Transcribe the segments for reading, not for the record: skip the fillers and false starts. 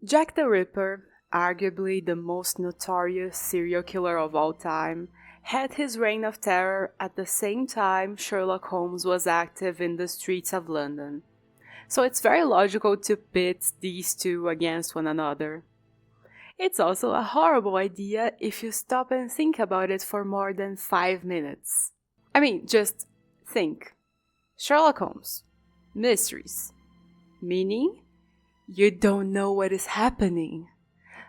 Jack the Ripper, arguably the most notorious serial killer of all time, had his reign of terror at the same time Sherlock Holmes was active in the streets of London. So it's very logical to pit these two against one another. It's also a horrible idea if you stop and think about it for more than 5 minutes. I mean, just think. Sherlock Holmes. Mysteries. Meaning? You don't know what is happening.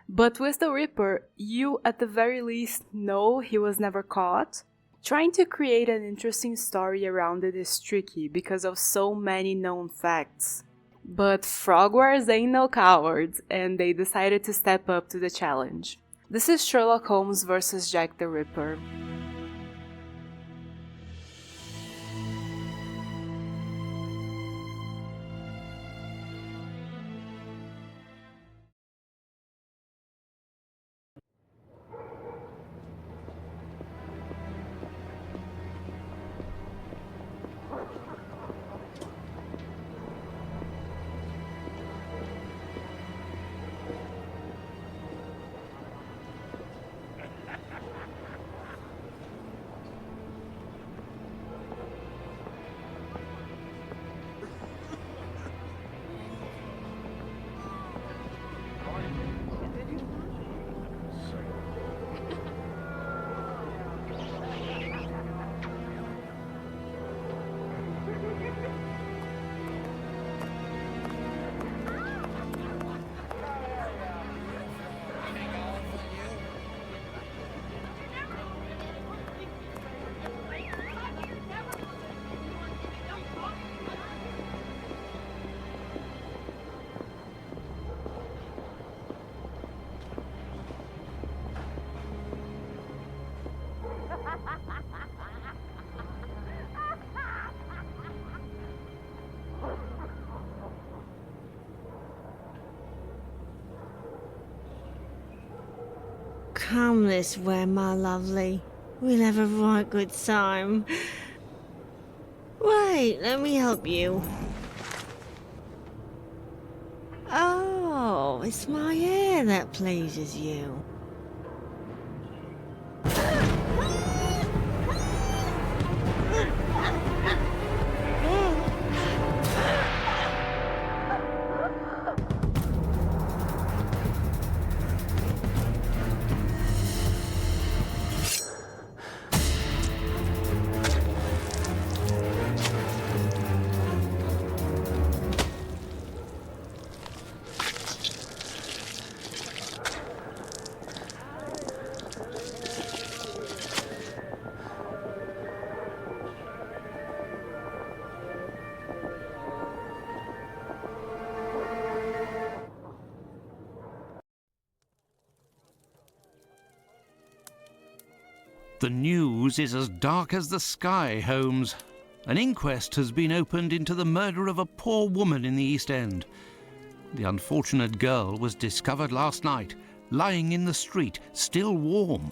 But with the Ripper, you at the very least know he was never caught. Trying to create an interesting story around it is tricky because of so many known facts. But Frogwares ain't no cowards, and they decided to step up to the challenge. This is Sherlock Holmes vs. Jack the Ripper. Come this way, my lovely. We'll have a right good time. Wait, let me help you. Oh, it's my hair that pleases you. The news is as dark as the sky, Holmes. An inquest has been opened into the murder of a poor woman in the East End. The unfortunate girl was discovered last night, lying in the street, still warm.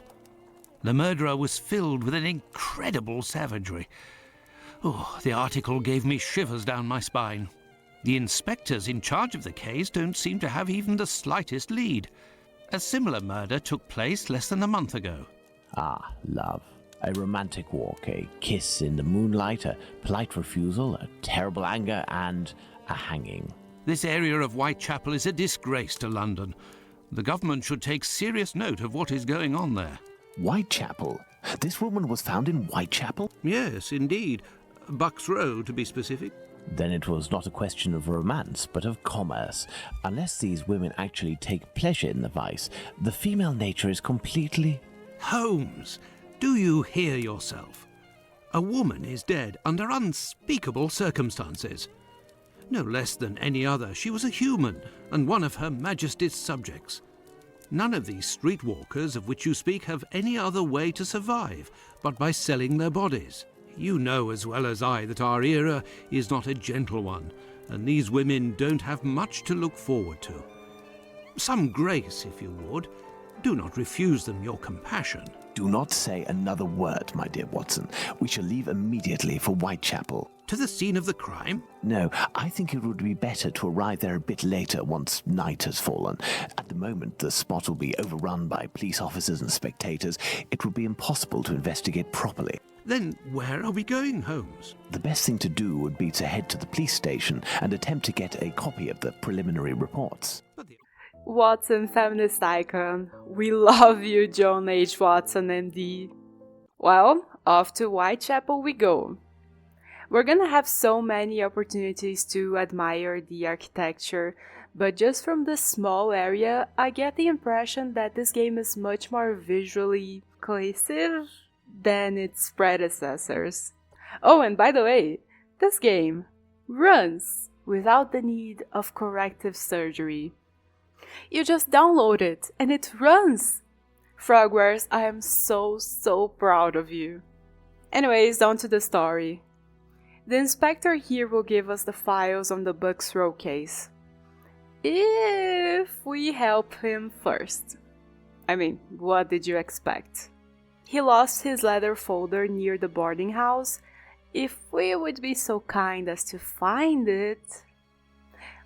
The murderer was filled with an incredible savagery. Oh, the article gave me shivers down my spine. The inspectors in charge of the case don't seem to have even the slightest lead. A similar murder took place less than a month ago. Ah, love. A romantic walk, a kiss in the moonlight, a polite refusal, a terrible anger, and a hanging. This area of Whitechapel is a disgrace to London. The government should take serious note of what is going on there. Whitechapel? This woman was found in Whitechapel? Yes, indeed. Bucks Row, to be specific. Then it was not a question of romance, but of commerce. Unless these women actually take pleasure in the vice, the female nature is completely... Holmes, do you hear yourself? A woman is dead under unspeakable circumstances. No less than any other, she was a human and one of Her Majesty's subjects. None of these streetwalkers of which you speak have any other way to survive but by selling their bodies. You know as well as I that our era is not a gentle one, and these women don't have much to look forward to. Some grace, if you would. Do not refuse them your compassion. Do not say another word, my dear Watson. We shall leave immediately for Whitechapel. to the scene of the crime? No, I think it would be better to arrive there a bit later once night has fallen. At the moment, the spot will be overrun by police officers and spectators. It would be impossible to investigate properly. Then where are we going, Holmes? The best thing to do would be to head to the police station and attempt to get a copy of the preliminary reports. Watson, feminist icon. We love you, John H. Watson, MD. Well, off to Whitechapel we go. We're gonna have so many opportunities to admire the architecture, but just from this small area, I get the impression that this game is much more visually cohesive than its predecessors. Oh, and by the way, this game runs without the need of corrective surgery. You just download it and it runs! Frogwares, I am so proud of you. Anyways, on to the story. The inspector here will give us the files on the Bucks Row case. If we help him first. I mean, what did you expect? He lost his leather folder near the boarding house. If we would be so kind as to find it...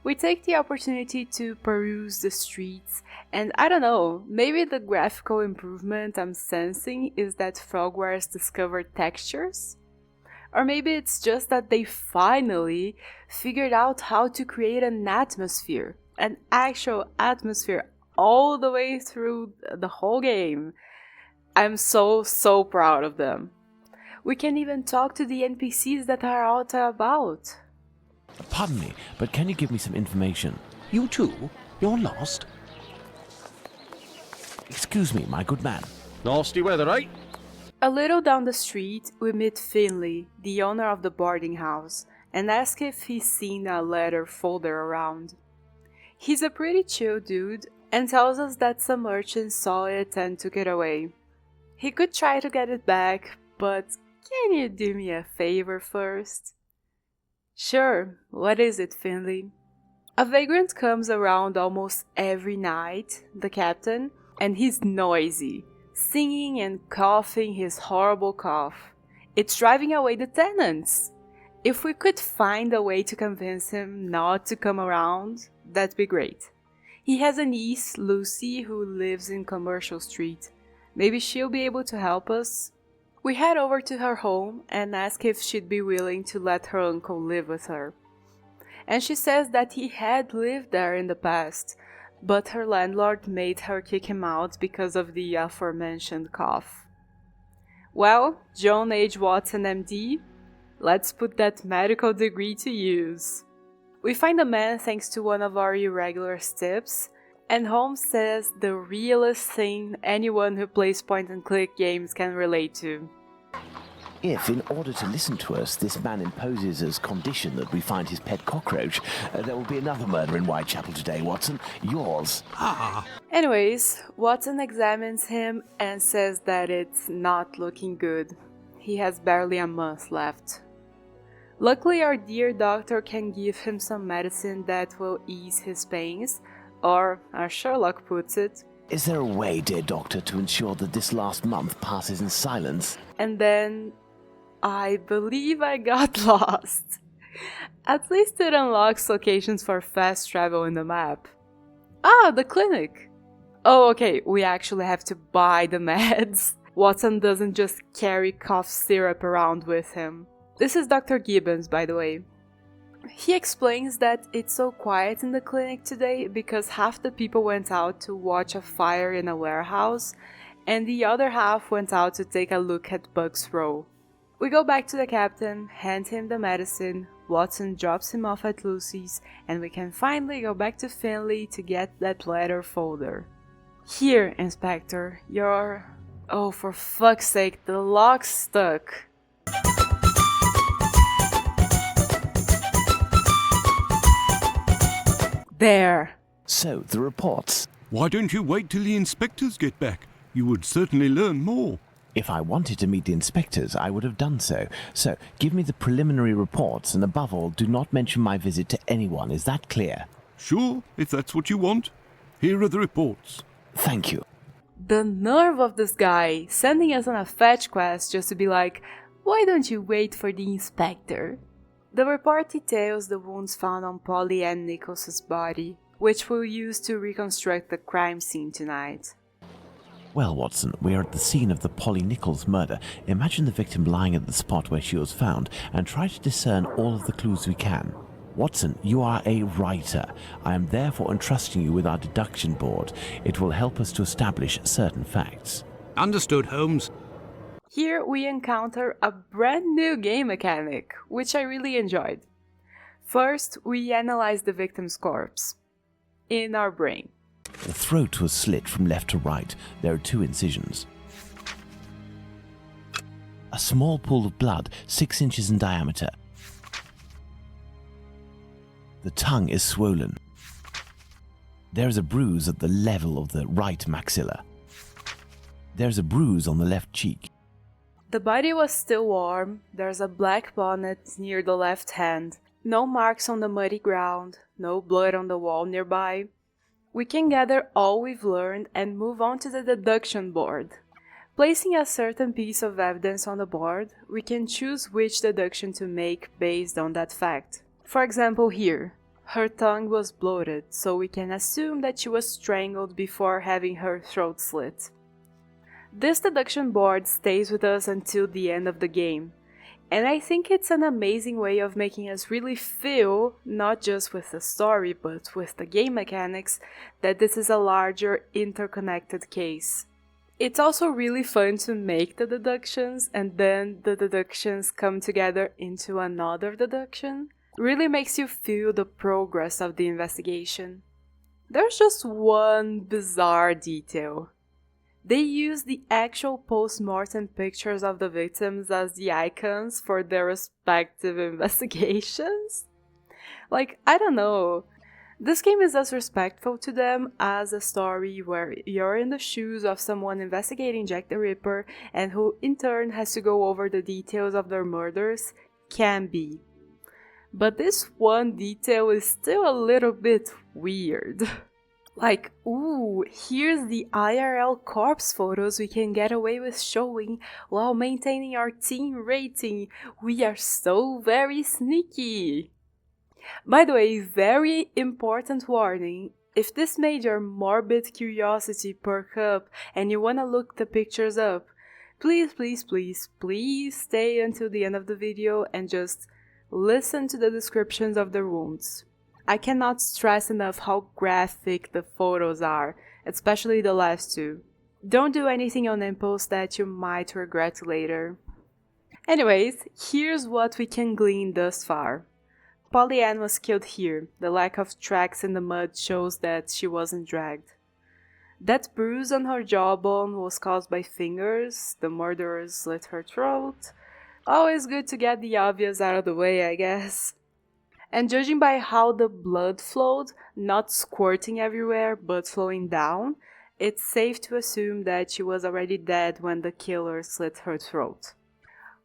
We take the opportunity to peruse the streets, and I don't know, maybe the graphical improvement I'm sensing is that Frogwares discovered textures? Or maybe it's just that they finally figured out how to create an atmosphere, an actual atmosphere all the way through the whole game. I'm so proud of them. We can even talk to the NPCs that are out and about. Pardon me, but can you give me some information? You too? You're lost? Excuse me, my good man. Nasty weather, eh? A little down the street, we meet Finley, the owner of the boarding house, and ask if he's seen a letter folder around. He's a pretty chill dude and tells us that some merchants saw it and took it away. He could try to get it back, but can you do me a favor first? Sure, what is it, Finley? A vagrant comes around almost every night, the captain, and he's noisy, singing and coughing his horrible cough. It's driving away the tenants. If we could find a way to convince him not to come around, that'd be great. He has a niece, Lucy, who lives in Commercial Street. Maybe she'll be able to help us. We head over to her home and ask if she'd be willing to let her uncle live with her. And she says that he had lived there in the past, but her landlord made her kick him out because of the aforementioned cough. Well, John H. Watson, MD, let's put that medical degree to use. We find a man thanks to one of our irregular tips, and Holmes says the realest thing anyone who plays point-and-click games can relate to. If, in order to listen to us, this man imposes as condition that we find his pet cockroach, there will be another murder in Whitechapel today, Watson. Yours. Anyways, Watson examines him and says that it's not looking good. He has barely a month left. Luckily, our dear doctor can give him some medicine that will ease his pains, or, as Sherlock puts it, Is there a way, dear doctor, to ensure that this last month passes in silence? and then I believe I got lost. At least it unlocks locations for fast travel in the map. Ah, the clinic! Oh, okay, we actually have to buy the meds. Watson doesn't just carry cough syrup around with him. This is Dr. Gibbons, by the way. He explains that it's so quiet in the clinic today because half the people went out to watch a fire in a warehouse, and the other half went out to take a look at Bucks Row. We go back to the captain, hand him the medicine, Watson drops him off at Lucy's, and we can finally go back to Finley to get that letter folder. Here, Inspector, your... Oh, for fuck's sake, the lock's stuck. There. So, the reports. Why don't you wait till the inspectors get back? You would certainly learn more. If I wanted to meet the inspectors, I would have done so. So, give me the preliminary reports, and above all, do not mention my visit to anyone. Is that clear? Sure, if that's what you want. Here are the reports. Thank you. The nerve of this guy, sending us on a fetch quest just to be like, why don't you wait for the inspector? The report details the wounds found on Polly and Nichols' body, which we'll use to reconstruct the crime scene tonight. Well, Watson, we are at the scene of the Polly Nichols murder. Imagine the victim lying at the spot where she was found and try to discern all of the clues we can. Watson, you are a writer. I am therefore entrusting you with our deduction board. It will help us to establish certain facts. Understood, Holmes. Here we encounter a brand new game mechanic, which I really enjoyed. First, we analyze the victim's corpse in our brain. The throat was slit from left to right. There are 2 incisions. A small pool of blood, 6 inches in diameter. The tongue is swollen. There is a bruise at the level of the right maxilla. There is a bruise on the left cheek. The body was still warm, there's a black bonnet near the left hand, no marks on the muddy ground, no blood on the wall nearby. We can gather all we've learned and move on to the deduction board. Placing a certain piece of evidence on the board, we can choose which deduction to make based on that fact. For example here, her tongue was bloated, so we can assume that she was strangled before having her throat slit. This deduction board stays with us until the end of the game, and I think it's an amazing way of making us really feel, not just with the story but with the game mechanics, that this is a larger interconnected case. It's also really fun to make the deductions and then the deductions come together into another deduction. Really makes you feel the progress of the investigation. There's just one bizarre detail. They use the actual post-mortem pictures of the victims as the icons for their respective investigations. Like, I don't know. This game is as respectful to them as a story where you're in the shoes of someone investigating Jack the Ripper and who in turn has to go over the details of their murders can be. But this one detail is still a little bit weird. Like, ooh, here's the IRL corpse photos we can get away with showing while maintaining our teen rating. We are so very sneaky. By the way, very important warning. If this made your morbid curiosity perk up and you wanna look the pictures up, please stay until the end of the video and just listen to the descriptions of the wounds. I cannot stress enough how graphic the photos are, especially the last 2. Don't do anything on impulse that you might regret later. Anyways, here's what we can glean thus far. Polly Ann was killed here. The lack of tracks in the mud shows that she wasn't dragged. That bruise on her jawbone was caused by fingers. The murderer slit her throat. Always good to get the obvious out of the way, I guess. And judging by how the blood flowed, not squirting everywhere but flowing down, it's safe to assume that she was already dead when the killer slit her throat.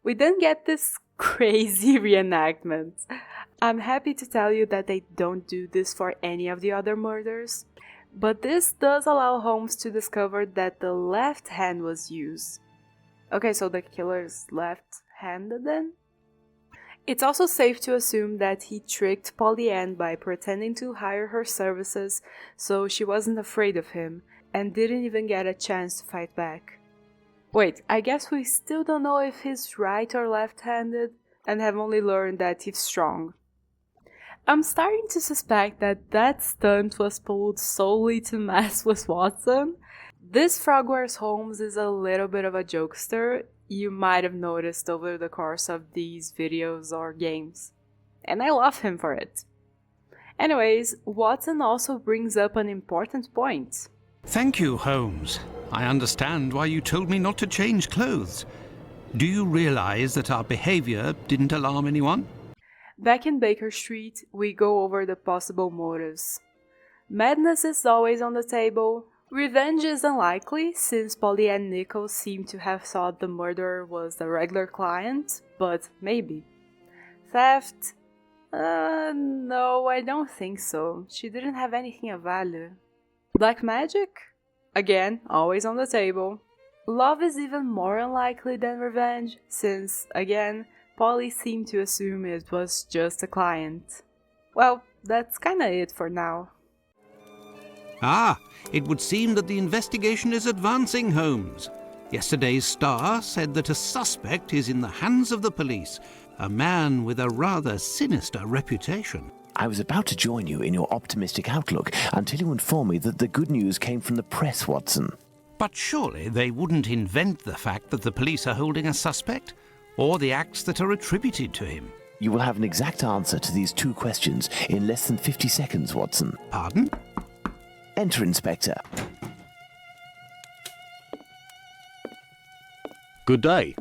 We then get this crazy reenactment. I'm happy to tell you that they don't do this for any of the other murders, but this does allow Holmes to discover that the left hand was used. Okay, so the killer's left-handed then? It's also safe to assume that he tricked Polly Ann by pretending to hire her services so she wasn't afraid of him and didn't even get a chance to fight back. Wait, I guess we still don't know if he's right or left-handed and have only learned that he's strong. I'm starting to suspect that that stunt was pulled solely to mess with Watson. This Frogwares Holmes is a little bit of a jokester. You might have noticed over the course of these videos or games. And I love him for it. Anyways, Watson also brings up an important point. Thank you, Holmes. I understand why you told me not to change clothes. Do you realize that our behavior didn't alarm anyone? Back in Baker Street, we go over the possible motives. Madness is always on the table. Revenge is unlikely, since Polly and Nichols seem to have thought the murderer was a regular client, but maybe. Theft? No, I don't think so. She didn't have anything of value. Black magic? Again, always on the table. Love is even more unlikely than revenge, since, again, Polly seemed to assume it was just a client. Well, that's kinda it for now. Ah, it would seem that the investigation is advancing, Holmes. Yesterday's Star said that a suspect is in the hands of the police, a man with a rather sinister reputation. I was about to join you in your optimistic outlook until you informed me that the good news came from the press, Watson. But surely they wouldn't invent the fact that the police are holding a suspect, or the acts that are attributed to him. You will have an exact answer to these two questions in less than 50 seconds, Watson. Pardon? Enter, Inspector. Good day.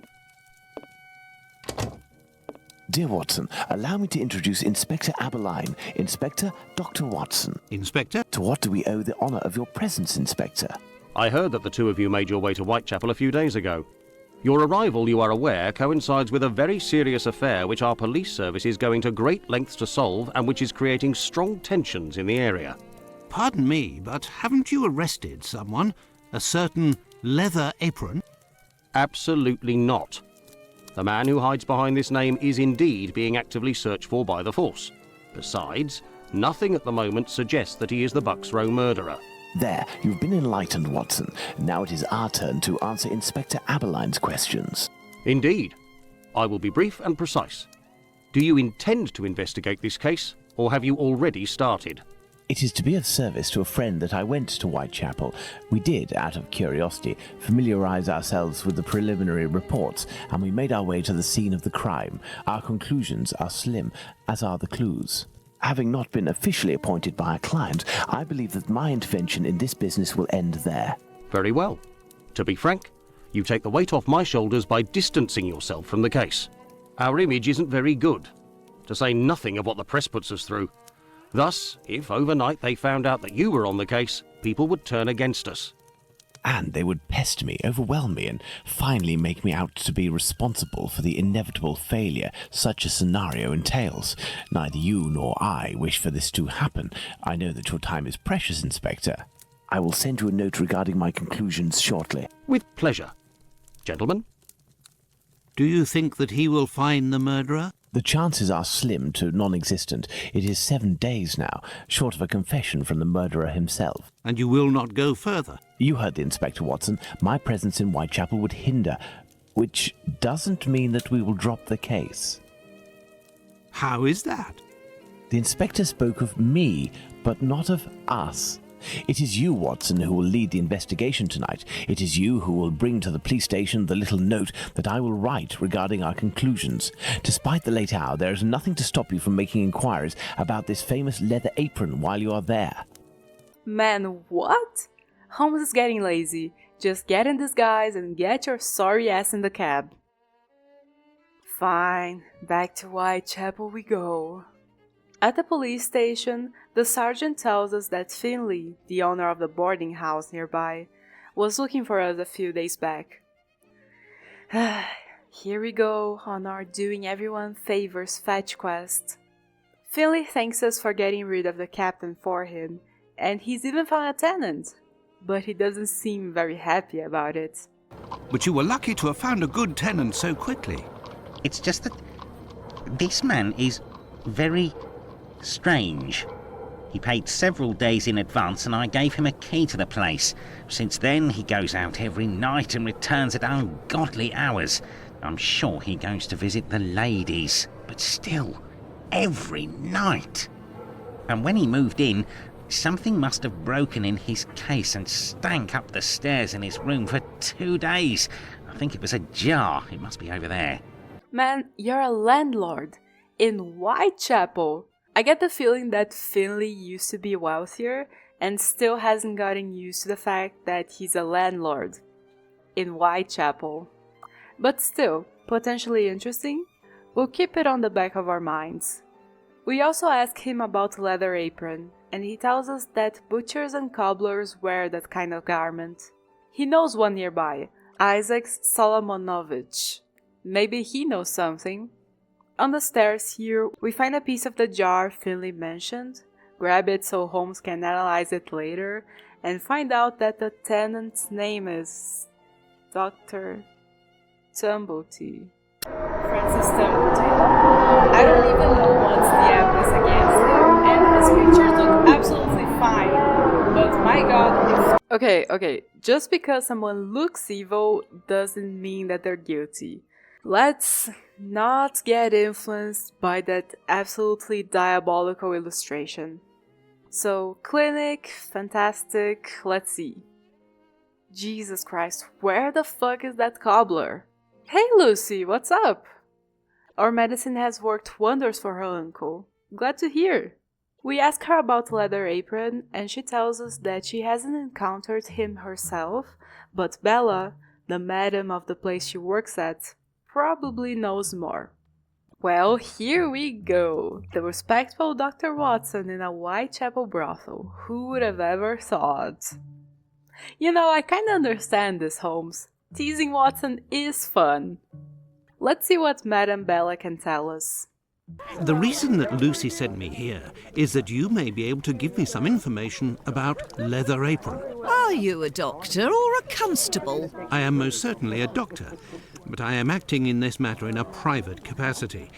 Dear Watson, allow me to introduce Inspector Aberline, Inspector Dr. Watson. Inspector? To what do we owe the honour of your presence, Inspector? I heard that the two of you made your way to Whitechapel a few days ago. Your arrival, you are aware, coincides with a very serious affair which our police service is going to great lengths to solve and which is creating strong tensions in the area. Pardon me, but haven't you arrested someone? A certain Leather Apron? Absolutely not. The man who hides behind this name is indeed being actively searched for by the force. Besides, nothing at the moment suggests that he is the Bucks Row murderer. There, you've been enlightened, Watson. Now it is our turn to answer Inspector Aberline's questions. Indeed. I will be brief and precise. Do you intend to investigate this case, or have you already started? It is to be of service to a friend that I went to Whitechapel. We did, out of curiosity, familiarise ourselves with the preliminary reports, and we made our way to the scene of the crime. Our conclusions are slim, as are the clues. Having not been officially appointed by a client, I believe that my intervention in this business will end there. Very well. To be frank, you take the weight off my shoulders by distancing yourself from the case. Our image isn't very good, to say nothing of what the press puts us through. Thus, if overnight they found out that you were on the case, people would turn against us. And they would pester me, overwhelm me, and finally make me out to be responsible for the inevitable failure such a scenario entails. Neither you nor I wish for this to happen. I know that your time is precious, Inspector. I will send you a note regarding my conclusions shortly. With pleasure. Gentlemen? Do you think that he will find the murderer? The chances are slim to non-existent. It is 7 days now, short of a confession from the murderer himself. And you will not go further? You heard the Inspector, Watson. My presence in Whitechapel would hinder, which doesn't mean that we will drop the case. How is that? The Inspector spoke of me, but not of us. It is you, Watson, who will lead the investigation tonight. It is you who will bring to the police station the little note that I will write regarding our conclusions. Despite the late hour, there is nothing to stop you from making inquiries about this famous leather apron while you are there. Man, what? Holmes is getting lazy. Just get in disguise and get your sorry ass in the cab. Fine, back to Whitechapel we go. At the police station, the sergeant tells us that Finley, the owner of the boarding house nearby, was looking for us a few days back. Here we go on our doing everyone favors fetch quest. Finley thanks us for getting rid of the captain for him, and he's even found a tenant, but he doesn't seem very happy about it. But you were lucky to have found a good tenant so quickly. It's just that this man is very strange. He paid several days in advance and I gave him a key to the place. Since then he goes out every night and returns at ungodly hours. I'm sure he goes to visit the ladies, but still, every night. And when he moved in, something must have broken in his case and stank up the stairs in his room for 2 days. I think it was a jar. It must be over there. Man, you're a landlord in Whitechapel. I get the feeling that Finley used to be wealthier and still hasn't gotten used to the fact that he's a landlord in Whitechapel. But still, potentially interesting. We'll keep it on the back of our minds. We also ask him about leather apron, and he tells us that butchers and cobblers wear that kind of garment. He knows one nearby, Isaac Solomonovich. Maybe he knows something. On the stairs here, we find a piece of the jar Finley mentioned, grab it so Holmes can analyze it later, and find out that the tenant's name is Dr. Tumblety. Francis Templeton. I don't even know what's the evidence against him, and his pictures look absolutely fine. But my god, if... Okay, just because someone looks evil doesn't mean that they're guilty. Let's not get influenced by that absolutely diabolical illustration. So, clinic, fantastic, let's see. Jesus Christ, where the fuck is that cobbler? Hey Lucy, what's up? Our medicine has worked wonders for her uncle. Glad to hear. We ask her about Leather Apron, and she tells us that she hasn't encountered him herself, but Bella, the madam of the place she works at, probably knows more. Well, here we go. The respectful Dr. Watson in a Whitechapel brothel. Who would have ever thought? You know, I kinda understand this, Holmes. Teasing Watson is fun. Let's see what Madame Bella can tell us. The reason that Lucy sent me here is that you may be able to give me some information about Leather Apron. Are you a doctor or a constable? I am most certainly a doctor, but I am acting in this matter in a private capacity,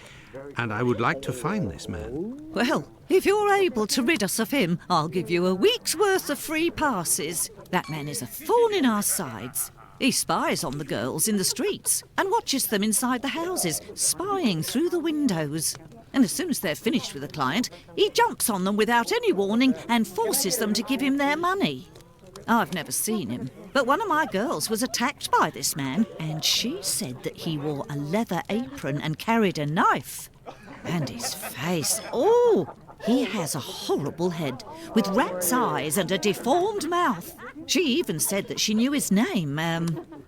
and I would like to find this man. Well, if you're able to rid us of him, I'll give you a week's worth of free passes. That man is a thorn in our sides. He spies on the girls in the streets and watches them inside the houses, spying through the windows. And as soon as they're finished with a client, he jumps on them without any warning and forces them to give him their money. I've never seen him, but one of my girls was attacked by this man, and she said that he wore a leather apron and carried a knife. And his face, oh, he has a horrible head, with rat's eyes and a deformed mouth. She even said that she knew his name,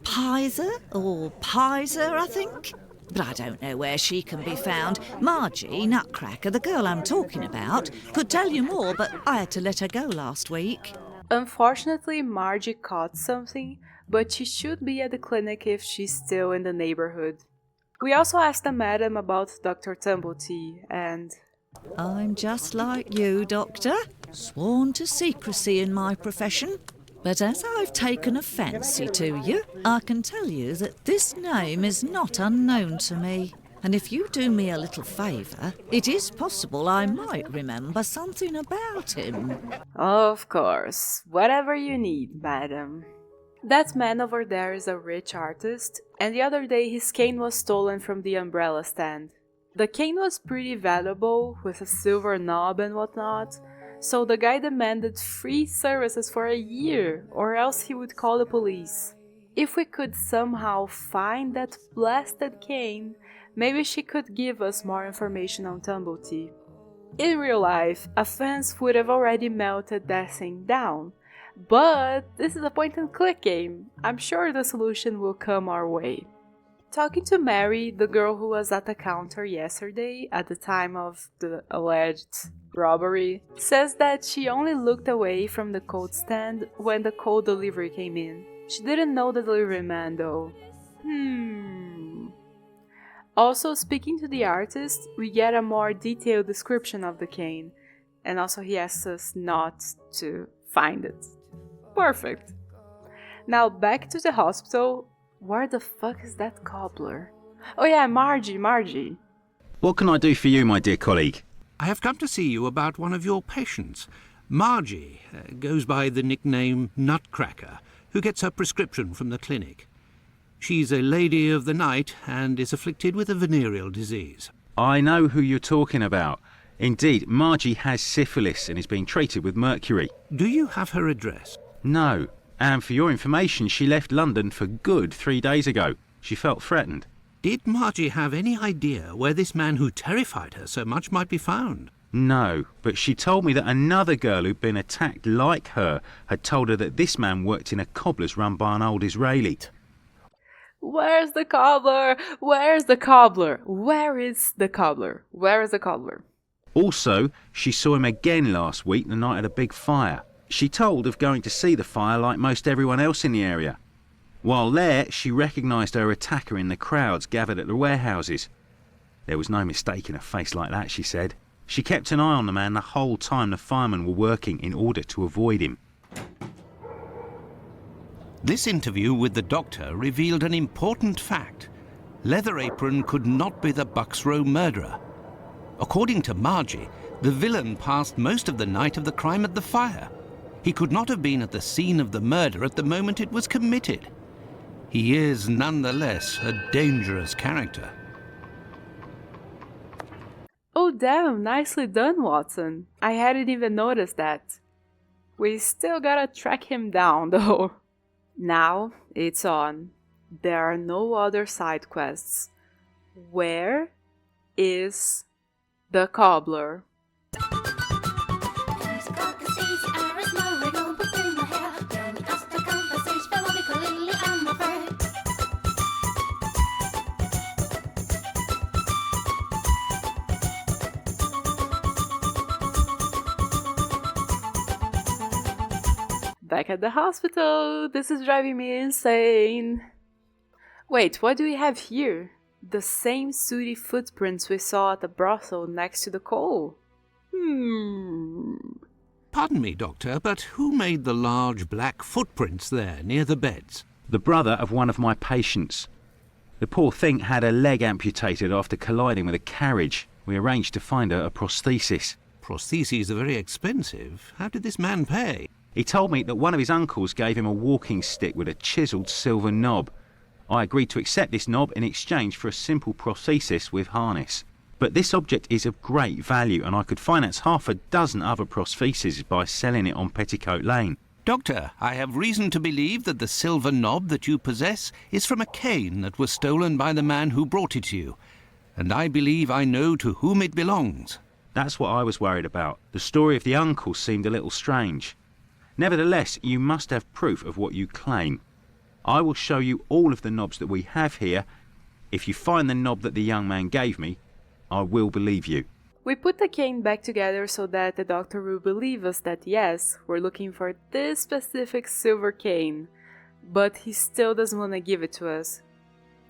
Pizer or Pizer, I think. But I don't know where she can be found. Margie, Nutcracker, the girl I'm talking about, could tell you more, but I had to let her go last week. Unfortunately, Margie caught something, but she should be at the clinic if she's still in the neighborhood. We also asked the madam about Dr. Tumblety, and... I'm just like you, Doctor, sworn to secrecy in my profession. But as I've taken a fancy to you, I can tell you that this name is not unknown to me. And if you do me a little favour, it is possible I might remember something about him. Of course, whatever you need, madam. That man over there is a rich artist, and the other day his cane was stolen from the umbrella stand. The cane was pretty valuable, with a silver knob and whatnot, so the guy demanded free services for a year, or else he would call the police. If we could somehow find that blasted cane, maybe she could give us more information on Tumblety. In real life, a fence would have already melted that thing down, but this is a point-and-click game. I'm sure the solution will come our way. Talking to Mary, the girl who was at the counter yesterday at the time of the alleged robbery, says that she only looked away from the coat stand when the coat delivery came in. She didn't know the delivery man though. Also, speaking to the artist, we get a more detailed description of the cane, and also he asks us not to find it. Perfect. Now back to the hospital. Where the fuck is that cobbler? Oh yeah, Margie. What can I do for you, my dear colleague? I have come to see you about one of your patients. Margie goes by the nickname Nutcracker, who gets her prescription from the clinic. She's a lady of the night and is afflicted with a venereal disease. I know who you're talking about. Indeed, Margie has syphilis and is being treated with mercury. Do you have her address? No. And for your information, she left London for good 3 days ago. She felt threatened. Did Margie have any idea where this man who terrified her so much might be found? No, but she told me that another girl who'd been attacked like her had told her that this man worked in a cobbler's run by an old Israeli. Where's the cobbler? Where's the cobbler? Where is the cobbler? Where is the cobbler? Also, she saw him again last week, the night of the big fire. She told of going to see the fire like most everyone else in the area. While there, she recognised her attacker in the crowds gathered at the warehouses. There was no mistaking a face like that, she said. She kept an eye on the man the whole time the firemen were working in order to avoid him. This interview with the doctor revealed an important fact. Leather Apron could not be the Bucks Row murderer. According to Margie, the villain passed most of the night of the crime at the fire. He could not have been at the scene of the murder at the moment it was committed. He is, nonetheless, a dangerous character. Oh damn, nicely done, Watson. I hadn't even noticed that. We still gotta track him down, though. Now, it's on. There are no other side quests. Where is the cobbler? Back at the hospital, this is driving me insane. Wait, what do we have here? The same sooty footprints we saw at the brothel next to the coal. Pardon me, Doctor, but who made the large black footprints there near the beds? The brother of one of my patients. The poor thing had a leg amputated after colliding with a carriage. We arranged to find her a prosthesis. Prostheses are very expensive. How did this man pay? He told me that one of his uncles gave him a walking stick with a chiselled silver knob. I agreed to accept this knob in exchange for a simple prosthesis with harness. But this object is of great value, and I could finance half a dozen other prostheses by selling it on Petticoat Lane. Doctor, I have reason to believe that the silver knob that you possess is from a cane that was stolen by the man who brought it to you, and I believe I know to whom it belongs. That's what I was worried about. The story of the uncle seemed a little strange. Nevertheless, you must have proof of what you claim. I will show you all of the knobs that we have here. If you find the knob that the young man gave me, I will believe you. We put the cane back together so that the doctor will believe us that yes, we're looking for this specific silver cane, but he still doesn't want to give it to us.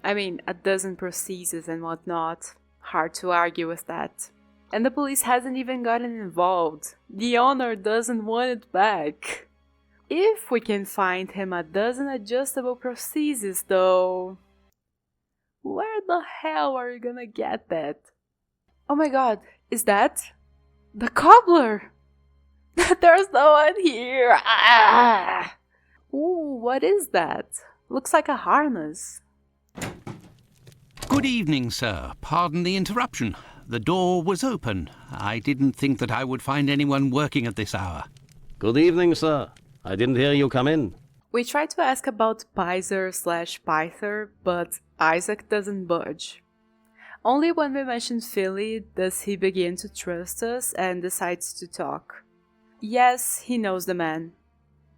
I mean, a dozen prostheses and whatnot. Hard to argue with that. And the police hasn't even gotten involved. The owner doesn't want it back. If we can find him a dozen adjustable prostheses though, where the hell are you gonna get that? Oh my god, is that the cobbler? There's no one here. Ah! Ooh, what is that? Looks like a harness. Good evening, sir. Pardon the interruption. The door was open. I didn't think that I would find anyone working at this hour. Good evening, sir. I didn't hear you come in. We tried to ask about Pizer/Pyther, but Isaac doesn't budge. Only when we mention Philly does he begin to trust us and decides to talk. Yes, he knows the man.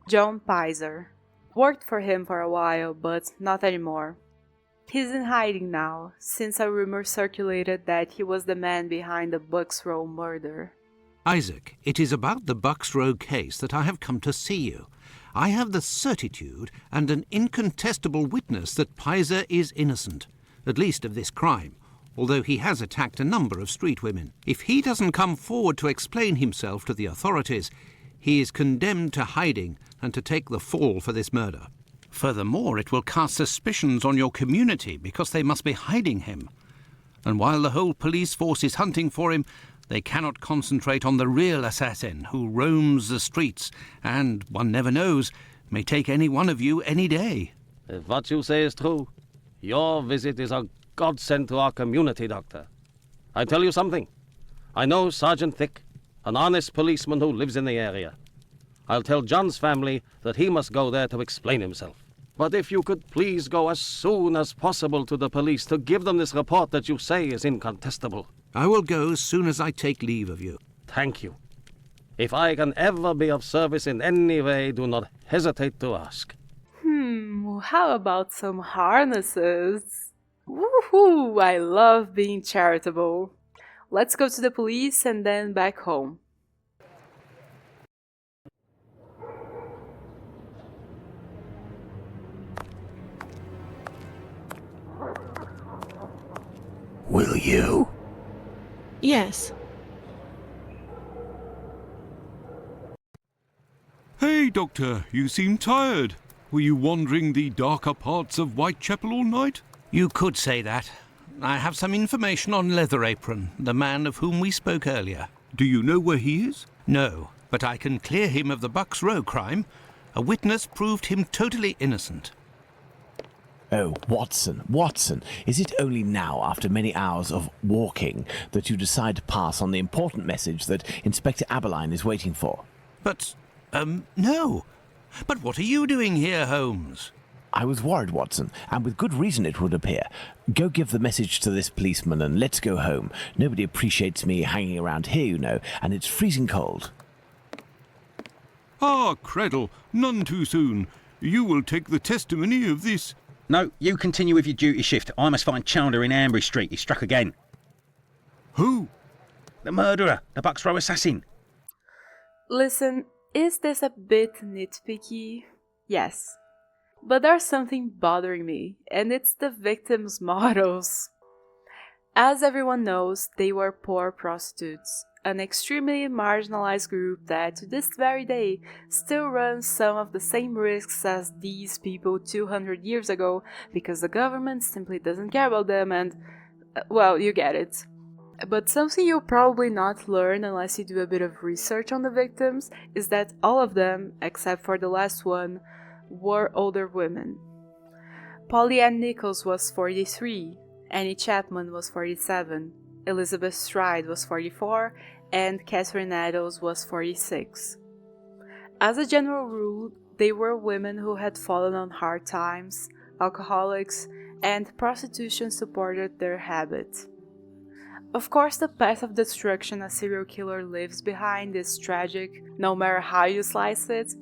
John Pizer. Worked for him for a while, but not anymore. He's in hiding now, since a rumor circulated that he was the man behind the Bucks Row murder. Isaac, it is about the Bucks Row case that I have come to see you. I have the certitude and an incontestable witness that Pizer is innocent, at least of this crime, although he has attacked a number of street women. If he doesn't come forward to explain himself to the authorities, he is condemned to hiding and to take the fall for this murder. Furthermore, it will cast suspicions on your community because they must be hiding him. And while the whole police force is hunting for him, they cannot concentrate on the real assassin who roams the streets and, one never knows, may take any one of you any day. If what you say is true, your visit is a godsend to our community, Doctor. I tell you something. I know Sergeant Thick, an honest policeman who lives in the area. I'll tell John's family that he must go there to explain himself. But if you could please go as soon as possible to the police to give them this report that you say is incontestable. I will go as soon as I take leave of you. Thank you. If I can ever be of service in any way, do not hesitate to ask. How about some harnesses? Woohoo! I love being charitable. Let's go to the police and then back home. Will you? Yes. Hey, Doctor, you seem tired. Were you wandering the darker parts of Whitechapel all night? You could say that. I have some information on Leather Apron, the man of whom we spoke earlier. Do you know where he is? No, but I can clear him of the Bucks Row crime. A witness proved him totally innocent. Oh, Watson, is it only now, after many hours of walking, that you decide to pass on the important message that Inspector Aberline is waiting for? But, no. But what are you doing here, Holmes? I was worried, Watson, and with good reason it would appear. Go give the message to this policeman and let's go home. Nobody appreciates me hanging around here, you know, and it's freezing cold. Ah, Cradle, none too soon. You will take the testimony of this... No, you continue with your duty shift. I must find Chandler in Ambury Street. He struck again. Who? The murderer, the Bucks Row assassin. Listen, is this a bit nitpicky? Yes. But there's something bothering me, and it's the victims' models. As everyone knows, they were poor prostitutes, an extremely marginalized group that to this very day still runs some of the same risks as these people 200 years ago because the government simply doesn't care about them and, well, you get it. But something you'll probably not learn unless you do a bit of research on the victims is that all of them, except for the last one, were older women. Polly Ann Nichols was 43, Annie Chapman was 47, Elizabeth Stride was 44, and Catherine Nettles was 46. As a general rule, they were women who had fallen on hard times, alcoholics, and prostitution supported their habit. Of course, the path of destruction a serial killer leaves behind is tragic, no matter how you slice it,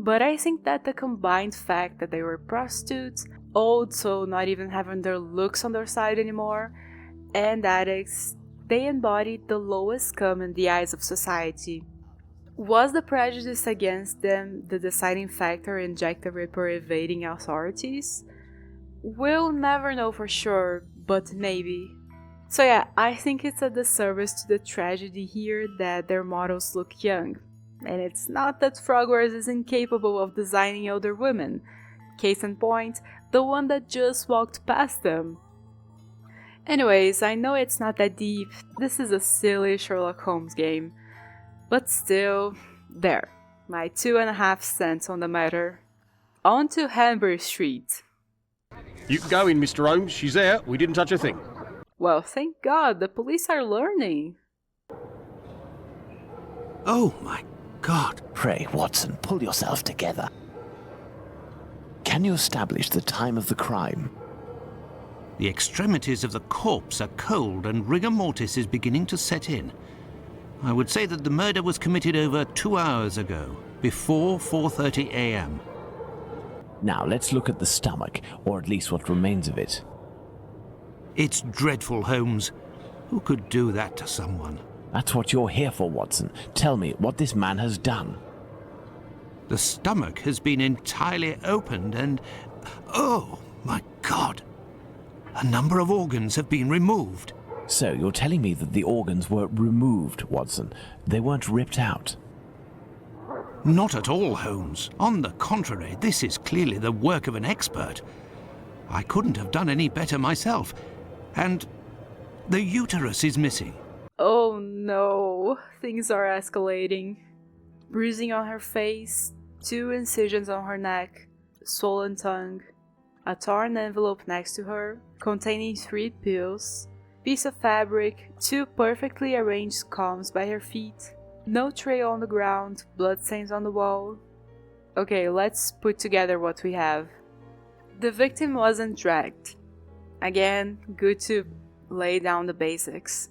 but I think that the combined fact that they were prostitutes, old so not even having their looks on their side anymore, and addicts, they embodied the lowest scum in the eyes of society. Was the prejudice against them the deciding factor in Jack the Ripper evading authorities? We'll never know for sure, but maybe. So yeah, I think it's a disservice to the tragedy here that their models look young. And it's not that Frogwares is incapable of designing older women. Case in point, the one that just walked past them. Anyways, I know it's not that deep, this is a silly Sherlock Holmes game. But still, there, my 2.5 cents on the matter. On to Hanbury Street. You can go in, Mr. Holmes. She's there. We didn't touch a thing. Well, thank God, the police are learning. Oh my God. Pray, Watson, pull yourself together. Can you establish the time of the crime? The extremities of the corpse are cold and rigor mortis is beginning to set in. I would say that the murder was committed over 2 hours ago, before 4:30 a.m. Now, let's look at the stomach, or at least what remains of it. It's dreadful, Holmes. Who could do that to someone? That's what you're here for, Watson. Tell me what this man has done. The stomach has been entirely opened and... oh, my God! A number of organs have been removed. So, you're telling me that the organs were removed, Watson. They weren't ripped out. Not at all, Holmes. On the contrary, this is clearly the work of an expert. I couldn't have done any better myself. And the uterus is missing. Oh no, things are escalating. Bruising on her face, 2 incisions on her neck, swollen tongue, a torn envelope next to her, containing 3 pills, piece of fabric, 2 perfectly arranged combs by her feet, no tray on the ground, bloodstains on the wall. Okay, let's put together what we have. The victim wasn't dragged. Again, good to lay down the basics.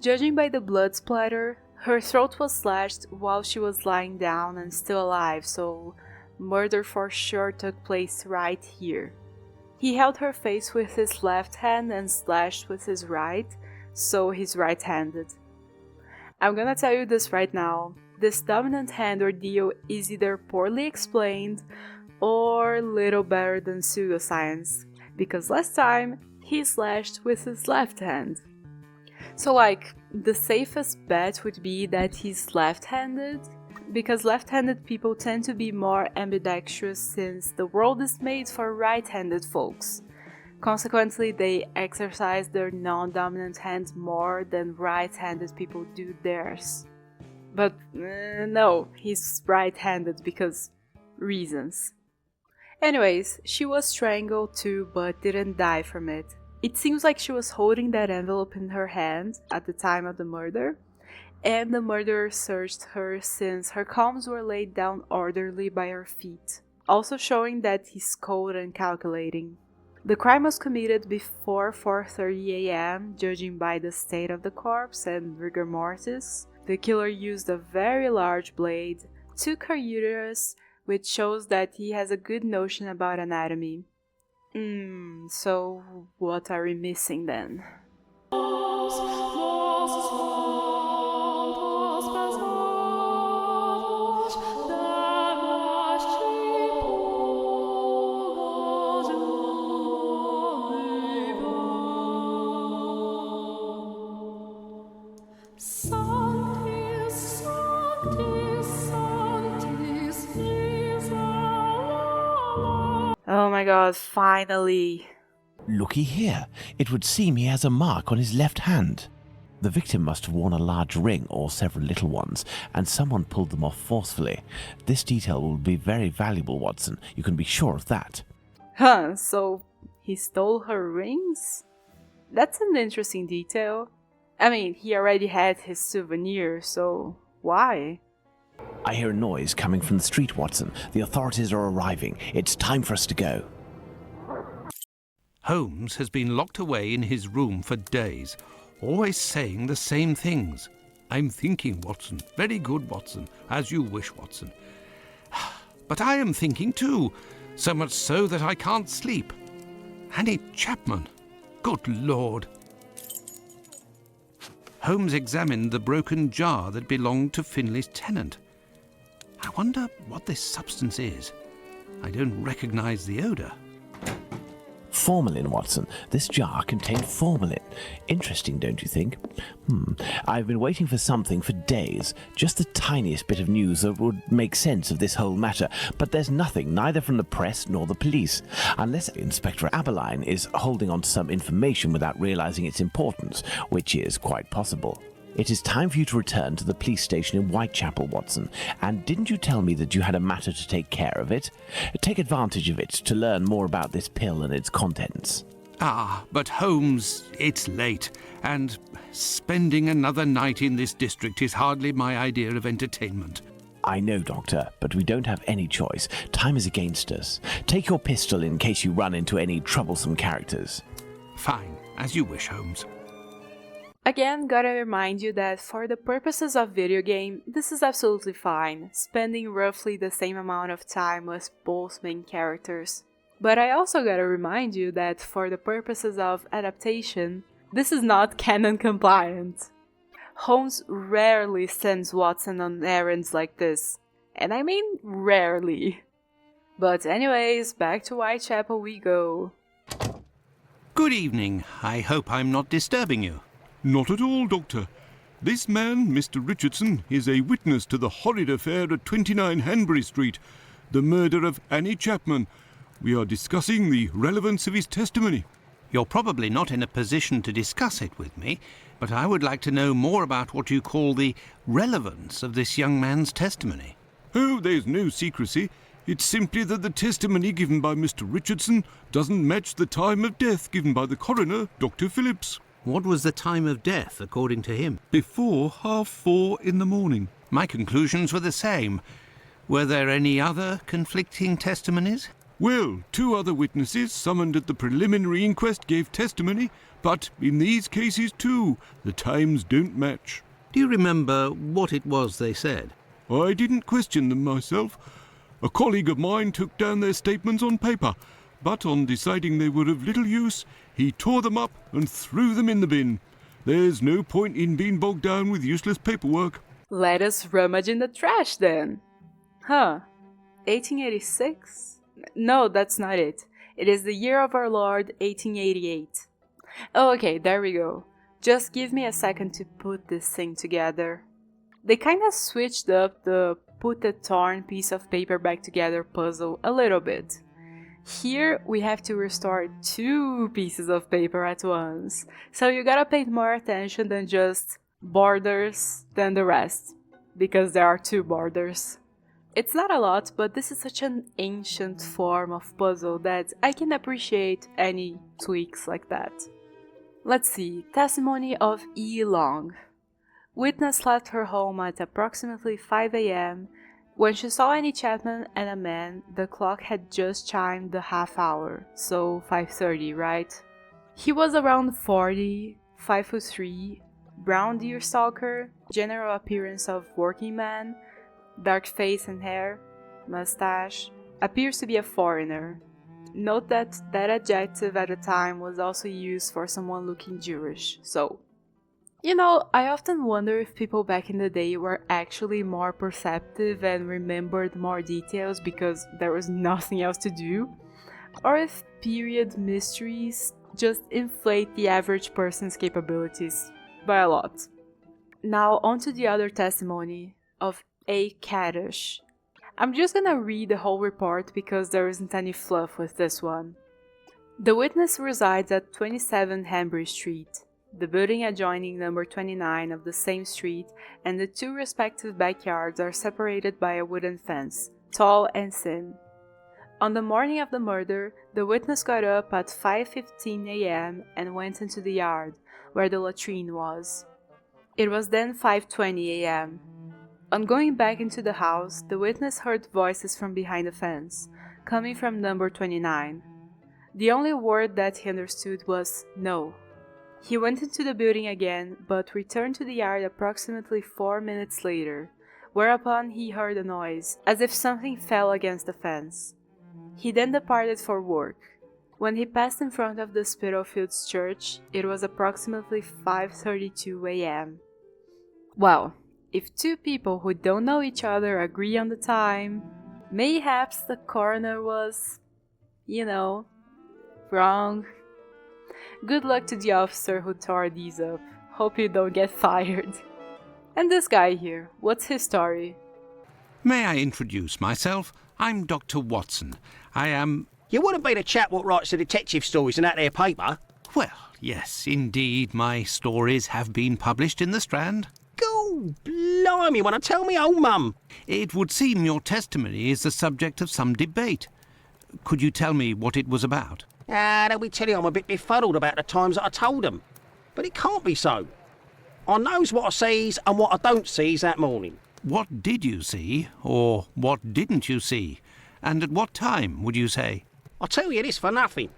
Judging by the blood splatter, her throat was slashed while she was lying down and still alive, so murder for sure took place right here. He held her face with his left hand and slashed with his right, so he's right-handed. I'm gonna tell you this right now, this dominant hand ordeal is either poorly explained or little better than pseudoscience, because last time he slashed with his left hand. So like, the safest bet would be that he's left-handed, because left-handed people tend to be more ambidextrous since the world is made for right-handed folks. Consequently, they exercise their non-dominant hands more than right-handed people do theirs. But no, he's right-handed because reasons. Anyways, she was strangled too, but didn't die from it. It seems like she was holding that envelope in her hand at the time of the murder, and the murderer searched her since her combs were laid down orderly by her feet, also showing that he's cold and calculating. The crime was committed before 4:30 a.m., judging by the state of the corpse and rigor mortis. The killer used a very large blade, took her uterus, which shows that he has a good notion about anatomy. So what are we missing then? Oh my god, finally! Looky here. It would seem he has a mark on his left hand. The victim must have worn a large ring or several little ones, and someone pulled them off forcefully. This detail will be very valuable, Watson. You can be sure of that. Huh, so he stole her rings? That's an interesting detail. I mean, he already had his souvenir, so why? I hear a noise coming from the street, Watson. The authorities are arriving. It's time for us to go. Holmes has been locked away in his room for days, always saying the same things. I'm thinking, Watson. Very good, Watson. As you wish, Watson. But I am thinking too, so much so that I can't sleep. Annie Chapman. Good Lord. Holmes examined the broken jar that belonged to Finley's tenant. I wonder what this substance is. I don't recognize the odour. Formalin, Watson. This jar contained formalin. Interesting, don't you think? I've been waiting for something for days. Just the tiniest bit of news that would make sense of this whole matter. But there's nothing, neither from the press nor the police. Unless Inspector Aberline is holding on to some information without realizing its importance, which is quite possible. It is time for you to return to the police station in Whitechapel, Watson. And didn't you tell me that you had a matter to take care of it? Take advantage of it to learn more about this pill and its contents. But Holmes, it's late, and spending another night in this district is hardly my idea of entertainment. I know, Doctor, but we don't have any choice. Time is against us. Take your pistol in case you run into any troublesome characters. Fine, as you wish, Holmes. Again, gotta remind you that for the purposes of video game, this is absolutely fine, spending roughly the same amount of time with both main characters. But I also gotta remind you that for the purposes of adaptation, this is not canon compliant. Holmes rarely sends Watson on errands like this, and I mean rarely. But anyways, back to Whitechapel we go. Good evening. I hope I'm not disturbing you. Not at all, Doctor. This man, Mr. Richardson, is a witness to the horrid affair at 29 Hanbury Street, the murder of Annie Chapman. We are discussing the relevance of his testimony. You're probably not in a position to discuss it with me, but I would like to know more about what you call the relevance of this young man's testimony. Oh, there's no secrecy. It's simply that the testimony given by Mr. Richardson doesn't match the time of death given by the coroner, Dr. Phillips. What was the time of death, according to him? Before 4:30 in the morning. My conclusions were the same. Were there any other conflicting testimonies? Well, 2 other witnesses summoned at the preliminary inquest gave testimony, but in these cases too, the times don't match. Do you remember what it was they said? I didn't question them myself. A colleague of mine took down their statements on paper, but on deciding they were of little use, he tore them up and threw them in the bin. There's no point in being bogged down with useless paperwork. Let us rummage in the trash then. 1886? No, that's not it. It is the year of our Lord, 1888. Oh, okay, there we go. Just give me a second to put this thing together. They kinda switched up the put the torn piece of paper back together puzzle a little bit. Here we have to restore 2 pieces of paper at once, so you gotta pay more attention than just borders than the rest, because there are 2 borders. It's not a lot, but this is such an ancient form of puzzle that I can appreciate any tweaks like that. Let's see, testimony of E. Long. Witness left her home at approximately 5 a.m. When she saw Annie Chapman and a man, the clock had just chimed the half hour, so 5:30, right? He was around 40, 5'3", brown deerstalker, general appearance of working man, dark face and hair, mustache, appears to be a foreigner. Note that that adjective at the time was also used for someone looking Jewish, so... I often wonder if people back in the day were actually more perceptive and remembered more details because there was nothing else to do, or if period mysteries just inflate the average person's capabilities by a lot. Now on to the other testimony of A. Kaddish. I'm just gonna read the whole report because there isn't any fluff with this one. The witness resides at 27 Hambry Street, the building adjoining number 29 of the same street, and the 2 respective backyards are separated by a wooden fence, tall and thin. On the morning of the murder, the witness got up at 5:15 a.m. and went into the yard, where the latrine was. It was then 5:20 a.m. On going back into the house, the witness heard voices from behind the fence, coming from number 29. The only word that he understood was no. He went into the building again, but returned to the yard approximately 4 minutes later, whereupon he heard a noise, as if something fell against the fence. He then departed for work. When he passed in front of the Spitalfields Church, it was approximately 5:32 a.m. Well, if 2 people who don't know each other agree on the time, mayhaps the coroner was, wrong. Good luck to the officer who tore these up. Hope you don't get fired. And this guy here, what's his story? May I introduce myself? I'm Dr. Watson. I am... You wouldn't be the chap what writes the detective stories in that there paper? Well, yes, indeed, my stories have been published in the Strand. Go blimey, wanna tell me old mum? It would seem your testimony is the subject of some debate. Could you tell me what it was about? They'll be telling I'm a bit befuddled about the times that I told them. But it can't be so. I knows what I sees and what I don't sees that morning. What did you see, or what didn't you see? And at what time, would you say? I'll tell you this for nothing.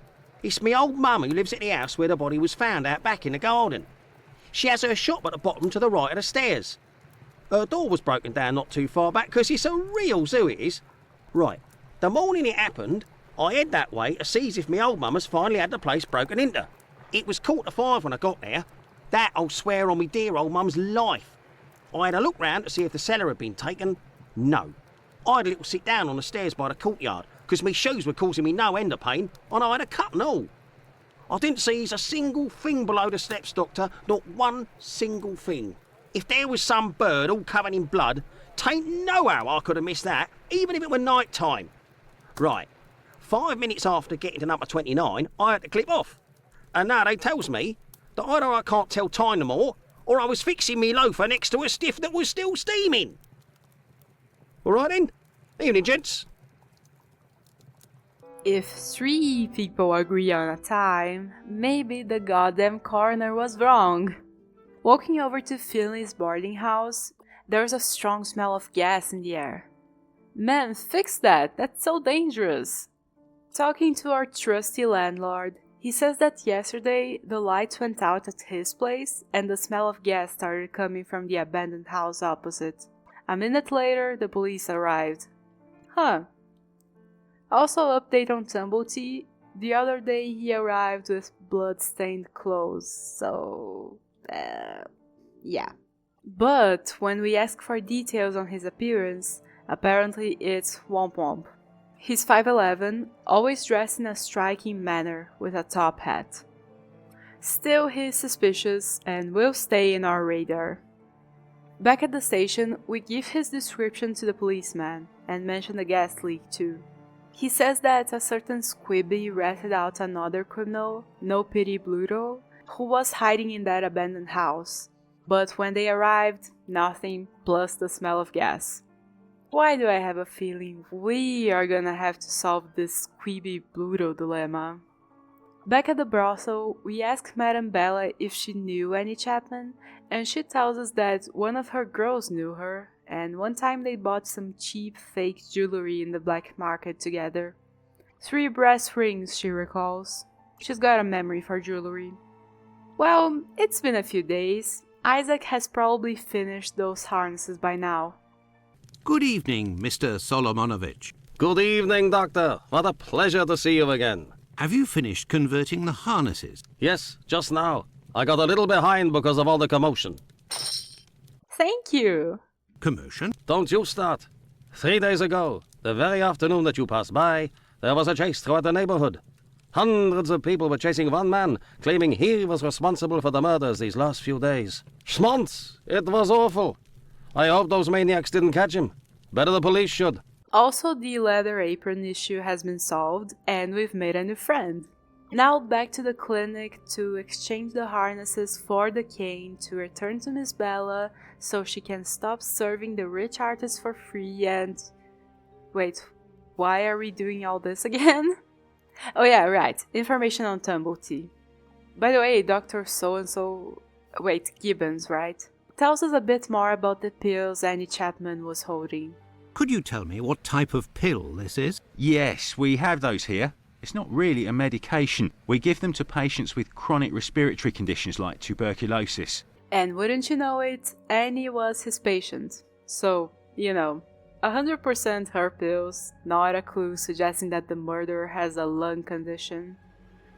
It's me old mum who lives at the house where the body was found out back in the garden. She has her shop at the bottom to the right of the stairs. Her door was broken down not too far back because it's a real zoo it is. Right, the morning it happened, I head that way to see if me old mum has finally had the place broken into. It was 5:15 when I got there. That I'll swear on me dear old mum's life. I had a look round to see if the cellar had been taken. No. I had a little sit down on the stairs by the courtyard because me shoes were causing me no end of pain and I had a cut and all. I didn't seize a single thing below the steps, Doctor, not one single thing. If there was some bird all covered in blood, tain't no how I could have missed that, even if it were night time. Right. 5 minutes after getting to number 29, I had to clip off. And now they tells me that either I can't tell time no more, or I was fixing me loafer next to a stiff that was still steaming. All right then. Evening, gents. If 3 people agree on a time, maybe the goddamn coroner was wrong. Walking over to Finley's boarding house, there's a strong smell of gas in the air. Man, fix that, that's so dangerous. Talking to our trusty landlord, he says that yesterday the lights went out at his place and the smell of gas started coming from the abandoned house opposite. A minute later, the police arrived. Huh. Also update on Tumblety, the other day he arrived with blood-stained clothes, so... yeah. But when we ask for details on his appearance, apparently it's womp womp. He's 5'11", always dressed in a striking manner with a top hat. Still, he's suspicious and will stay in our radar. Back at the station, we give his description to the policeman and mention the gas leak too. He says that a certain Squibby ratted out another criminal, No Pity Bluto, who was hiding in that abandoned house. But when they arrived, nothing plus the smell of gas. Why do I have a feeling we are gonna have to solve this Squibby Bluto dilemma? Back at the brothel, we ask Madame Bella if she knew Annie Chapman, and she tells us that one of her girls knew her, and one time they bought some cheap fake jewelry in the black market together. 3 brass rings, she recalls. She's got a memory for jewelry. Well, it's been a few days. Isaac has probably finished those harnesses by now. Good evening, Mr. Solomonovich. Good evening, Doctor. What a pleasure to see you again. Have you finished converting the harnesses? Yes, just now. I got a little behind because of all the commotion. Thank you. Commotion? Don't you start. 3 days ago, the very afternoon that you passed by, there was a chase throughout the neighborhood. Hundreds of people were chasing one man, claiming he was responsible for the murders these last few days. Schmonz! It was awful. I hope those maniacs didn't catch him. Better the police should. Also, the leather apron issue has been solved, and we've made a new friend. Now back to the clinic to exchange the harnesses for the cane to return to Miss Bella so she can stop serving the rich artists for free and... Wait, why are we doing all this again? Oh yeah, right, information on Tumblety. By the way, Dr. So-and-so... Wait, Gibbons, right? Tells us a bit more about the pills Annie Chapman was holding. Could you tell me what type of pill this is? Yes, we have those here. It's not really a medication. We give them to patients with chronic respiratory conditions like tuberculosis. And wouldn't you know it, Annie was his patient. So, 100% her pills, not a clue suggesting that the murderer has a lung condition.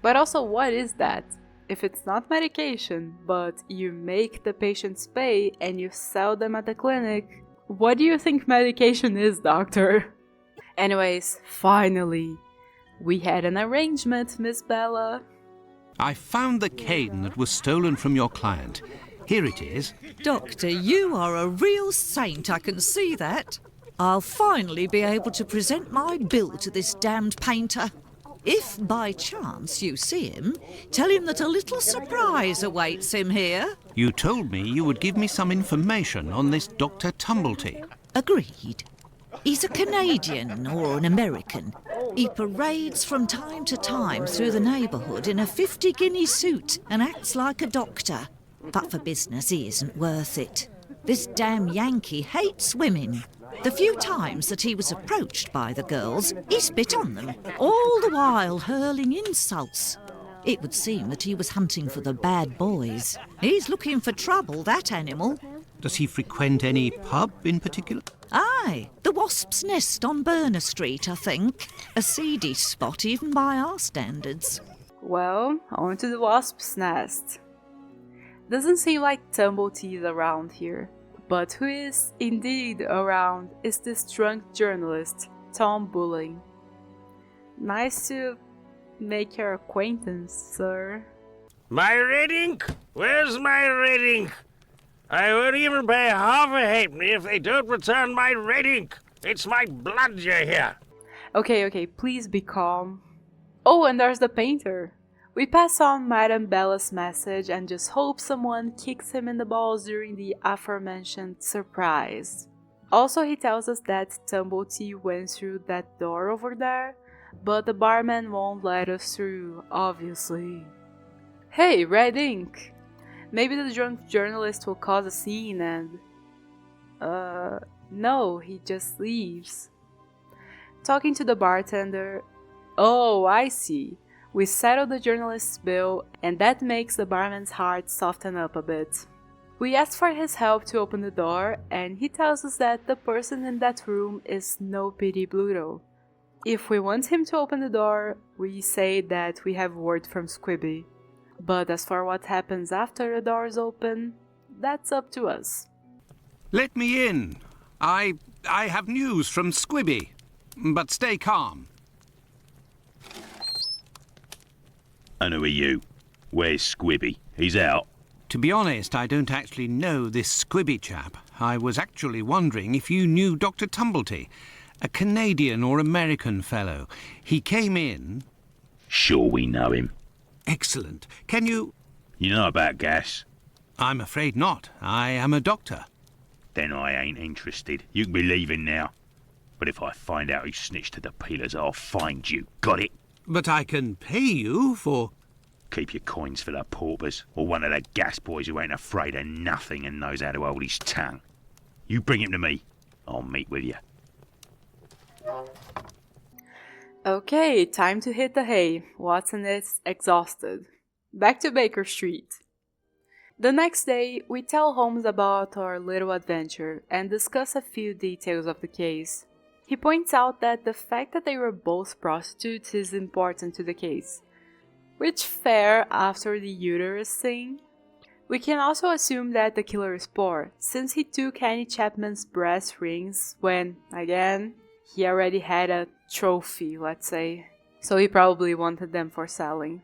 But also, what is that? If it's not medication, but you make the patients pay and you sell them at the clinic, what do you think medication is, doctor? Anyways, finally, we had an arrangement, Miss Bella. I found the cane that was stolen from your client. Here it is. Doctor, you are a real saint, I can see that. I'll finally be able to present my bill to this damned painter. If by chance you see him, tell him that a little surprise awaits him here. You told me you would give me some information on this Dr. Tumblety. Agreed. He's a Canadian or an American. He parades from time to time through the neighbourhood in a 50-guinea suit and acts like a doctor. But for business, he isn't worth it. This damn Yankee hates women. The few times that he was approached by the girls, he spit on them, all the while hurling insults. It would seem that he was hunting for the bad boys. He's looking for trouble, that animal. Does he frequent any pub in particular? Aye, the Wasp's Nest on Burner Street, I think. A seedy spot even by our standards. Well, on to the Wasp's Nest. Doesn't seem like Tumblety is around here. But who is indeed around is this drunk journalist, Tom Bulling. Nice to make your acquaintance, sir. My red ink? Where's my red ink? I won't even pay half a halfpenny if they don't return my red ink. It's my blood you hear. Okay, please be calm. Oh, and there's the painter. We pass on Madame Bella's message and just hope someone kicks him in the balls during the aforementioned surprise. Also, he tells us that Tumblety went through that door over there, but the barman won't let us through, obviously. Hey, red ink! Maybe the drunk journalist will cause a scene and... no, he just leaves. Talking to the bartender... Oh, I see. We settle the journalist's bill, and that makes the barman's heart soften up a bit. We ask for his help to open the door, and he tells us that the person in that room is No Pity Bluto. If we want him to open the door, we say that we have word from Squibby. But as for what happens after the doors open, that's up to us. Let me in. I have news from Squibby. But stay calm. And who are you? Where's Squibby? He's out. To be honest, I don't actually know this Squibby chap. I was actually wondering if you knew Dr. Tumblety. A Canadian or American fellow. He came in... Sure we know him. Excellent. Can you... You know about gas? I'm afraid not. I am a doctor. Then I ain't interested. You can be leaving now. But if I find out who snitched to the peelers, I'll find you. Got it? But I can pay you for... Keep your coins for the paupers, or one of the gas boys who ain't afraid of nothing and knows how to hold his tongue. You bring him to me. I'll meet with you. Okay, time to hit the hay. Watson is exhausted. Back to Baker Street. The next day, we tell Holmes about our little adventure and discuss a few details of the case. He points out that the fact that they were both prostitutes is important to the case. Which fair after the uterus thing? We can also assume that the killer is poor, since he took Annie Chapman's brass rings when, again, he already had a trophy, let's say. So he probably wanted them for selling.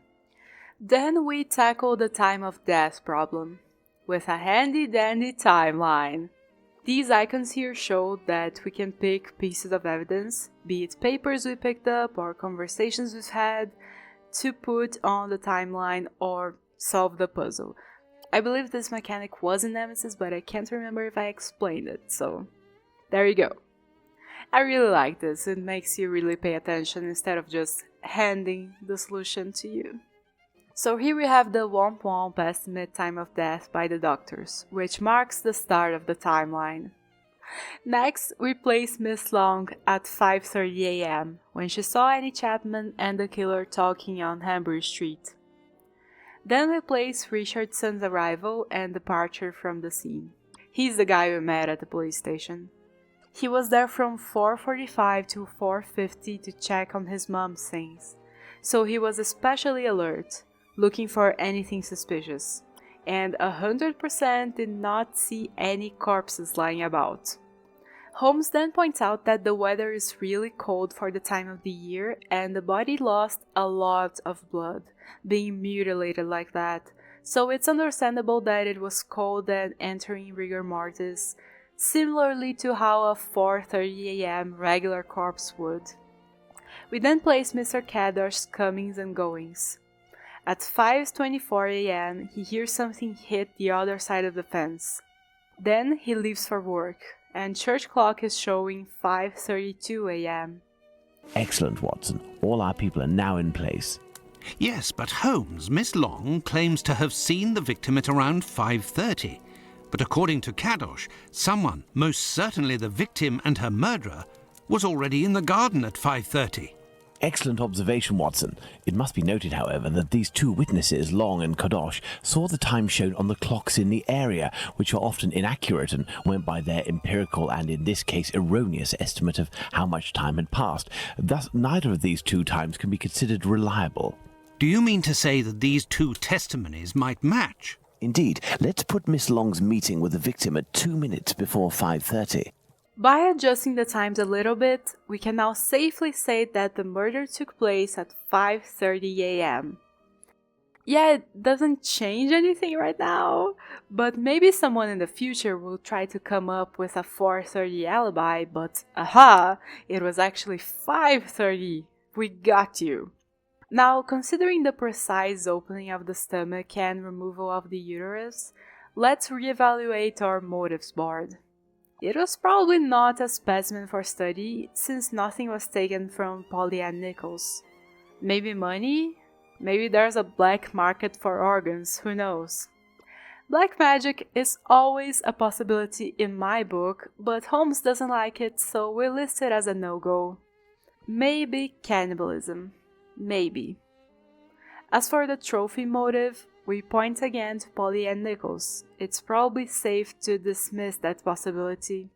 Then we tackle the time of death problem, with a handy-dandy timeline. These icons here show that we can pick pieces of evidence, be it papers we picked up or conversations we've had, to put on the timeline or solve the puzzle. I believe this mechanic was in Nemesis, but I can't remember if I explained it, so there you go. I really like this, it makes you really pay attention instead of just handing the solution to you. So here we have the Womp Womp estimate time of death by the doctors, which marks the start of the timeline. Next, we place Miss Long at 5:30 a.m. when she saw Annie Chapman and the killer talking on Hanbury Street. Then we place Richardson's arrival and departure from the scene. He's the guy we met at the police station. He was there from 4:45 to 4:50 to check on his mom's things, so he was especially alert, looking for anything suspicious, and 100% did not see any corpses lying about. Holmes then points out that the weather is really cold for the time of the year and the body lost a lot of blood, being mutilated like that, so it's understandable that it was cold and entering rigor mortis, similarly to how a 4:30 a.m. regular corpse would. We then place Mr. Kadosh's comings and goings. At 5:24 a.m. he hears something hit the other side of the fence. Then he leaves for work, and church clock is showing 5:32 a.m. Excellent, Watson. All our people are now in place. Yes, but Holmes, Miss Long claims to have seen the victim at around 5:30. But according to Kadosh, someone, most certainly the victim and her murderer, was already in the garden at 5:30. Excellent observation, Watson. It must be noted, however, that these two witnesses, Long and Kadosh, saw the time shown on the clocks in the area, which are often inaccurate and went by their empirical and, in this case, erroneous estimate of how much time had passed. Thus, neither of these two times can be considered reliable. Do you mean to say that these two testimonies might match? Indeed. Let's put Miss Long's meeting with the victim at 2 minutes before 5:30. By adjusting the times a little bit, we can now safely say that the murder took place at 5:30 a.m. Yeah, it doesn't change anything right now, but maybe someone in the future will try to come up with a 4:30 alibi, but aha, it was actually 5:30. We got you. Now, considering the precise opening of the stomach and removal of the uterus, let's reevaluate our motives board. It was probably not a specimen for study, since nothing was taken from Polly Ann Nichols. Maybe money? Maybe there's a black market for organs, who knows? Black magic is always a possibility in my book, but Holmes doesn't like it, so we list it as a no-go. Maybe cannibalism. Maybe. As for the trophy motive, we point again to Polly Ann Nichols. It's probably safe to dismiss that possibility.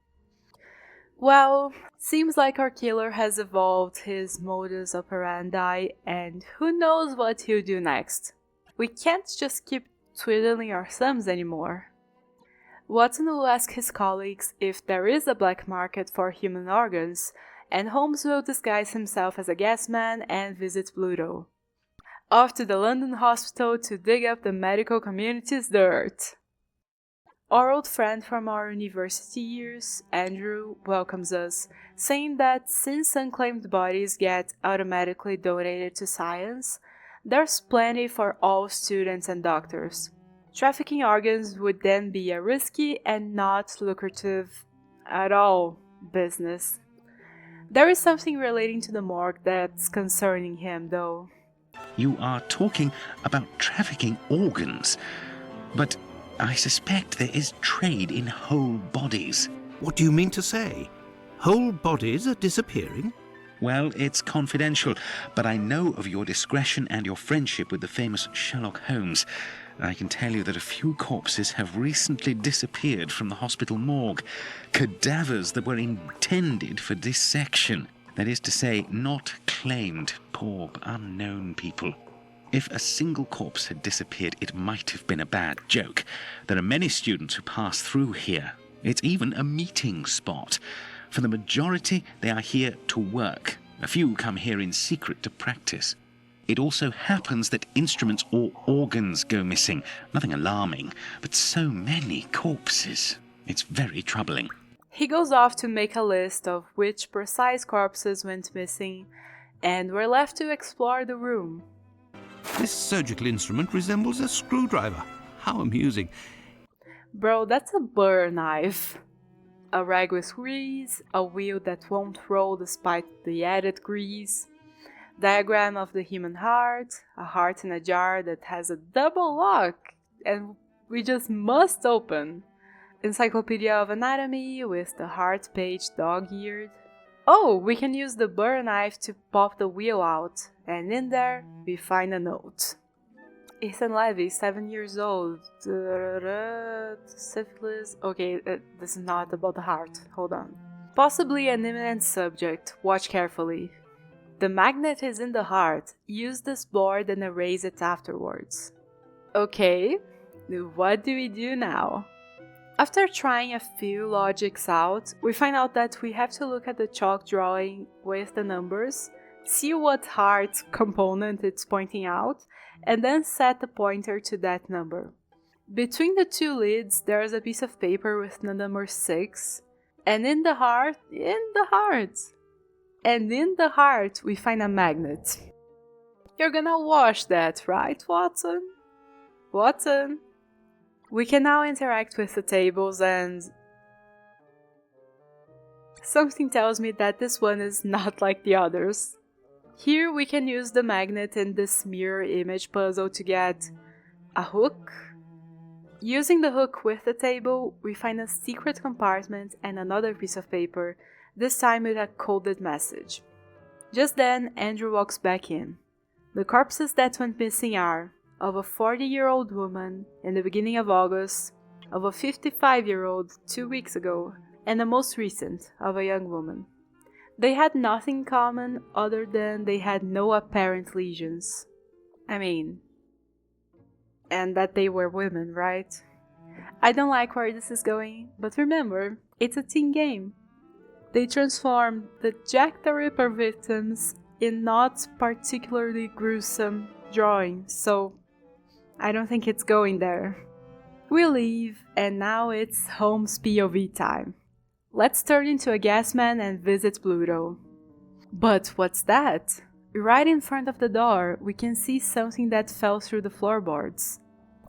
Well, seems like our killer has evolved his modus operandi, and who knows what he'll do next. We can't just keep twiddling our thumbs anymore. Watson will ask his colleagues if there is a black market for human organs, and Holmes will disguise himself as a gas man and visit Pluto. Off to the London hospital to dig up the medical community's dirt. Our old friend from our university years, Andrew, welcomes us, saying that since unclaimed bodies get automatically donated to science, there's plenty for all students and doctors. Trafficking organs would then be a risky and not lucrative at all business. There is something relating to the morgue that's concerning him, though. You are talking about trafficking organs, but I suspect there is trade in whole bodies. What do you mean to say? Whole bodies are disappearing? Well, it's confidential, but I know of your discretion and your friendship with the famous Sherlock Holmes. I can tell you that a few corpses have recently disappeared from the hospital morgue. Cadavers that were intended for dissection. That is to say, not claimed, poor, unknown people. If a single corpse had disappeared, it might have been a bad joke. There are many students who pass through here. It's even a meeting spot. For the majority, they are here to work. A few come here in secret to practice. It also happens that instruments or organs go missing. Nothing alarming, but so many corpses. It's very troubling. He goes off to make a list of which precise corpses went missing, and we're left to explore the room. This surgical instrument resembles a screwdriver. How amusing. Bro, that's a butter knife. A rag with grease, a wheel that won't roll despite the added grease, diagram of the human heart, a heart in a jar that has a double lock and we just must open, encyclopedia of anatomy with the heart page dog-eared. Oh, we can use the butter knife to pop the wheel out, and in there we find a note. Ethan Levy, 7 years old. Syphilis. Okay, this is not about the heart. Hold on. Possibly an imminent subject. Watch carefully. The magnet is in the heart. Use this board and erase it afterwards. Okay, what do we do now? After trying a few logics out, we find out that we have to look at the chalk drawing with the numbers, see what heart component it's pointing out, and then set the pointer to that number. Between the two lids, there is a piece of paper with the number 6, and in the heart, we find a magnet. You're gonna wash that, right, Watson? Watson? We can now interact with the tables and... something tells me that this one is not like the others. Here we can use the magnet in this mirror image puzzle to get a hook. Using the hook with the table, we find a secret compartment and another piece of paper, this time with a coded message. Just then, Andrew walks back in. The corpses that went missing are of a 40-year-old woman in the beginning of August, of a 55-year-old 2 weeks ago, and the most recent, of a young woman. They had nothing in common other than they had no apparent lesions. And that they were women, right? I don't like where this is going, but remember, it's a teen game. They transformed the Jack the Ripper victims in not particularly gruesome drawings, so I don't think it's going there. We leave, and now it's Holmes POV time. Let's turn into a gas man and visit Pluto. But what's that? Right in front of the door, we can see something that fell through the floorboards.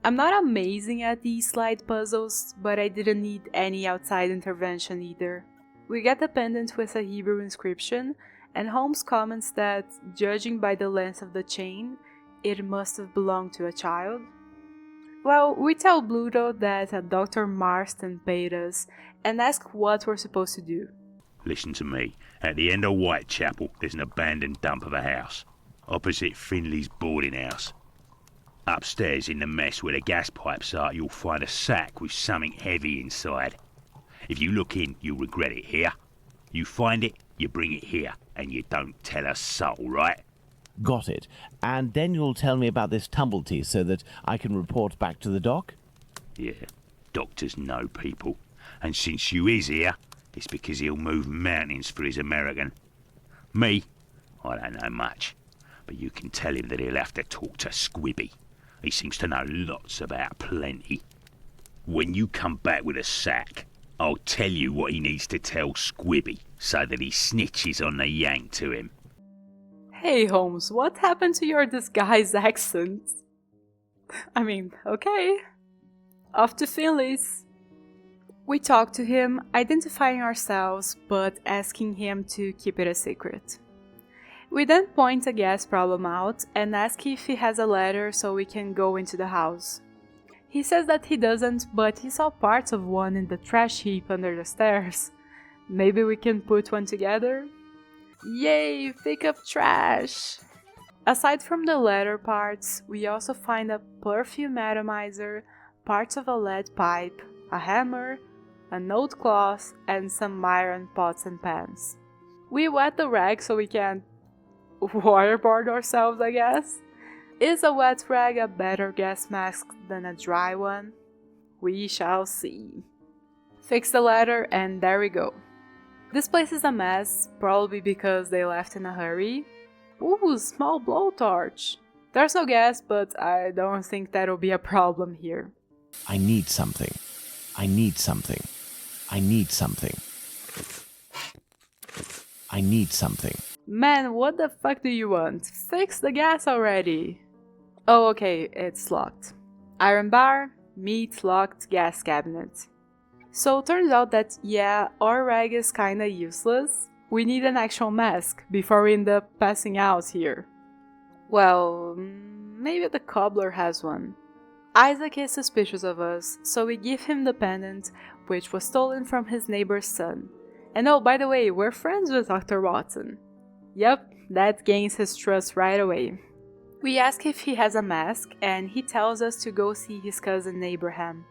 I'm not amazing at these slide puzzles, but I didn't need any outside intervention either. We get a pendant with a Hebrew inscription, and Holmes comments that, judging by the length of the chain, it must have belonged to a child. Well, we tell Pluto that Dr. Marston paid us and ask what we're supposed to do. Listen to me. At the end of Whitechapel, there's an abandoned dump of a house, opposite Finley's boarding house. Upstairs in the mess where the gas pipes are, you'll find a sack with something heavy inside. If you look in, you'll regret it here. You find it, you bring it here, and you don't tell a soul, right? Got it. And then you'll tell me about this tumble-tea so that I can report back to the doc? Yeah, doctors know people. And since you is here, it's because he'll move mountains for his American. Me, I don't know much. But you can tell him that he'll have to talk to Squibby. He seems to know lots about plenty. When you come back with a sack, I'll tell you what he needs to tell Squibby so that he snitches on the yank to him. Hey Holmes, what happened to your disguised accent? I mean, okay. Off to Finley's. We talk to him, identifying ourselves, but asking him to keep it a secret. We then point a gas problem out and ask if he has a ladder so we can go into the house. He says that he doesn't, but he saw parts of one in the trash heap under the stairs. Maybe we can put one together? Yay, pick up trash! Aside from the ladder parts, we also find a perfume atomizer, parts of a lead pipe, a hammer, an old cloth, and some iron pots and pans. We wet the rag so we can waterboard ourselves, I guess. Is a wet rag a better gas mask than a dry one? We shall see. Fix the ladder and there we go. This place is a mess, probably because they left in a hurry. Ooh, small blowtorch. There's no gas, but I don't think that'll be a problem here. I need something. I need something. I need something. I need something. Man, what the fuck do you want? Fix the gas already! Oh, okay, it's locked. Iron bar, meat locked gas cabinet. So turns out that, yeah, our rag is kinda useless. We need an actual mask before we end up passing out here. Well, maybe the cobbler has one. Isaac is suspicious of us, so we give him the pendant, which was stolen from his neighbor's son. And oh, by the way, we're friends with Dr. Watson. Yep, that gains his trust right away. We ask if he has a mask, and he tells us to go see his cousin Abraham.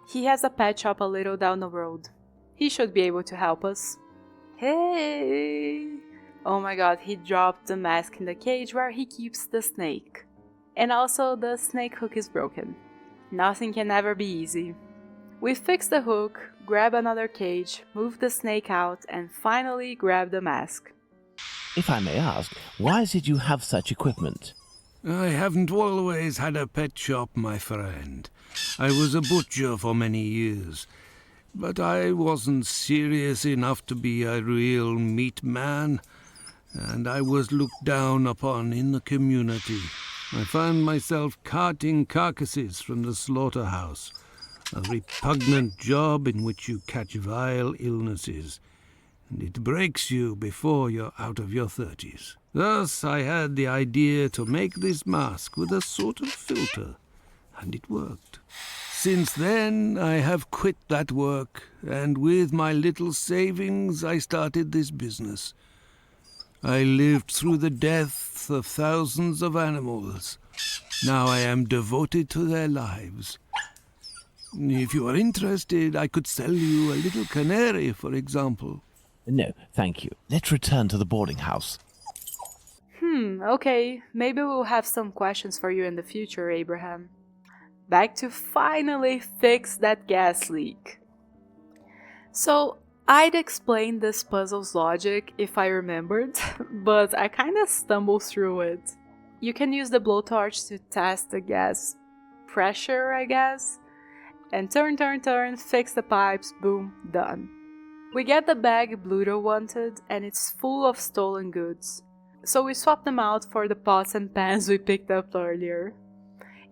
He has a pet shop a little down the road. He should be able to help us. Hey! Oh my god, he dropped the mask in the cage where he keeps the snake. And also, the snake hook is broken. Nothing can ever be easy. We fix the hook, grab another cage, move the snake out, and finally grab the mask. If I may ask, why is it you have such equipment? I haven't always had a pet shop, my friend. I was a butcher for many years, but I wasn't serious enough to be a real meat man, and I was looked down upon in the community. I found myself carting carcasses from the slaughterhouse, a repugnant job in which you catch vile illnesses, and it breaks you before you're out of your 30s. Thus I had the idea to make this mask with a sort of filter, and it worked. Since then I have quit that work, and with my little savings I started this business. I lived through the death of thousands of animals. Now I am devoted to their lives. If you are interested, I could sell you a little canary, for example. No, thank you. Let's return to the boarding house. Okay, maybe we'll have some questions for you in the future, Abraham. Back to finally fix that gas leak. So, I'd explain this puzzle's logic if I remembered, but I kinda stumbled through it. You can use the blowtorch to test the gas pressure, I guess, and turn, fix the pipes, boom, done. We get the bag Bluto wanted, and it's full of stolen goods. So we swap them out for the pots and pans we picked up earlier.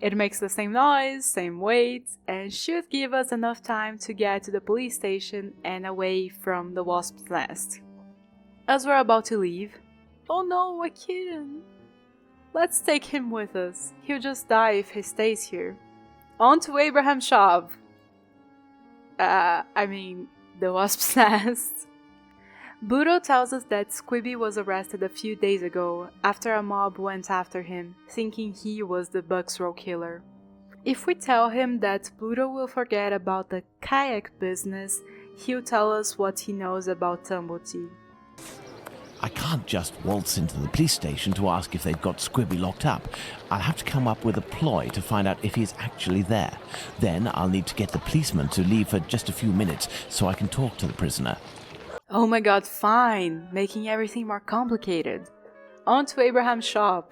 It makes the same noise, same weight, and should give us enough time to get to the police station and away from the wasp's nest. As we're about to leave, oh no, a kitten! Let's take him with us. He'll just die if he stays here. On to Abraham's shop! The wasp's nest. Bluto tells us that Squibby was arrested a few days ago after a mob went after him, thinking he was the Bucksrow Killer. If we tell him that Bluto will forget about the kayak business, he'll tell us what he knows about Tumblety. I can't just waltz into the police station to ask if they've got Squibby locked up. I'll have to come up with a ploy to find out if he's actually there. Then I'll need to get the policeman to leave for just a few minutes so I can talk to the prisoner. Oh my god, fine! Making everything more complicated. On to Abraham's shop.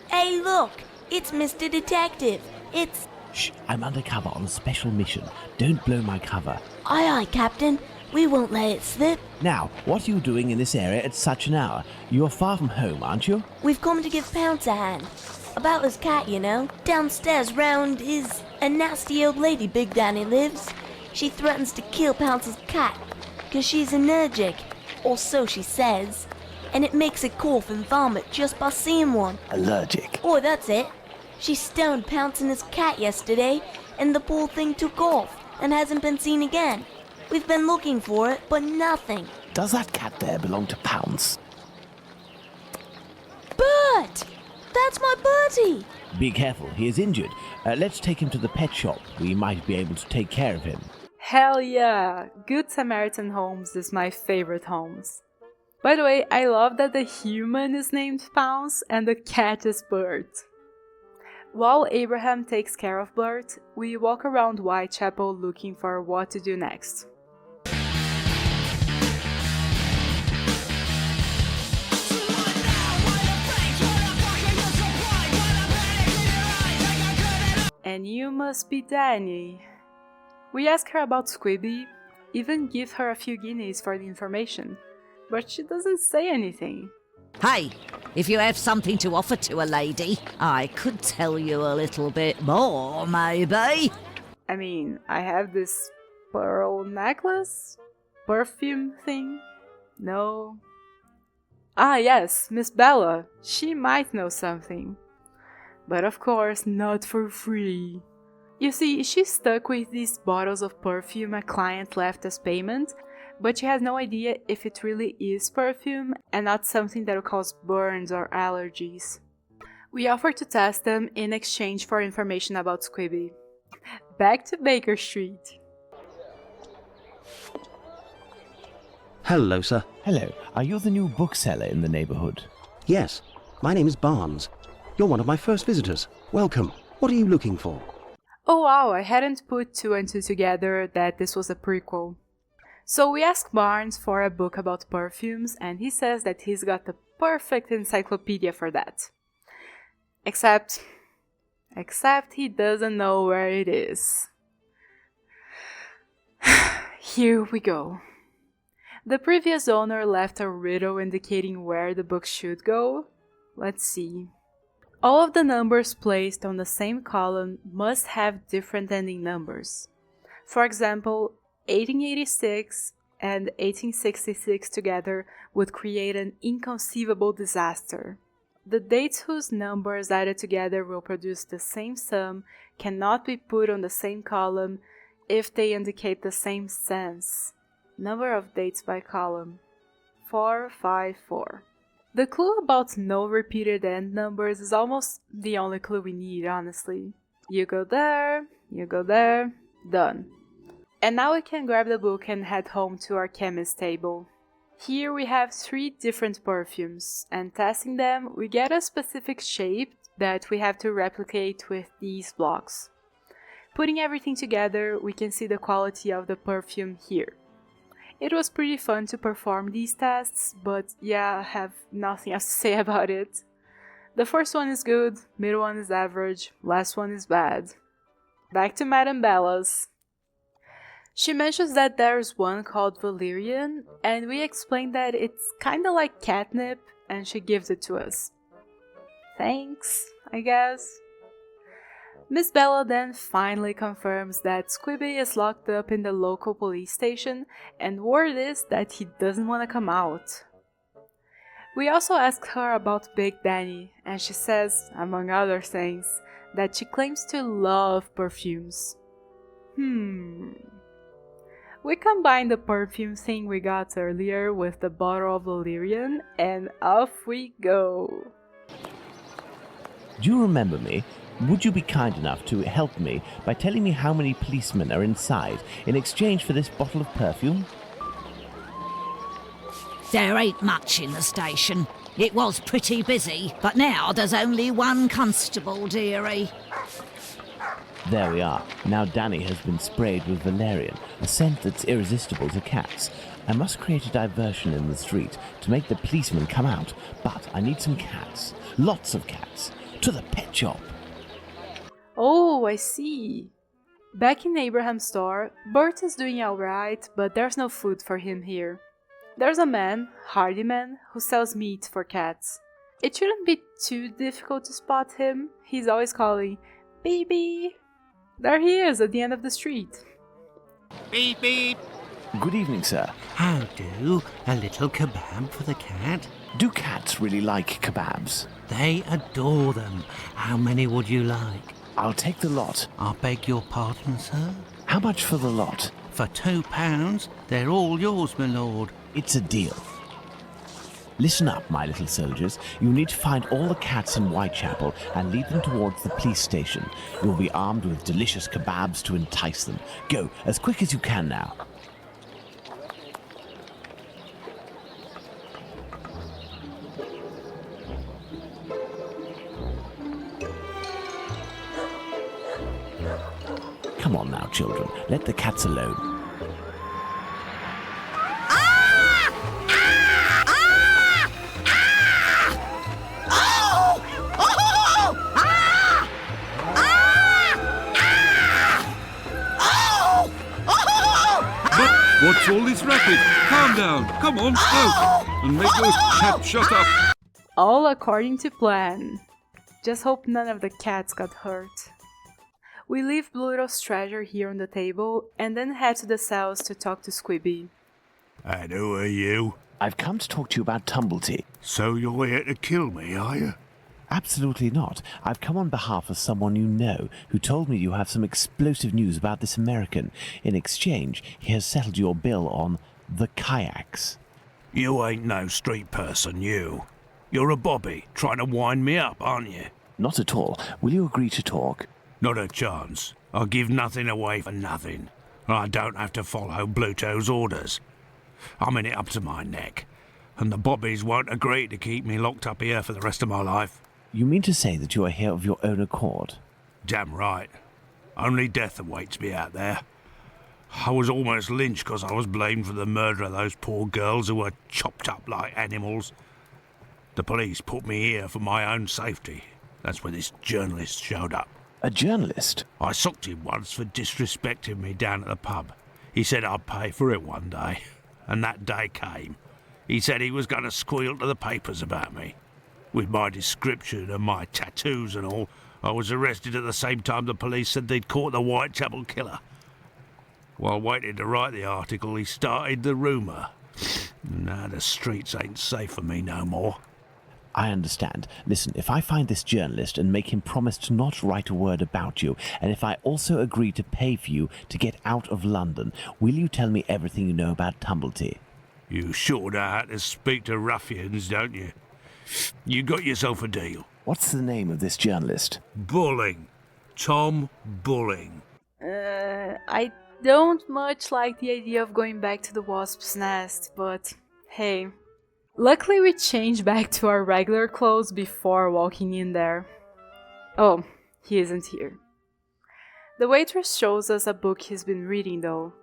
Hey, look! It's Mr. Detective. It's... Shh, I'm undercover on a special mission. Don't blow my cover. Aye, aye, Captain. We won't let it slip. Now, what are you doing in this area at such an hour? You're far from home, aren't you? We've come to give Pounce a hand. About his cat, you know. Downstairs round is a nasty old lady Big Danny lives. She threatens to kill Pounce's cat, 'cause she's allergic, or so she says. And it makes it cough and vomit just by seeing one. Allergic? Oh, that's it. She stoned Pounce and his cat yesterday, and the poor thing took off and hasn't been seen again. We've been looking for it, but nothing. Does that cat there belong to Pounce? Bert! That's my Bertie! Be careful, he is injured. Let's take him to the pet shop. We might be able to take care of him. Hell yeah! Good Samaritan Holmes is my favorite Holmes. By the way, I love that the human is named Pounce and the cat is Bert. While Abraham takes care of Bert, we walk around Whitechapel looking for what to do next. And you must be Danny. We ask her about Squibby, even give her a few guineas for the information, but she doesn't say anything. Hey, if you have something to offer to a lady, I could tell you a little bit more, maybe. I mean, I have this pearl necklace? Perfume thing? No. Ah yes, Miss Bella. She might know something. But of course, not for free. You see, she's stuck with these bottles of perfume a client left as payment, but she has no idea if it really is perfume and not something that will cause burns or allergies. We offer to test them in exchange for information about Squibby. Back to Baker Street. Hello, sir. Hello, are you the new bookseller in the neighborhood? Yes, my name is Barnes. You're one of my first visitors. Welcome. What are you looking for? Oh wow, I hadn't put two and two together that this was a prequel. So we asked Barnes for a book about perfumes, and he says that he's got the perfect encyclopedia for that. Except he doesn't know where it is. Here we go. The previous owner left a riddle indicating where the book should go. Let's see. All of the numbers placed on the same column must have different ending numbers. For example, 1886 and 1866 together would create an inconceivable disaster. The dates whose numbers added together will produce the same sum cannot be put on the same column if they indicate the same sense. Number of dates by column: 454. The clue about no repeated end numbers is almost the only clue we need, honestly. You go there, done. And now we can grab the book and head home to our chemist table. Here we have 3 different perfumes, and testing them, we get a specific shape that we have to replicate with these blocks. Putting everything together, we can see the quality of the perfume here. It was pretty fun to perform these tests, but yeah, I have nothing else to say about it. The first one is good, middle one is average, last one is bad. Back to Madame Bella's. She mentions that there's one called valerian, and we explain that it's kinda like catnip, and she gives it to us. Thanks, I guess. Miss Bella then finally confirms that Squibby is locked up in the local police station, and word is that he doesn't want to come out. We also ask her about Big Danny, and she says, among other things, that she claims to love perfumes. We combine the perfume thing we got earlier with the bottle of valerian, and off we go. Do you remember me? Would you be kind enough to help me by telling me how many policemen are inside in exchange for this bottle of perfume? There ain't much in the station. It was pretty busy, but now there's only one constable, dearie. There we are. Now Danny has been sprayed with valerian, a scent that's irresistible to cats. I must create a diversion in the street to make the policemen come out, but I need some cats. Lots of cats. To the pet shop. Oh, I see. Back in Abraham's store, Bert is doing alright, but there's no food for him here. There's a man, Hardyman, who sells meat for cats. It shouldn't be too difficult to spot him. He's always calling, "Beep beep." There he is at the end of the street. Beep beep. Good evening, sir. How do? A little kebab for the cat? Do cats really like kebabs? They adore them. How many would you like? I'll take the lot. I beg your pardon, sir? How much for the lot? For £2, they're all yours, my lord. It's a deal. Listen up, my little soldiers. You need to find all the cats in Whitechapel and lead them towards the police station. You'll be armed with delicious kebabs to entice them. Go, as quick as you can now. Come on now, children. Let the cats alone. What's all this racket? Calm down. Come on, out. And make those cats shut up. All according to plan. Just hope none of the cats got hurt. We leave Bluto's treasure here on the table and then head to the cells to talk to Squibby. And who are you? I've come to talk to you about Tumblety. So you're here to kill me, are you? Absolutely not. I've come on behalf of someone you know who told me you have some explosive news about this American. In exchange, he has settled your bill on the kayaks. You ain't no street person, you. You're a bobby, trying to wind me up, aren't you? Not at all. Will you agree to talk? Not a chance. I'll give nothing away for nothing. I don't have to follow Bluto's orders. I'm in it up to my neck, and the bobbies won't agree to keep me locked up here for the rest of my life. You mean to say that you are here of your own accord? Damn right. Only death awaits me out there. I was almost lynched because I was blamed for the murder of those poor girls who were chopped up like animals. The police put me here for my own safety. That's when this journalist showed up. A journalist? I socked him once for disrespecting me down at the pub. He said I'd pay for it one day, and that day came. He said he was going to squeal to the papers about me. With my description and my tattoos and all, I was arrested at the same time the police said they'd caught the Whitechapel Killer. While waiting to write the article, he started the rumour. Now the streets ain't safe for me no more. I understand. Listen, if I find this journalist and make him promise to not write a word about you, and if I also agree to pay for you to get out of London, will you tell me everything you know about Tumblety? You sure know how to speak to ruffians, don't you? You got yourself a deal. What's the name of this journalist? Bulling. Tom Bulling. I don't much like the idea of going back to the wasp's nest, but hey. Luckily we changed back to our regular clothes before walking in there. Oh, he isn't here. The waitress shows us a book he's been reading though.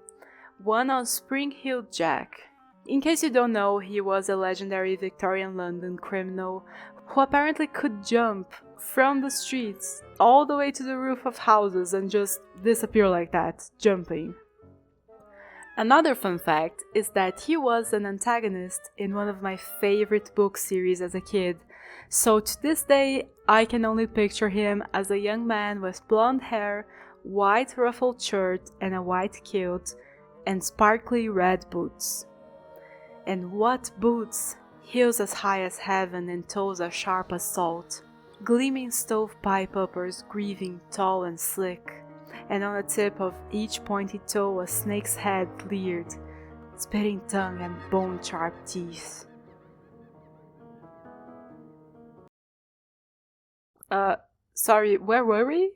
One on Spring-Heeled Jack. In case you don't know, he was a legendary Victorian London criminal who apparently could jump from the streets all the way to the roof of houses and just disappear like that, jumping. Another fun fact is that he was an antagonist in one of my favorite book series as a kid, so to this day I can only picture him as a young man with blonde hair, white ruffled shirt and a white kilt, and sparkly red boots. And what boots! Heels as high as heaven and toes as sharp as salt, gleaming stovepipe uppers grieving tall and slick, and on the tip of each pointy toe a snake's head leered, spitting tongue and bone-sharp teeth. Sorry, where were we?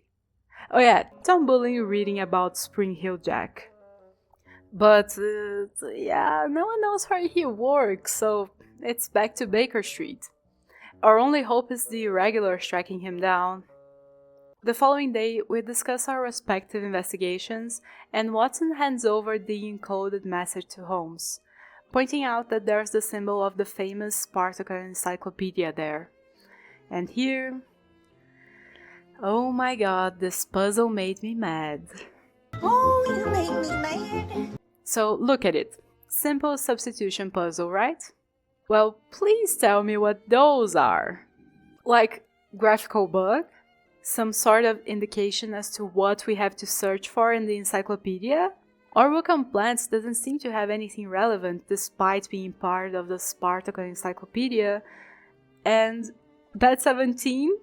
Oh yeah, Tom Bulling reading about Spring-Heeled Jack. But, yeah, no one knows where he works, so it's back to Baker Street. Our only hope is the irregulars tracking him down. The following day, we discuss our respective investigations, and Watson hands over the encoded message to Holmes, pointing out that there's the symbol of the famous Spartacus encyclopedia there. And here... Oh my god, this puzzle made me mad. Oh, you make me mad. So look at it. Simple substitution puzzle, right? Well, please tell me what those are. Like, graphical bug? Some sort of indication as to what we have to search for in the encyclopedia? Or Welcome Plants doesn't seem to have anything relevant despite being part of the Spartaco encyclopedia. And Bed 17?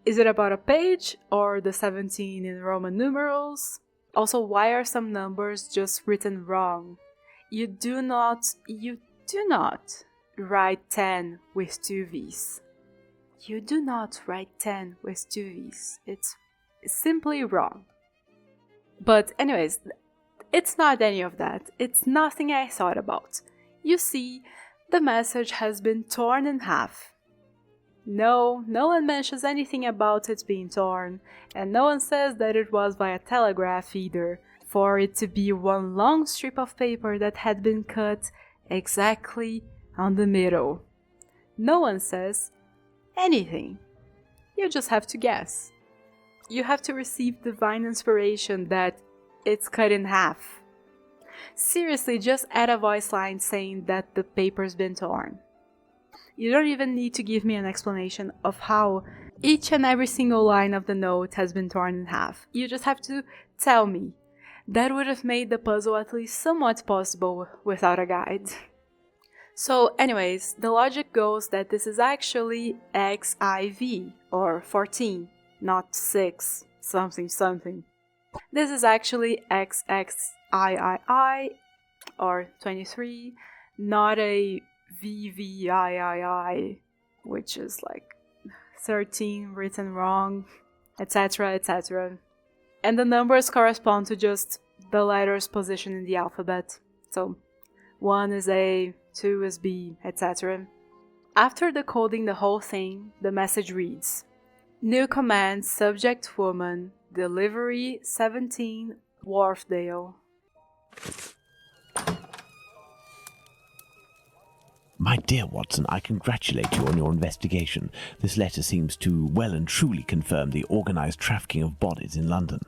Is it about a page or the 17 in Roman numerals? Also, why are some numbers just written wrong? You do not write 10 with 2 V's. You do not write 10 with 2 V's. It's simply wrong. But anyways, it's not any of that. It's nothing I thought about. You see, the message has been torn in half. No one mentions anything about it being torn, and no one says that it was via telegraph either, for it to be one long strip of paper that had been cut exactly on the middle. No one says anything. You just have to guess. You have to receive divine inspiration that it's cut in half. Seriously, just add a voice line saying that the paper's been torn. You don't even need to give me an explanation of how each and every single line of the note has been torn in half. You just have to tell me. That would have made the puzzle at least somewhat possible without a guide. So anyways, the logic goes that this is actually XIV, or 14, not 6, something. This is actually XXIII, or 23, not a VVIII, which is like 13 written wrong, etc, etc. And the numbers correspond to just the letters positioned in the alphabet. So 1 is A, 2 is B, etc. After decoding the whole thing, the message reads: New command, subject woman, delivery 17, Wharfdale. My dear Watson, I congratulate you on your investigation. This letter seems to well and truly confirm the organised trafficking of bodies in London.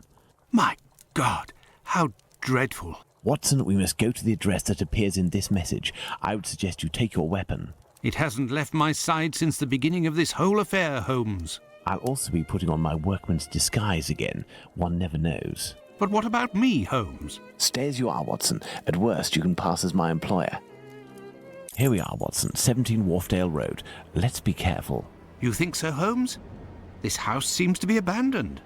My God, how dreadful. Watson, we must go to the address that appears in this message. I would suggest you take your weapon. It hasn't left my side since the beginning of this whole affair, Holmes. I'll also be putting on my workman's disguise again. One never knows. But what about me, Holmes? Stay as you are, Watson. At worst, you can pass as my employer. Here we are, Watson, 17 Wharfdale Road. Let's be careful. You think so, Holmes? This house seems to be abandoned.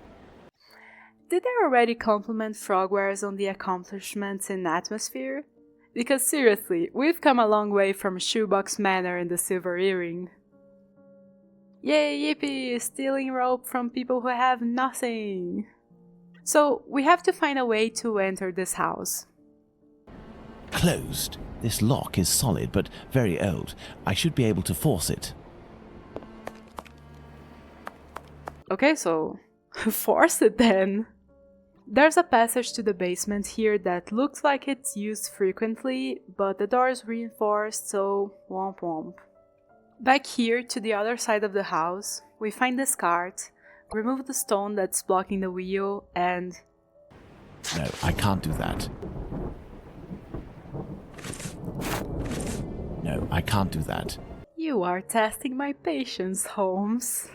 Did they already compliment Frogwares on the accomplishments in atmosphere? Because seriously, we've come a long way from Shoebox Manor and the Silver Earring. Yay, yippee! Stealing rope from people who have nothing! So, we have to find a way to enter this house. Closed. This lock is solid, but very old. I should be able to force it. Okay, so force it then. There's a passage to the basement here that looks like it's used frequently, but the door is reinforced, so womp womp. Back here, to the other side of the house, we find this cart, remove the stone that's blocking the wheel, and... No, I can't do that. No, I can't do that. You are testing my patience, Holmes.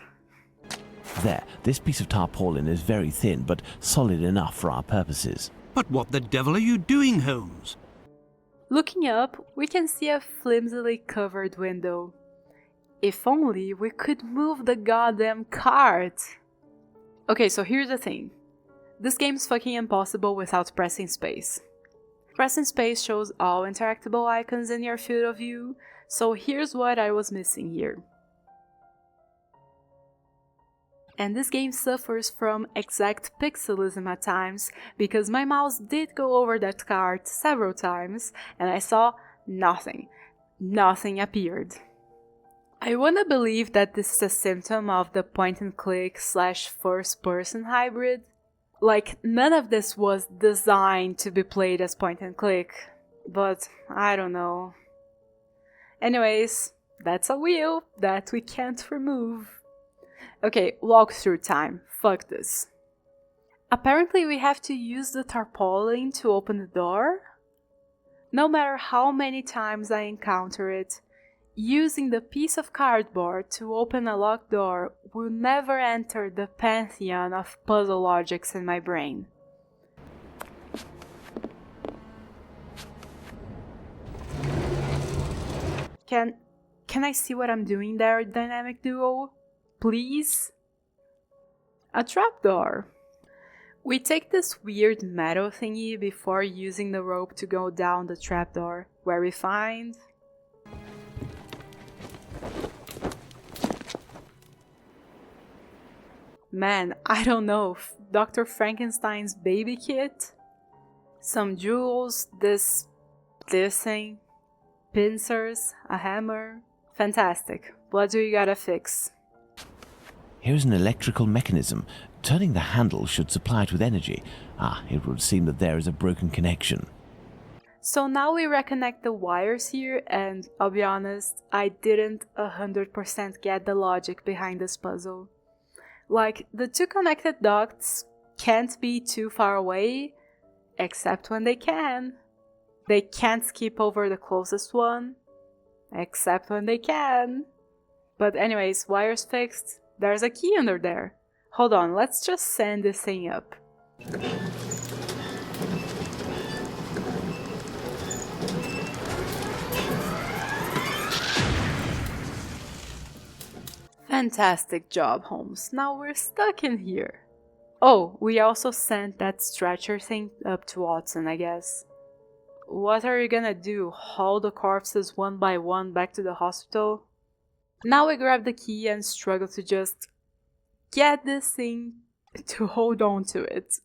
There, this piece of tarpaulin is very thin, but solid enough for our purposes. But what the devil are you doing, Holmes? Looking up, we can see a flimsily covered window. If only we could move the goddamn cart! Okay, so here's the thing. This game's fucking impossible without pressing space. Pressing space shows all interactable icons in your field of view, so here's what I was missing here. And this game suffers from exact pixelism at times, because my mouse did go over that cart several times, and I saw nothing. Nothing appeared. I wanna believe that this is a symptom of the point-and-click / first-person hybrid. Like, none of this was designed to be played as point-and-click, but I don't know. Anyways, that's a wheel that we can't remove. Okay, walkthrough time. Fuck this. Apparently we have to use the tarpaulin to open the door. No matter how many times I encounter it, using the piece of cardboard to open a locked door will never enter the pantheon of puzzle logics in my brain. Can I see what I'm doing there, dynamic duo? Please? A trapdoor. We take this weird metal thingy before using the rope to go down the trapdoor, where we find... Man, I don't know, Dr. Frankenstein's baby kit? Some jewels, this thing, pincers, a hammer. Fantastic. What do you gotta fix? Here's an electrical mechanism. Turning the handle should supply it with energy. It would seem that there is a broken connection. So now we reconnect the wires here, and I'll be honest, I didn't 100% get the logic behind this puzzle. Like, the two connected ducts can't be too far away, except when they can. They can't skip over the closest one, except when they can. But anyways, wires fixed. There's a key under there. Hold on, let's just send this thing up. Fantastic job, Holmes. Now we're stuck in here. Oh, we also sent that stretcher thing up to Watson, I guess. What are you gonna do? Haul the corpses one by one back to the hospital? Now we grab the key and struggle to just get this thing to hold on to it.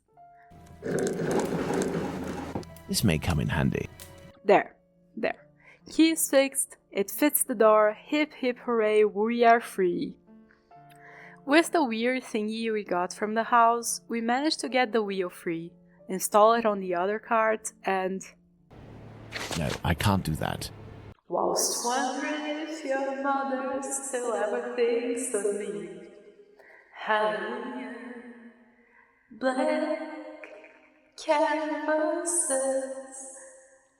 This may come in handy. There. Key is fixed, it fits the door, hip hip hooray, we are free. With the weird thingy we got from the house, we managed to get the wheel free, install it on the other cart, and... No, I can't do that. Whilst wondering if your mother still ever thinks of me. Hallelujah. Black canvases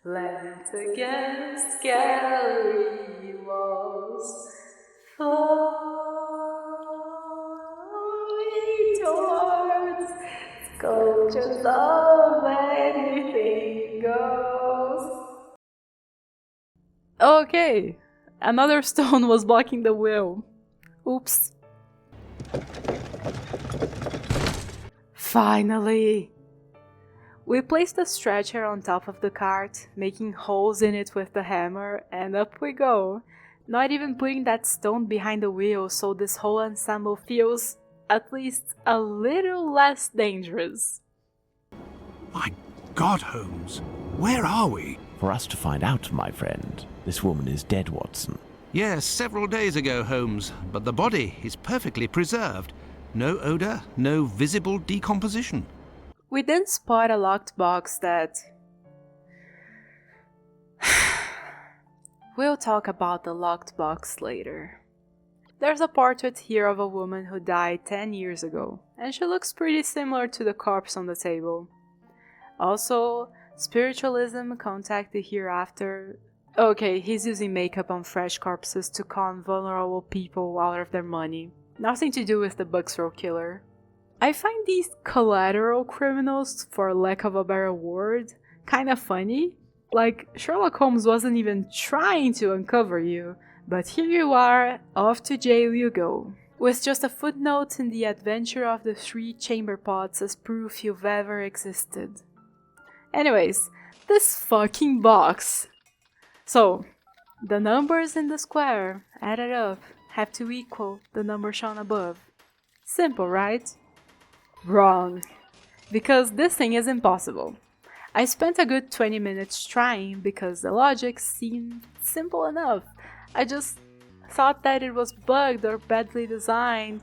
lent against gallery walls, flowing towards sculptures of anything goes. Okay, another stone was blocking the wheel. Oops. Finally! We placed the stretcher on top of the cart, making holes in it with the hammer, and up we go. Not even putting that stone behind the wheel, so this whole ensemble feels at least a little less dangerous. My God, Holmes, where are we? For us to find out, my friend. This woman is dead, Watson. Yes, several days ago, Holmes, but the body is perfectly preserved. No odour, no visible decomposition. We then spot a locked box that... We'll talk about the locked box later. There's a portrait here of a woman who died 10 years ago, and she looks pretty similar to the corpse on the table. Also, spiritualism, contact the hereafter... Okay, he's using makeup on fresh corpses to con vulnerable people out of their money. Nothing to do with the Bucksrow Killer. I find these collateral criminals, for lack of a better word, kinda funny. Like, Sherlock Holmes wasn't even trying to uncover you, but here you are, off to jail you go. With just a footnote in the adventure of the 3 chamber pots as proof you've ever existed. Anyways, this fucking box. So, the numbers in the square, added up, have to equal the number shown above. Simple, right? Wrong. Because this thing is impossible. I spent a good 20 minutes trying because the logic seemed simple enough. I just thought that it was bugged or badly designed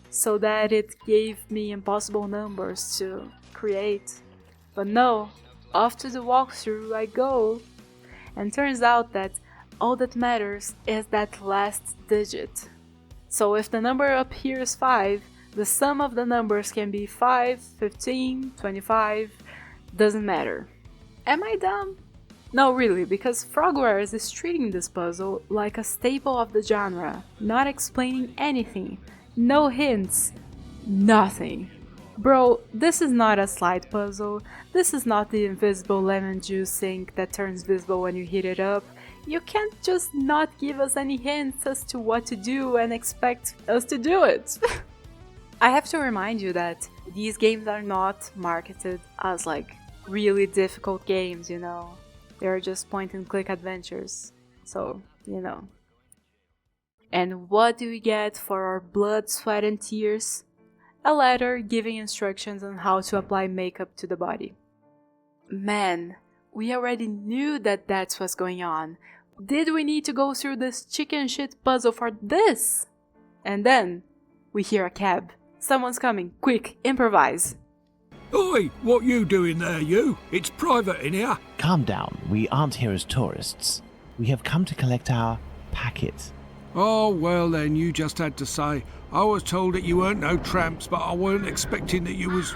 so that it gave me impossible numbers to create. But no, off to the walkthrough I go. And turns out that all that matters is that last digit. So if the number up here is 5, the sum of the numbers can be 5, 15, 25, doesn't matter. Am I dumb? No, really, because Frogwares is treating this puzzle like a staple of the genre, not explaining anything, no hints, nothing. Bro, this is not a slide puzzle, this is not the invisible lemon juice sink that turns visible when you heat it up. You can't just not give us any hints as to what to do and expect us to do it. I have to remind you that these games are not marketed as like really difficult games, you know. They're just point-and-click adventures, so, you know. And what do we get for our blood, sweat, and tears? A letter giving instructions on how to apply makeup to the body. Man, we already knew that that's what's going on. Did we need to go through this chicken shit puzzle for this? And then, we hear a cab. Someone's coming. Quick, improvise. Oi, what you doing there, you? It's private in here. Calm down. We aren't here as tourists. We have come to collect our packet. Oh, well then, you just had to say. I was told that you weren't no tramps, but I weren't expecting that you was...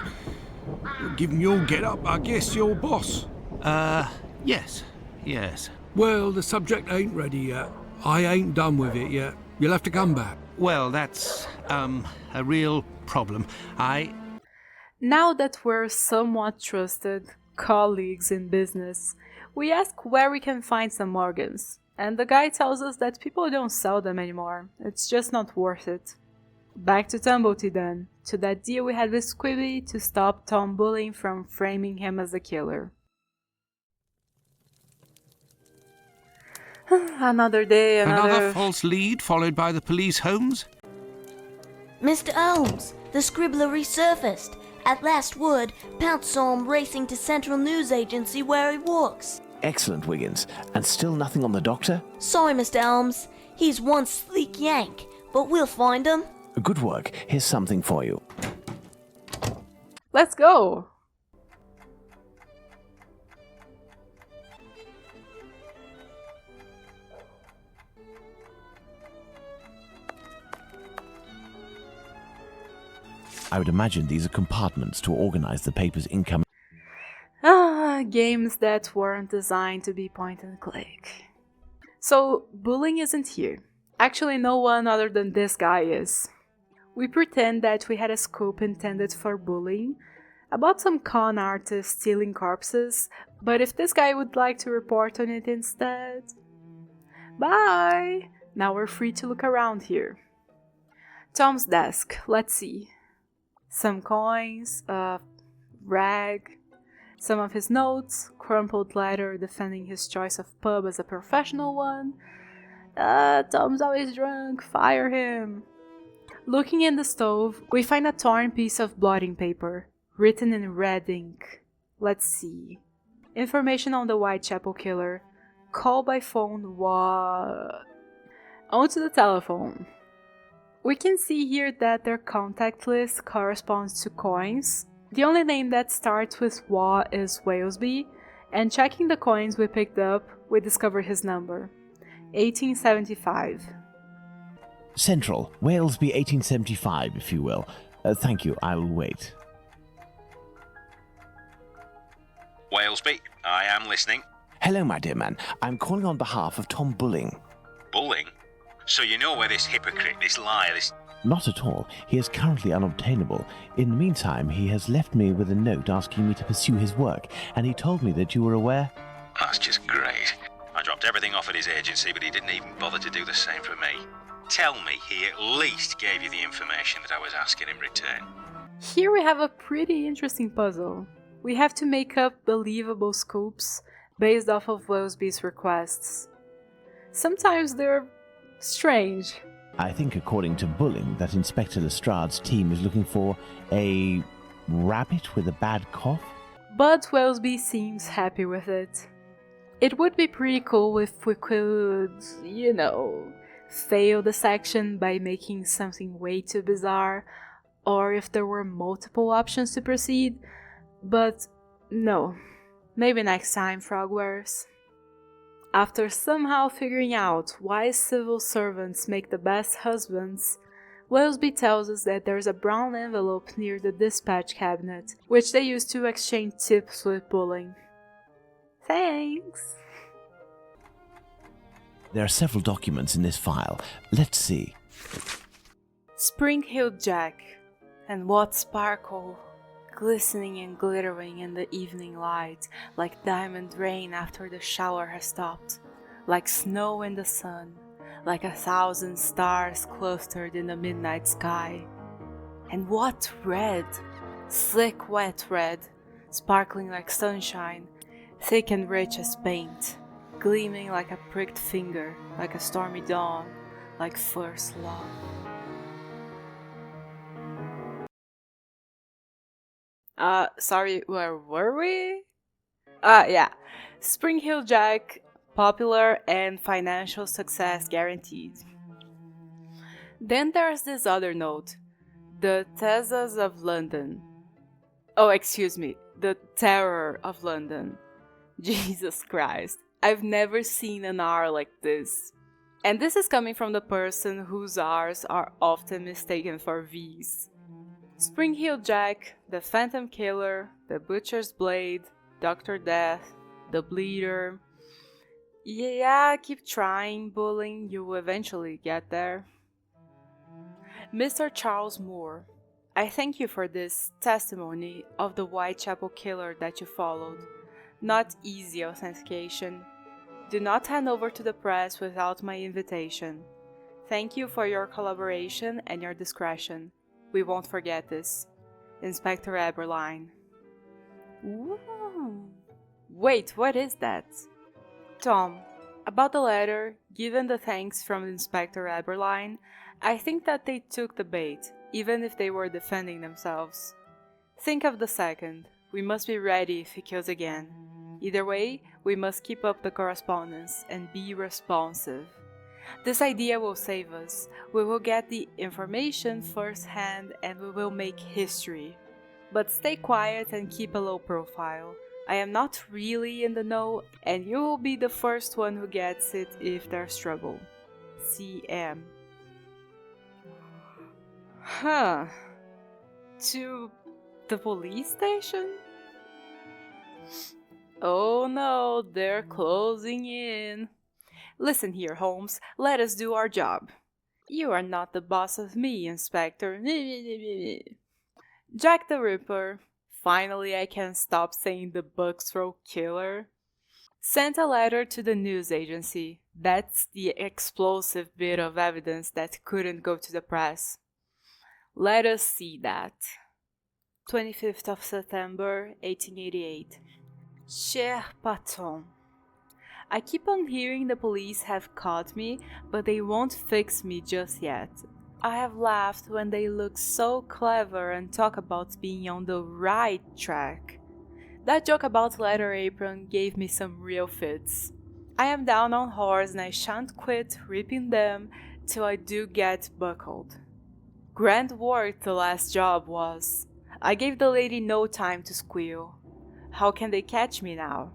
Given your get-up, I guess your boss. Yes. Well, the subject ain't ready yet. I ain't done with it yet. You'll have to come back. Well, that's, a real problem. Now that we're somewhat trusted colleagues in business, we ask where we can find some organs, and the guy tells us that people don't sell them anymore, it's just not worth it. Back to Tumblety then, to that deal we had with Squibby to stop Tom Bulling from framing him as a killer. Another day, Another false lead followed by the police, Holmes? Mr. Holmes, the scribbler resurfaced. At last word, Pounce saw him racing to Central News Agency where he works. Excellent, Wiggins. And still nothing on the doctor? Sorry, Mr. Holmes. He's one sleek yank, but we'll find him. Good work. Here's something for you. Let's go! I would imagine these are compartments to organize the paper's income. Games that weren't designed to be point and click. So, Bulling isn't here. Actually, no one other than this guy is. We pretend that we had a scoop intended for Bulling, about some con artist stealing corpses, but if this guy would like to report on it instead... Bye! Now we're free to look around here. Tom's desk, let's see. Some coins, a rag, some of his notes, crumpled letter defending his choice of pub as a professional one. Tom's always drunk, fire him. Looking in the stove, we find a torn piece of blotting paper, written in red ink. Let's see. Information on the Whitechapel Killer. Call by phone what? Onto the telephone. We can see here that their contact list corresponds to coins. The only name that starts with WA is Walesby, and checking the coins we picked up, we discovered his number. 1875. Central, Walesby 1875, if you will. Thank you, I will wait. Walesby, I am listening. Hello, my dear man. I'm calling on behalf of Tom Bulling. Bulling? So you know where this hypocrite, this liar, this... Not at all. He is currently unobtainable. In the meantime, he has left me with a note asking me to pursue his work, and he told me that you were aware... That's just great. I dropped everything off at his agency, but he didn't even bother to do the same for me. Tell me he at least gave you the information that I was asking in return. Here we have a pretty interesting puzzle. We have to make up believable scoops based off of Walesby's requests. Sometimes they're strange. I think, according to Bulling, that Inspector Lestrade's team is looking for a rabbit with a bad cough. But Walesby seems happy with it. It would be pretty cool if we could, you know, fail the section by making something way too bizarre, or if there were multiple options to proceed, but no. Maybe next time, Frogwares. After somehow figuring out why civil servants make the best husbands, Wellesby tells us that there's a brown envelope near the dispatch cabinet, which they use to exchange tips with Bulling. Thanks! There are several documents in this file. Let's see. Spring Hill Jack. And what sparkle! Glistening and glittering in the evening light, like diamond rain after the shower has stopped, like snow in the sun, like 1,000 stars clustered in the midnight sky. And what red! Slick wet red, sparkling like sunshine, thick and rich as paint, gleaming like a pricked finger, like a stormy dawn, like first love. Sorry, where were we? Yeah. Spring Hill Jack, popular and financial success guaranteed. Then there's this other note. The Thezas of London. Oh, excuse me. The Terror of London. Jesus Christ. I've never seen an R like this. And this is coming from the person whose R's are often mistaken for V's. Spring Hill Jack, the Phantom Killer, the Butcher's Blade, Dr. Death, the Bleeder. Yeah, keep trying, Bulling, you will eventually get there. Mr. Charles Moore, I thank you for this testimony of the Whitechapel Killer that you followed. Not easy authentication. Do not hand over to the press without my invitation. Thank you for your collaboration and your discretion. We won't forget this. Inspector Eberline. Ooh. Wait, what is that? Tom, about the letter, given the thanks from Inspector Eberline, I think that they took the bait, even if they were defending themselves. Think of the second. We must be ready if he kills again. Either way, we must keep up the correspondence and be responsive. This idea will save us. We will get the information firsthand and we will make history. But stay quiet and keep a low profile. I am not really in the know, and you will be the first one who gets it if there's trouble. CM. Huh. To the police station? Oh no, they're closing in. Listen here, Holmes, let us do our job. You are not the boss of me, Inspector. Jack the Ripper. Finally, I can stop saying the Bucksrow Killer. Sent a letter to the news agency. That's the explosive bit of evidence that couldn't go to the press. Let us see that. 25th of September, 1888. Cher patron. I keep on hearing the police have caught me, but they won't fix me just yet. I have laughed when they look so clever and talk about being on the right track. That joke about leather apron gave me some real fits. I am down on horse and I shan't quit ripping them till I do get buckled. Grand work the last job was. I gave the lady no time to squeal. How can they catch me now?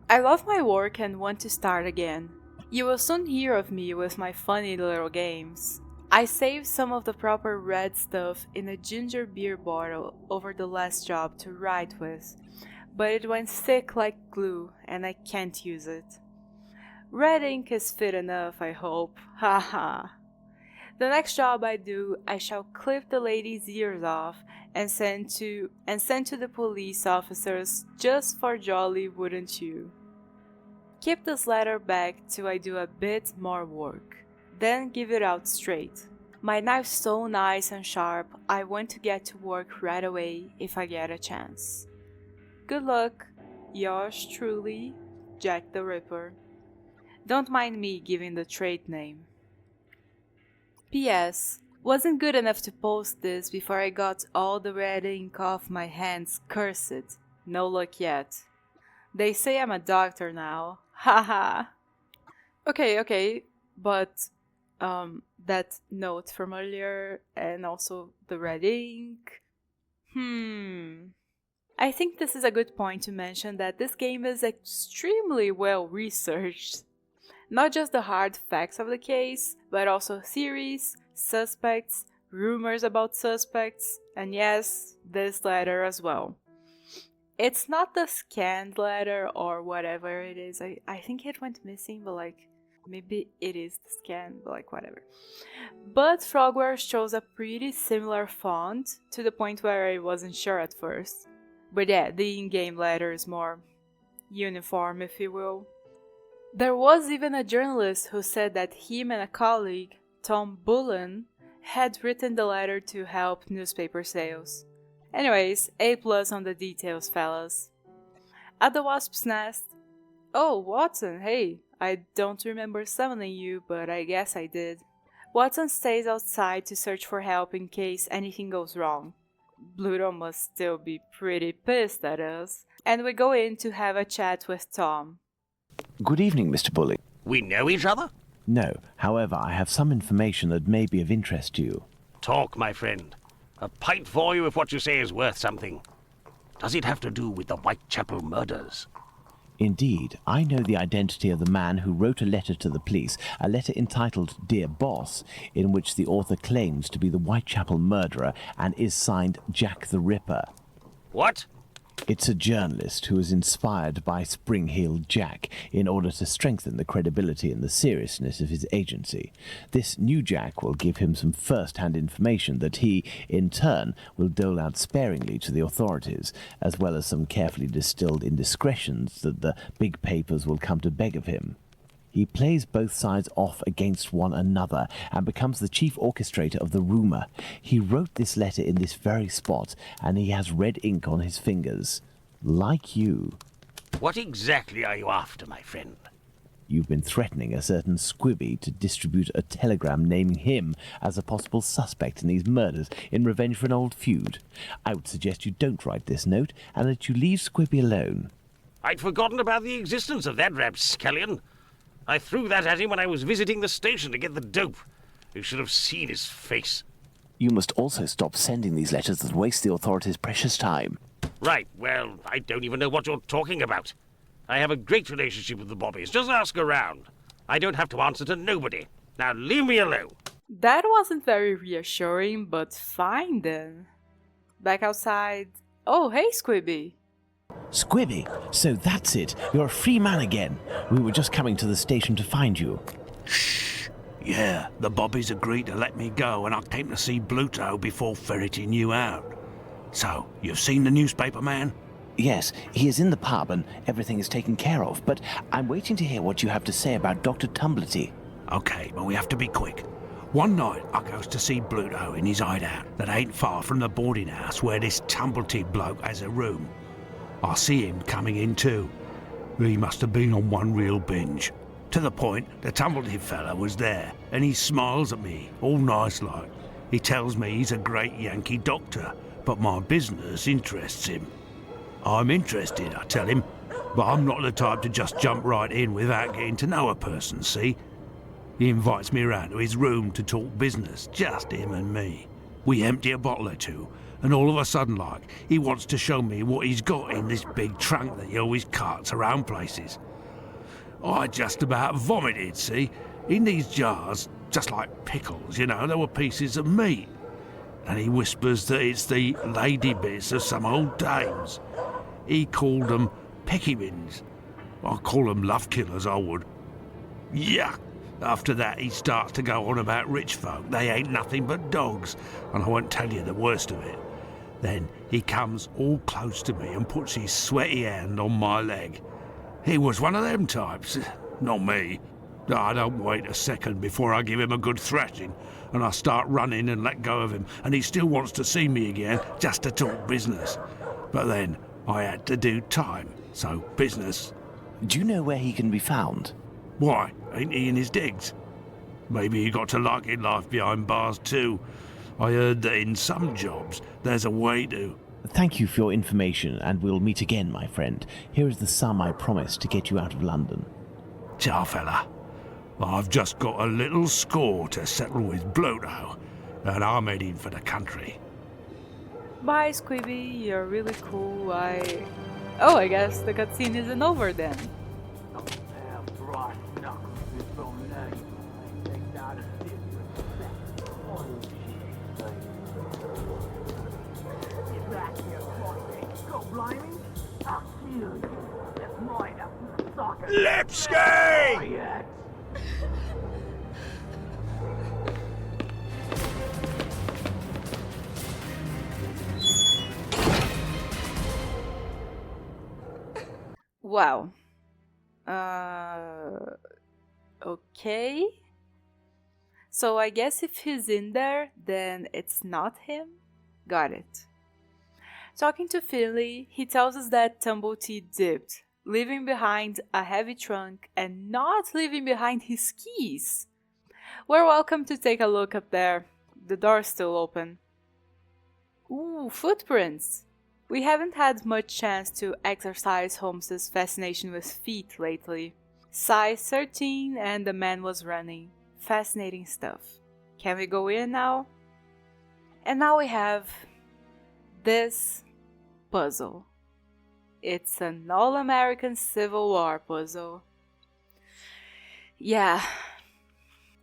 I love my work and want to start again. You will soon hear of me with my funny little games. I saved some of the proper red stuff in a ginger beer bottle over the last job to write with, but it went thick like glue and I can't use it. Red ink is fit enough, I hope. Haha. The next job I do, I shall clip the lady's ears off and send to the police officers just for jolly, wouldn't you? Keep this letter back till I do a bit more work. Then give it out straight. My knife's so nice and sharp, I want to get to work right away if I get a chance. Good luck. Yours truly, Jack the Ripper. Don't mind me giving the trade name. P.S. Wasn't good enough to post this before I got all the red ink off my hands, cursed. No luck yet. They say I'm a doctor now. Haha. Okay, but that note from earlier and also the red ink. I think this is a good point to mention that this game is extremely well researched. Not just the hard facts of the case, but also theories, suspects, rumors about suspects, and yes, this letter as well. It's not the scanned letter or whatever it is. I think it went missing, but like, maybe it is the scan, but like, whatever. But Frogware shows a pretty similar font, to the point where I wasn't sure at first. But yeah, the in-game letter is more uniform, if you will. There was even a journalist who said that him and a colleague, Tom Bullen, had written the letter to help newspaper sales. Anyways, A+ on the details, fellas. At the Wasp's Nest... Oh, Watson, hey, I don't remember summoning you, but I guess I did. Watson stays outside to search for help in case anything goes wrong. Bluto must still be pretty pissed at us. And we go in to have a chat with Tom. Good evening, Mr. Bully. We know each other? No, however, I have some information that may be of interest to you. Talk, my friend. A pint for you if what you say is worth something. Does it have to do with the Whitechapel murders? Indeed, I know the identity of the man who wrote a letter to the police, a letter entitled Dear Boss, in which the author claims to be the Whitechapel murderer and is signed Jack the Ripper. What? It's a journalist who was inspired by Spring-Heeled Jack in order to strengthen the credibility and the seriousness of his agency. This new Jack will give him some first-hand information that he, in turn, will dole out sparingly to the authorities, as well as some carefully distilled indiscretions that the big papers will come to beg of him. He plays both sides off against one another and becomes the chief orchestrator of the rumour. He wrote this letter in this very spot, and he has red ink on his fingers. Like you. What exactly are you after, my friend? You've been threatening a certain Squibby to distribute a telegram naming him as a possible suspect in these murders in revenge for an old feud. I would suggest you don't write this note, and that you leave Squibby alone. I'd forgotten about the existence of that rapscallion. I threw that at him when I was visiting the station to get the dope. You should have seen his face. You must also stop sending these letters that waste the authorities' precious time. Right, well, I don't even know what you're talking about. I have a great relationship with the Bobbies. Just ask around. I don't have to answer to nobody. Now leave me alone. That wasn't very reassuring, but fine then. Back outside. Oh, hey, Squibby. Squibby, so that's it. You're a free man again. We were just coming to the station to find you. Shh. Yeah, the Bobbies agreed to let me go and I came to see Bluto before ferreting you out. So, you've seen the newspaper man? Yes, he is in the pub and everything is taken care of, but I'm waiting to hear what you have to say about Dr. Tumblety. Okay, but we have to be quick. One night, I goes to see Bluto in his hideout that ain't far from the boarding house where this Tumblety bloke has a room. I see him coming in too. He must have been on one real binge. To the point, the Tumblety fella was there, and he smiles at me, all nice like. He tells me he's a great Yankee doctor, but my business interests him. I'm interested, I tell him, but I'm not the type to just jump right in without getting to know a person, see? He invites me around to his room to talk business, just him and me. We empty a bottle or two, and all of a sudden, like, he wants to show me what he's got in this big trunk that he always carts around places. I just about vomited, see? In these jars, just like pickles, you know, there were pieces of meat. And he whispers that it's the lady bits of some old dames. He called them peckymins. I call them love killers, I would. Yuck! After that, he starts to go on about rich folk. They ain't nothing but dogs, and I won't tell you the worst of it. Then he comes all close to me and puts his sweaty hand on my leg. He was one of them types, not me. I don't wait a second before I give him a good thrashing, and I start running and let go of him, and he still wants to see me again just to talk business. But then I had to do time, so business. Do you know where he can be found? Why, ain't he in his digs? Maybe he got to liking life behind bars too. I heard that in some jobs there's a way to... Thank you for your information, and we'll meet again, my friend. Here is the sum I promised to get you out of London. Ciao, fella. I've just got a little score to settle with Bluto, and I'm heading for the country. Bye, Squibby. You're really cool. Oh, I guess the cutscene isn't over then. Well, okay. So I guess if he's in there, then it's not him? Got it. Talking to Finley, he tells us that Tumblety dipped, leaving behind a heavy trunk and not leaving behind his keys. We're welcome to take a look up there. The door's still open. Ooh, footprints! We haven't had much chance to exercise Holmes's fascination with feet lately. Size 13 and the man was running. Fascinating stuff. Can we go in now? And now we have this puzzle. It's an all-American Civil War puzzle. Yeah.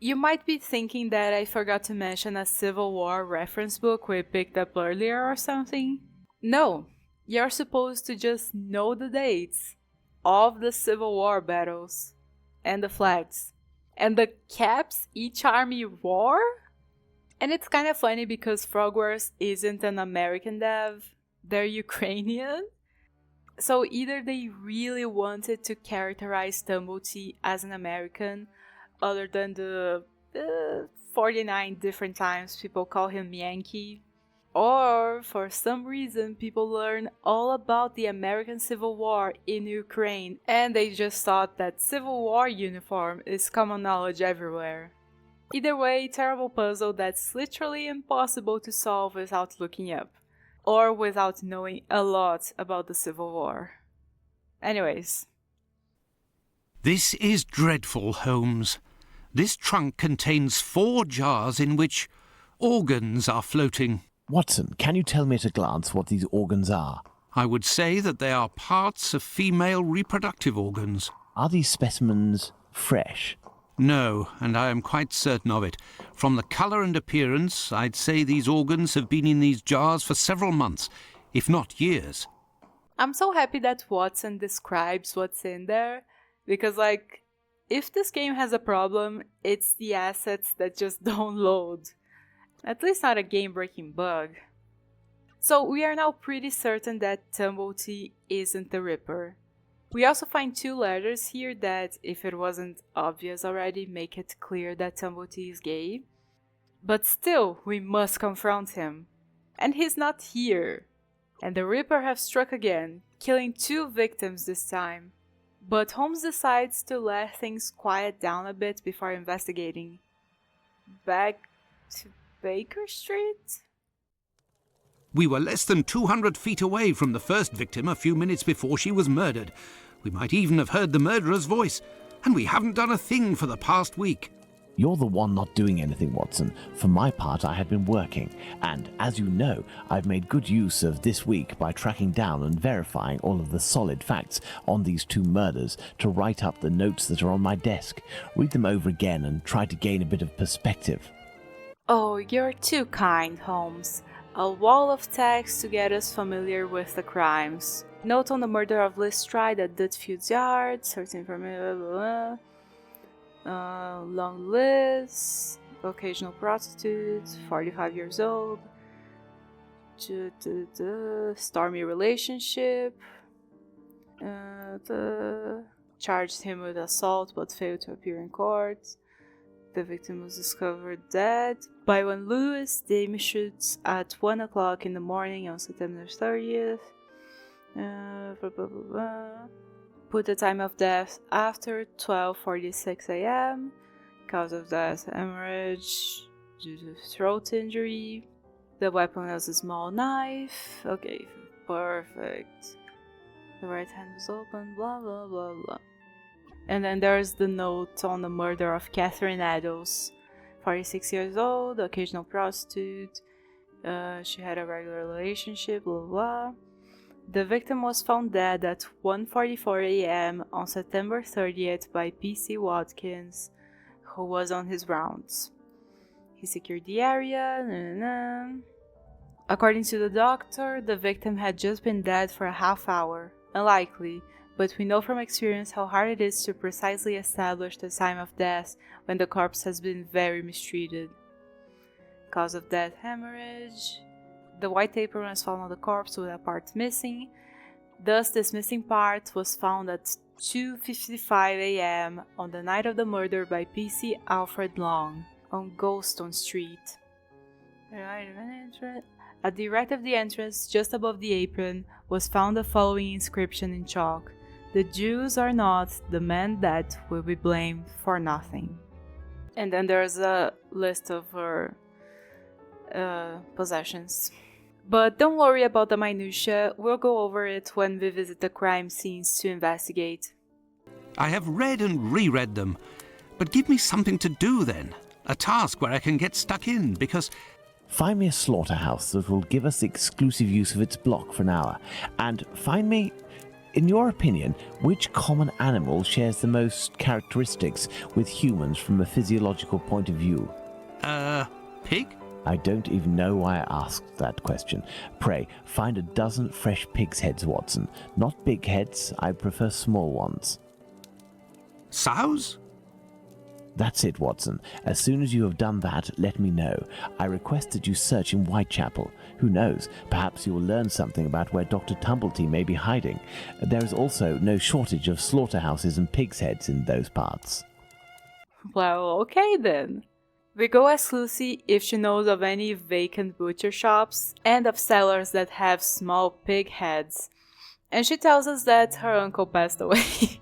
You might be thinking that I forgot to mention a Civil War reference book we picked up earlier or something. No, you're supposed to just know the dates of the Civil War battles and the flags and the caps each army wore. And it's kind of funny because Frogwares isn't an American dev, they're Ukrainian. So either they really wanted to characterize Tumblety as an American, other than the 49 different times people call him Yankee, or for some reason people learn all about the American Civil War in Ukraine and they just thought that Civil War uniform is common knowledge everywhere. Either way, terrible puzzle that's literally impossible to solve without looking up, or without knowing a lot about the Civil War. Anyways. This is dreadful, Holmes. This trunk contains 4 jars in which organs are floating. Watson, can you tell me at a glance what these organs are? I would say that they are parts of female reproductive organs. Are these specimens fresh? No, and I am quite certain of it. From the colour and appearance, I'd say these organs have been in these jars for several months, if not years. I'm so happy that Watson describes what's in there, because if this game has a problem, it's the assets that just don't load. At least not a game-breaking bug. So we are now pretty certain that Tumblety isn't the Ripper. We also find 2 letters here that, if it wasn't obvious already, make it clear that Tumblety is gay. But still, we must confront him. And he's not here. And the Ripper has struck again, killing 2 victims this time. But Holmes decides to let things quiet down a bit before investigating. Back to Baker Street? We were less than 200 feet away from the first victim a few minutes before she was murdered. We might even have heard the murderer's voice, and we haven't done a thing for the past week. You're the one not doing anything, Watson. For my part, I had been working, and as you know, I've made good use of this week by tracking down and verifying all of the solid facts on these 2 murders to write up the notes that are on my desk, read them over again, and try to gain a bit of perspective. Oh, you're too kind, Holmes. A wall of text to get us familiar with the crimes. Note on the murder of Liz Stride at Dutfield's Yard, certain information, long Liz, occasional prostitute, 45 years old, stormy relationship, charged him with assault but failed to appear in court. The victim was discovered dead by one Lewis Shoots at 1 o'clock in the morning on September 30th. Put the time of death after 12:46 a.m. Cause of death hemorrhage due to throat injury. The weapon was a small knife. Okay, perfect. The right hand was open, blah blah blah blah. And then there's the note on the murder of Catherine Addles, 46 years old, occasional prostitute. She had a regular relationship, blah blah. The victim was found dead at 1:44 a.m. on September 30th by P.C. Watkins, who was on his rounds. He secured the area. According to the doctor, the victim had just been dead for a half hour. Unlikely, but we know from experience how hard it is to precisely establish the time of death when the corpse has been very mistreated. Cause of death hemorrhage. The white apron was found on the corpse with a part missing. Thus, this missing part was found at 2:55 a.m. on the night of the murder by PC Alfred Long on Goldstone Street. At the right of the entrance, just above the apron, was found the following inscription in chalk: "The Jews are not, the men that will be blamed for nothing." And then there's a list of her possessions. But don't worry about the minutiae, we'll go over it when we visit the crime scenes to investigate. I have read and reread them, but give me something to do then. A task where I can get stuck in, because... Find me a slaughterhouse that will give us exclusive use of its block for an hour. And find me, in your opinion, which common animal shares the most characteristics with humans from a physiological point of view? Pig? I don't even know why I asked that question. Pray, find a dozen fresh pig's heads, Watson. Not big heads, I prefer small ones. Sows? That's it, Watson. As soon as you have done that, let me know. I request that you search in Whitechapel. Who knows, perhaps you will learn something about where Dr. Tumblety may be hiding. There is also no shortage of slaughterhouses and pig's heads in those parts. Well, okay then. We go ask Lucy if she knows of any vacant butcher shops and of sellers that have small pig heads. And she tells us that her uncle passed away.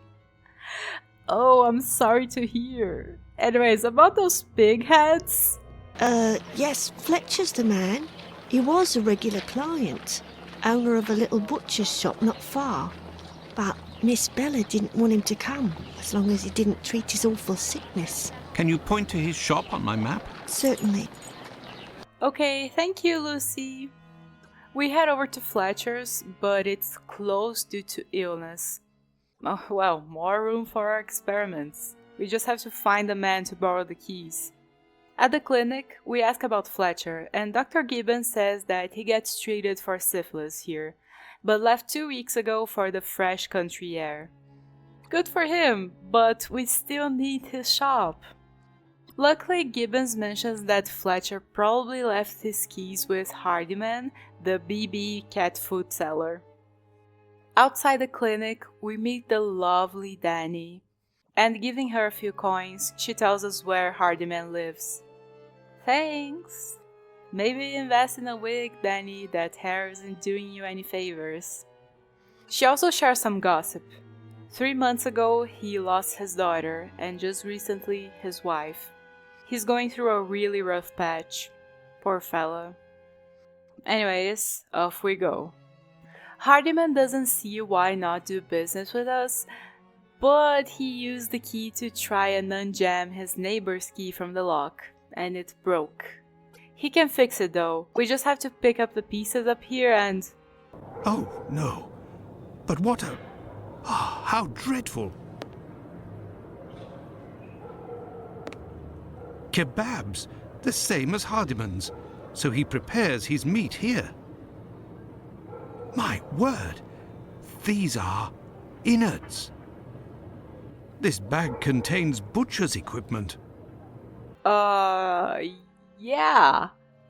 Oh, I'm sorry to hear. Anyways, about those pig heads. Yes, Fletcher's the man. He was a regular client, owner of a little butcher's shop not far. But Miss Bella didn't want him to come, as long as he didn't treat his awful sickness. Can you point to his shop on my map? Certainly. Okay, thank you, Lucy. We head over to Fletcher's, but it's closed due to illness. Oh, well, more room for our experiments. We just have to find a man to borrow the keys. At the clinic, we ask about Fletcher, and Dr. Gibbons says that he gets treated for syphilis here, but left 2 weeks ago for the fresh country air. Good for him, but we still need his shop. Luckily, Gibbons mentions that Fletcher probably left his keys with Hardyman, the BB cat food seller. Outside the clinic, we meet the lovely Danny, and giving her a few coins, she tells us where Hardyman lives. Thanks! Maybe invest in a wig, Danny, that hair isn't doing you any favors. She also shares some gossip. 3 months ago, he lost his daughter, and just recently, his wife. He's going through a really rough patch. Poor fella. Anyways, off we go. Hardyman doesn't see why not do business with us, but he used the key to try and unjam his neighbor's key from the lock, and it broke. He can fix it though, we just have to pick up the pieces up here and... Oh, no. But what a... Oh, how dreadful. Kebabs, the same as Hardyman's, so he prepares his meat here. My word, these are innards. This bag contains butcher's equipment. Yeah.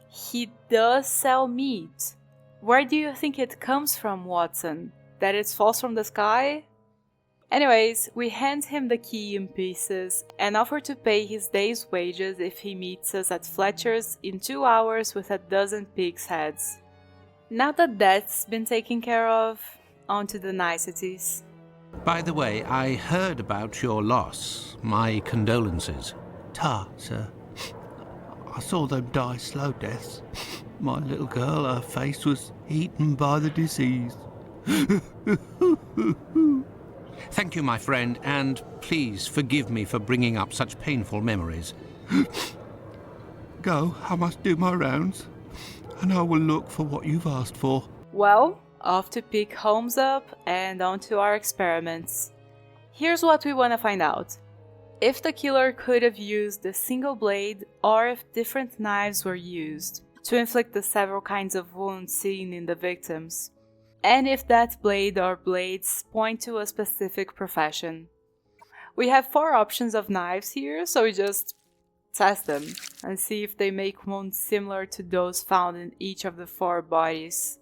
He does sell meat. Where do you think it comes from, Watson? That it falls from the sky? Anyways, we hand him the key in pieces and offer to pay his day's wages if he meets us at Fletcher's in 2 hours with a dozen pig's heads. Now that that's been taken care of, on to the niceties. By the way, I heard about your loss. My condolences. Ta, sir. I saw them die slow deaths. My little girl, her face was eaten by the disease. Thank you, my friend, and please forgive me for bringing up such painful memories. Go, I must do my rounds, and I will look for what you've asked for. Well, off to pick Holmes up and on to our experiments. Here's what we want to find out. If the killer could have used a single blade or if different knives were used to inflict the several kinds of wounds seen in the victims. And if that blade or blades point to a specific profession. We have 4 options of knives here, so we just test them and see if they make wounds similar to those found in each of the 4 bodies.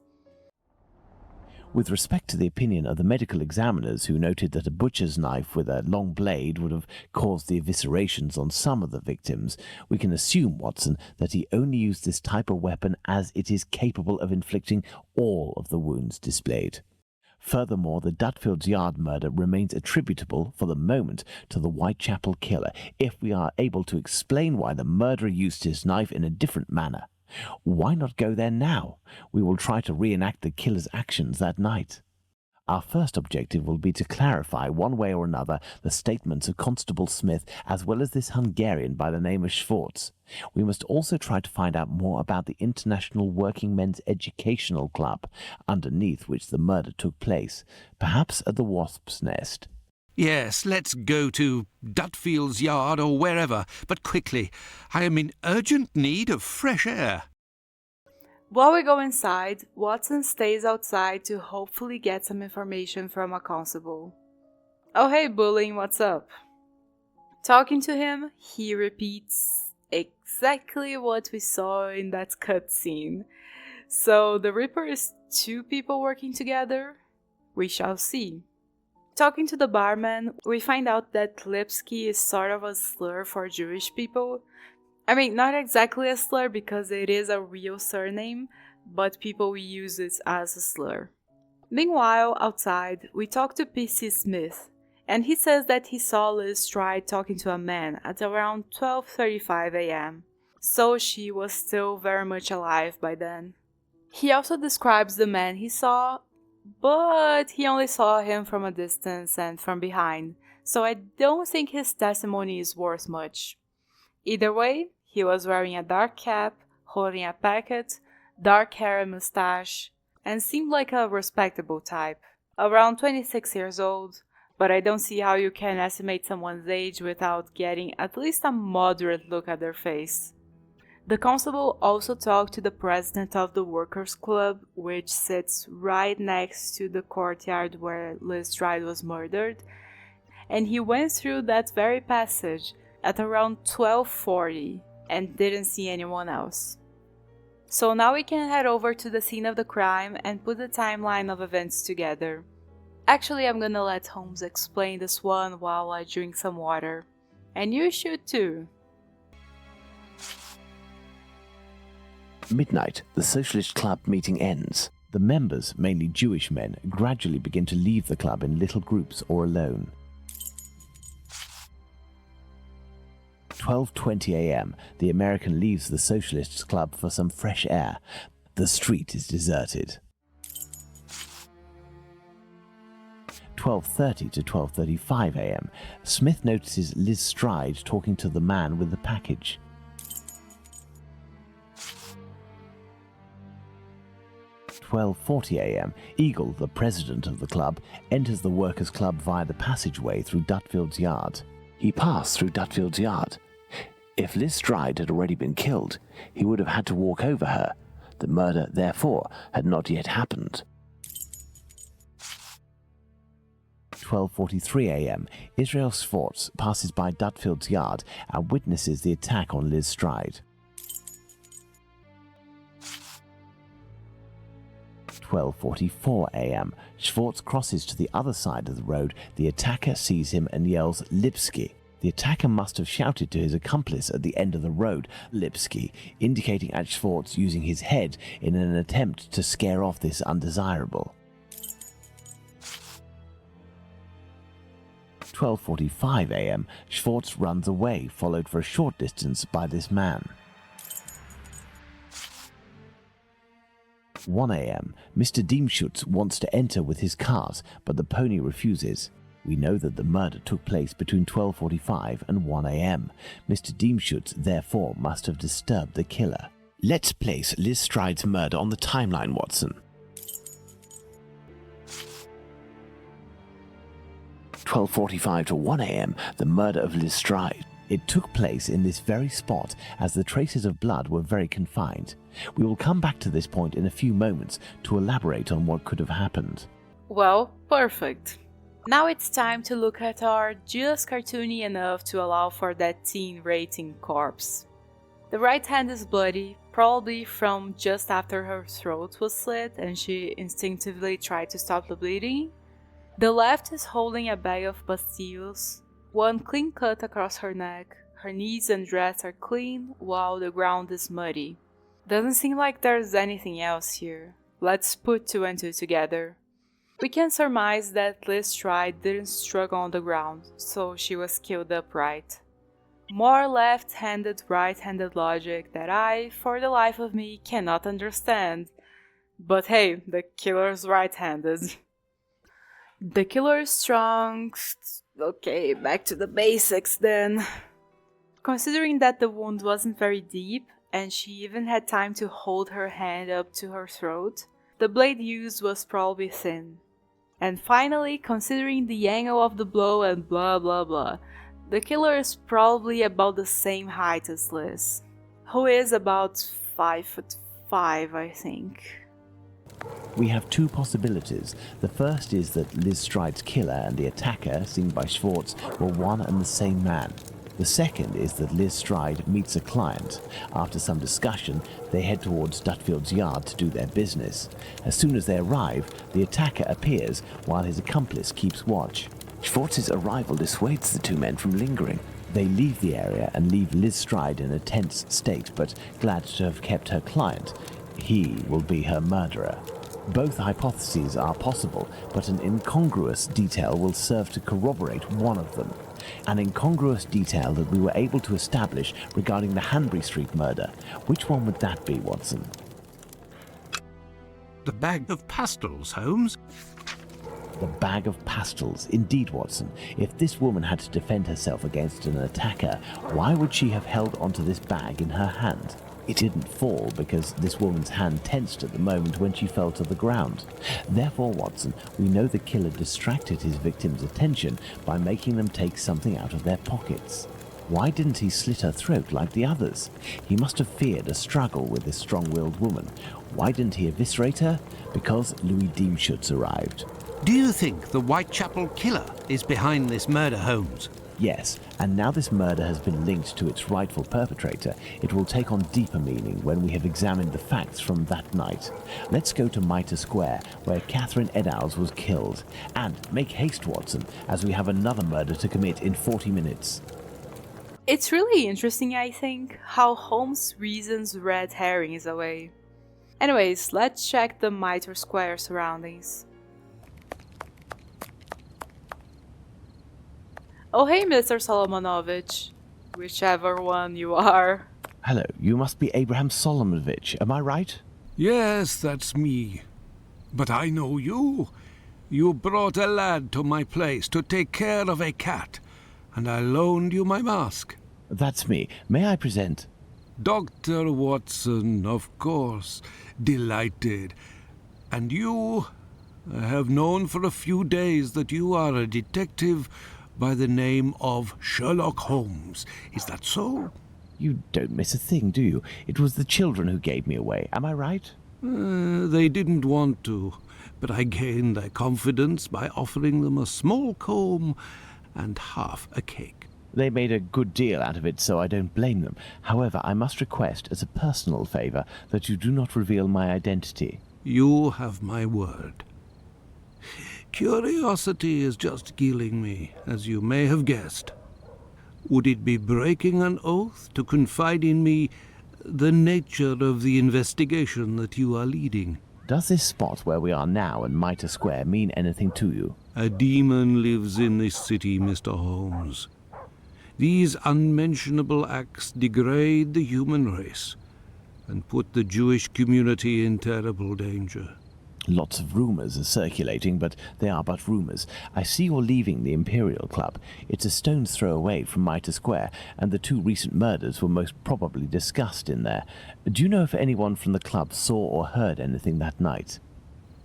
With respect to the opinion of the medical examiners who noted that a butcher's knife with a long blade would have caused the eviscerations on some of the victims, we can assume, Watson, that he only used this type of weapon as it is capable of inflicting all of the wounds displayed. Furthermore, the Dutfield's Yard murder remains attributable, for the moment, to the Whitechapel Killer, if we are able to explain why the murderer used his knife in a different manner. Why not go there now? We will try to reenact the killer's actions that night. Our first objective will be to clarify, one way or another, the statements of Constable Smith as well as this Hungarian by the name of Schwartz. We must also try to find out more about the International Working Men's Educational Club, underneath which the murder took place, perhaps at the Wasp's Nest. Yes, let's go to Dutfield's Yard or wherever, but quickly. I am in urgent need of fresh air. While we go inside, Watson stays outside to hopefully get some information from a constable. "Oh hey Bulling, what's up?" Talking to him, he repeats exactly what we saw in that cutscene. So the Ripper is two people working together? We shall see. Talking to the barman, we find out that Lipsky is sort of a slur for Jewish people. I mean, not exactly a slur because it is a real surname, but people use it as a slur. Meanwhile, outside, we talk to PC Smith, and he says that he saw Liz Stride talking to a man at around 12:35 a.m., so she was still very much alive by then. He also describes the man he saw, but he only saw him from a distance and from behind, so I don't think his testimony is worth much. Either way, he was wearing a dark cap, holding a packet, dark hair and mustache, and seemed like a respectable type. Around 26 years old, but I don't see how you can estimate someone's age without getting at least a moderate look at their face. The constable also talked to the president of the Workers' Club, which sits right next to the courtyard where Liz Stride was murdered, and he went through that very passage at around 12:40 and didn't see anyone else. So now we can head over to the scene of the crime and put the timeline of events together. Actually, I'm gonna let Holmes explain this one while I drink some water. And you should too. Midnight, the Socialist Club meeting ends. The members, mainly Jewish men, gradually begin to leave the club in little groups or alone. 12:20 a.m., the American leaves the Socialists Club for some fresh air. The street is deserted. 12:30 to 12:35 a.m., Smith notices Liz Stride talking to the man with the package. 12:40 a.m., Eagle, the president of the club, enters the Workers' Club via the passageway through Dutfield's Yard. He passed through Dutfield's Yard. If Liz Stride had already been killed, he would have had to walk over her. The murder, therefore, had not yet happened. 12:43 a.m., Israel Schwartz passes by Dutfield's Yard and witnesses the attack on Liz Stride. 12:44 a.m., Schwartz crosses to the other side of the road. The attacker sees him and yells, "Lipsky." The attacker must have shouted to his accomplice at the end of the road, "Lipsky," indicating at Schwartz using his head in an attempt to scare off this undesirable. 12:45 a.m., Schwartz runs away, followed for a short distance by this man. 1 a.m., Mr. Diemschutz wants to enter with his cart, but the pony refuses. We know that the murder took place between 12:45 and 1 a.m. Mr. Diemschutz, therefore, must have disturbed the killer. Let's place Liz Stride's murder on the timeline, Watson. 12:45 to 1 a.m., the murder of Liz Stride. It took place in this very spot, as the traces of blood were very confined. We will come back to this point in a few moments to elaborate on what could have happened. Well, perfect. Now it's time to look at our just cartoony enough to allow for that teen rating corpse. The right hand is bloody, probably from just after her throat was slit and she instinctively tried to stop the bleeding. The left is holding a bag of pastilles, one clean cut across her neck. Her knees and dress are clean, while the ground is muddy. Doesn't seem like there's anything else here. Let's put 2 and 2 together. We can surmise that Liz Stride didn't struggle on the ground, so she was killed upright. More left-handed, right-handed logic that I, for the life of me, cannot understand. But hey, the killer's right-handed. The killer is strong. Okay, back to the basics then. Considering that the wound wasn't very deep, and she even had time to hold her hand up to her throat, the blade used was probably thin. And finally, considering the angle of the blow and blah blah blah, the killer is probably about the same height as Liz, who is about 5'5", I think. We have 2 possibilities. The first is that Liz Stride's killer and the attacker, seen by Schwartz, were one and the same man. The second is that Liz Stride meets a client. After some discussion, they head towards Dutfield's yard to do their business. As soon as they arrive, the attacker appears while his accomplice keeps watch. Schwartz's arrival dissuades the 2 men from lingering. They leave the area and leave Liz Stride in a tense state, but glad to have kept her client. He will be her murderer. Both hypotheses are possible, but an incongruous detail will serve to corroborate one of them. An incongruous detail that we were able to establish regarding the Hanbury Street murder. Which one would that be, Watson? The bag of pastels, Holmes. The bag of pastels. Indeed, Watson. If this woman had to defend herself against an attacker, why would she have held onto this bag in her hand? It didn't fall because this woman's hand tensed at the moment when she fell to the ground. Therefore, Watson, we know the killer distracted his victim's attention by making them take something out of their pockets. Why didn't he slit her throat like the others? He must have feared a struggle with this strong-willed woman. Why didn't he eviscerate her? Because Louis Diemschutz arrived. Do you think the Whitechapel Killer is behind this murder, Holmes? Yes, and now this murder has been linked to its rightful perpetrator, it will take on deeper meaning when we have examined the facts from that night. Let's go to Mitre Square, where Catherine Eddowes was killed. And make haste, Watson, as we have another murder to commit in 40 minutes. It's really interesting, I think, how Holmes reasons red herrings away. Anyways, let's check the Mitre Square surroundings. Oh hey, Mr. Solomonovich. Whichever one you are. Hello, you must be Abraham Solomonovich, am I right? Yes, that's me. But I know you. You brought a lad to my place to take care of a cat, and I loaned you my mask. That's me. May I present? Dr. Watson, of course. Delighted. And you? I have known for a few days that you are a detective by the name of Sherlock Holmes. Is that so? You don't miss a thing, do you? It was the children who gave me away. Am I right? They didn't want to, but I gained their confidence by offering them a small comb and half a cake. They made a good deal out of it, so I don't blame them. However, I must request, as a personal favor, that you do not reveal my identity. You have my word. Curiosity is just killing me, as you may have guessed. Would it be breaking an oath to confide in me the nature of the investigation that you are leading? Does this spot where we are now in Mitre Square mean anything to you? A demon lives in this city, Mr. Holmes. These unmentionable acts degrade the human race and put the Jewish community in terrible danger. Lots of rumours are circulating, but they are but rumours. I see you're leaving the Imperial Club. It's a stone's throw away from Mitre Square, and the 2 recent murders were most probably discussed in there. Do you know if anyone from the club saw or heard anything that night?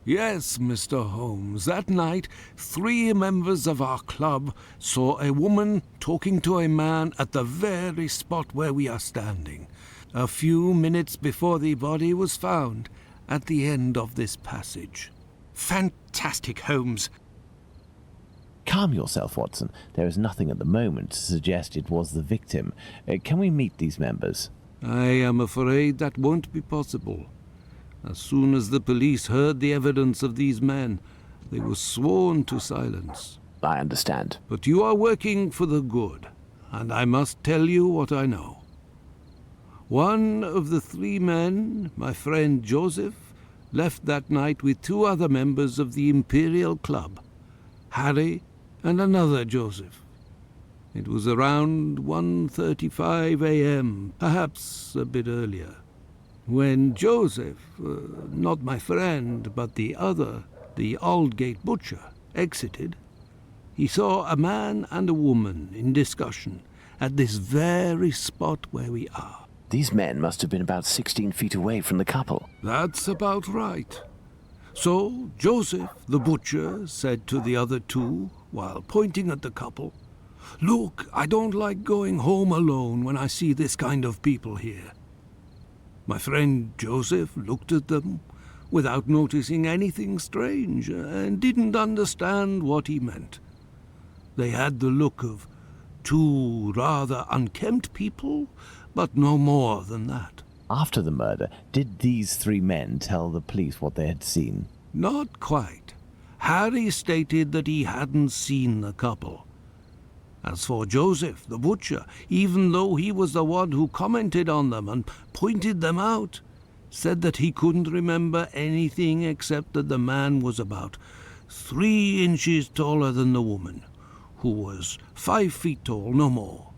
Yes, Mr. Holmes. That night, 3 members of our club saw a woman talking to a man at the very spot where we are standing, a few minutes before the body was found, at the end of this passage. Fantastic, Holmes. Calm yourself, Watson. There is nothing at the moment to suggest it was the victim. Can we meet these members? I am afraid that won't be possible. As soon as the police heard the evidence of these men, they were sworn to silence. I understand. But you are working for the good, and I must tell you what I know. One of the 3 men, my friend Joseph, left that night with 2 other members of the Imperial Club, Harry and another Joseph. It was around 1:35 a.m., perhaps a bit earlier. When Joseph, not my friend, but the other, the Aldgate butcher, exited, he saw a man and a woman in discussion at this very spot where we are. These men must have been about 16 feet away from the couple. That's about right. So Joseph, the butcher, said to the other 2, while pointing at the couple, "Look, I don't like going home alone when I see this kind of people here." My friend Joseph looked at them without noticing anything strange and didn't understand what he meant. They had the look of 2 rather unkempt people, but no more than that. After the murder, did these 3 men tell the police what they had seen? Not quite. Harry stated that he hadn't seen the couple. As for Joseph, the butcher, even though he was the one who commented on them and pointed them out, said that he couldn't remember anything except that the man was about 3 inches taller than the woman, who was 5 feet tall, no more.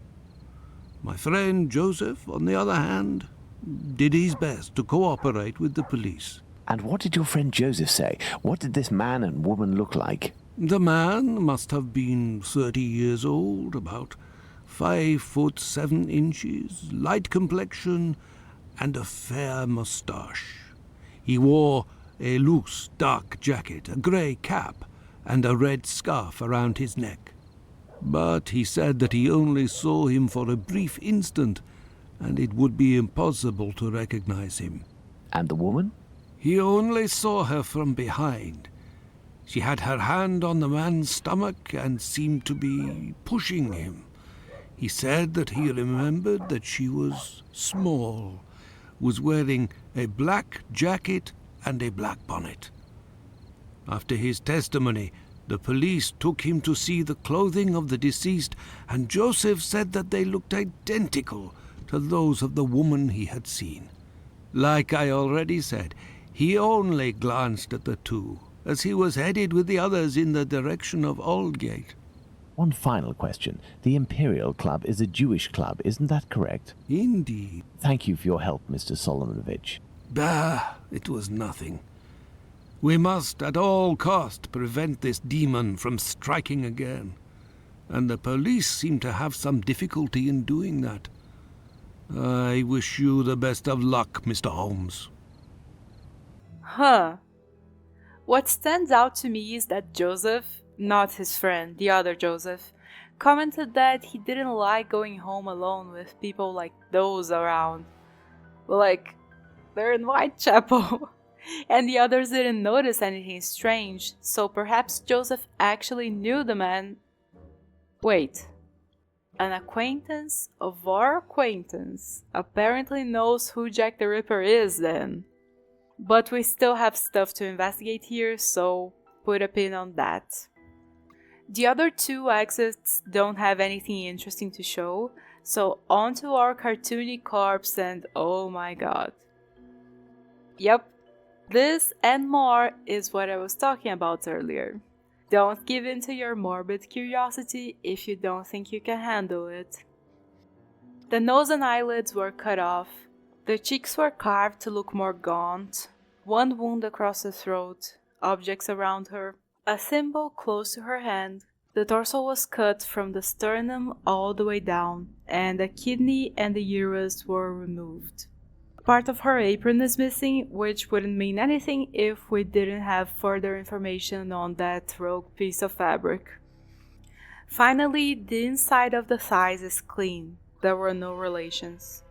My friend Joseph, on the other hand, did his best to cooperate with the police. And what did your friend Joseph say? What did this man and woman look like? The man must have been 30 years old, about 5'7", light complexion, and a fair moustache. He wore a loose, dark jacket, a grey cap, and a red scarf around his neck. But he said that he only saw him for a brief instant, and it would be impossible to recognize him. And the woman? He only saw her from behind. She had her hand on the man's stomach and seemed to be pushing him. He said that he remembered that she was small, was wearing a black jacket and a black bonnet. After his testimony, the police took him to see the clothing of the deceased, and Joseph said that they looked identical to those of the woman he had seen. Like I already said, he only glanced at the 2, as he was headed with the others in the direction of Aldgate. One final question. The Imperial Club is a Jewish club, isn't that correct? Indeed. Thank you for your help, Mr. Solomonovich. Bah, it was nothing. We must at all cost prevent this demon from striking again, and the police seem to have some difficulty in doing that. I wish you the best of luck, Mr. Holmes. Huh. What stands out to me is that Joseph, not his friend, the other Joseph, commented that he didn't like going home alone with people like those around. Well, like, they're in Whitechapel. And the others didn't notice anything strange, so perhaps Joseph actually knew the man. Wait. An acquaintance of our acquaintance apparently knows who Jack the Ripper is then. But we still have stuff to investigate here, so put a pin on that. The other 2 exits don't have anything interesting to show, so on to our cartoony corpse and oh my god. Yep, this and more is what I was talking about earlier. Don't give in to your morbid curiosity if you don't think you can handle it. The nose and eyelids were cut off. The cheeks were carved to look more gaunt, 1 wound across the throat, objects around her, a symbol close to her hand. The torso was cut from the sternum all the way down, and the kidney and the uterus were removed. Part of her apron is missing, which wouldn't mean anything if we didn't have further information on that rogue piece of fabric. Finally, the inside of the thighs is clean. There were no relations.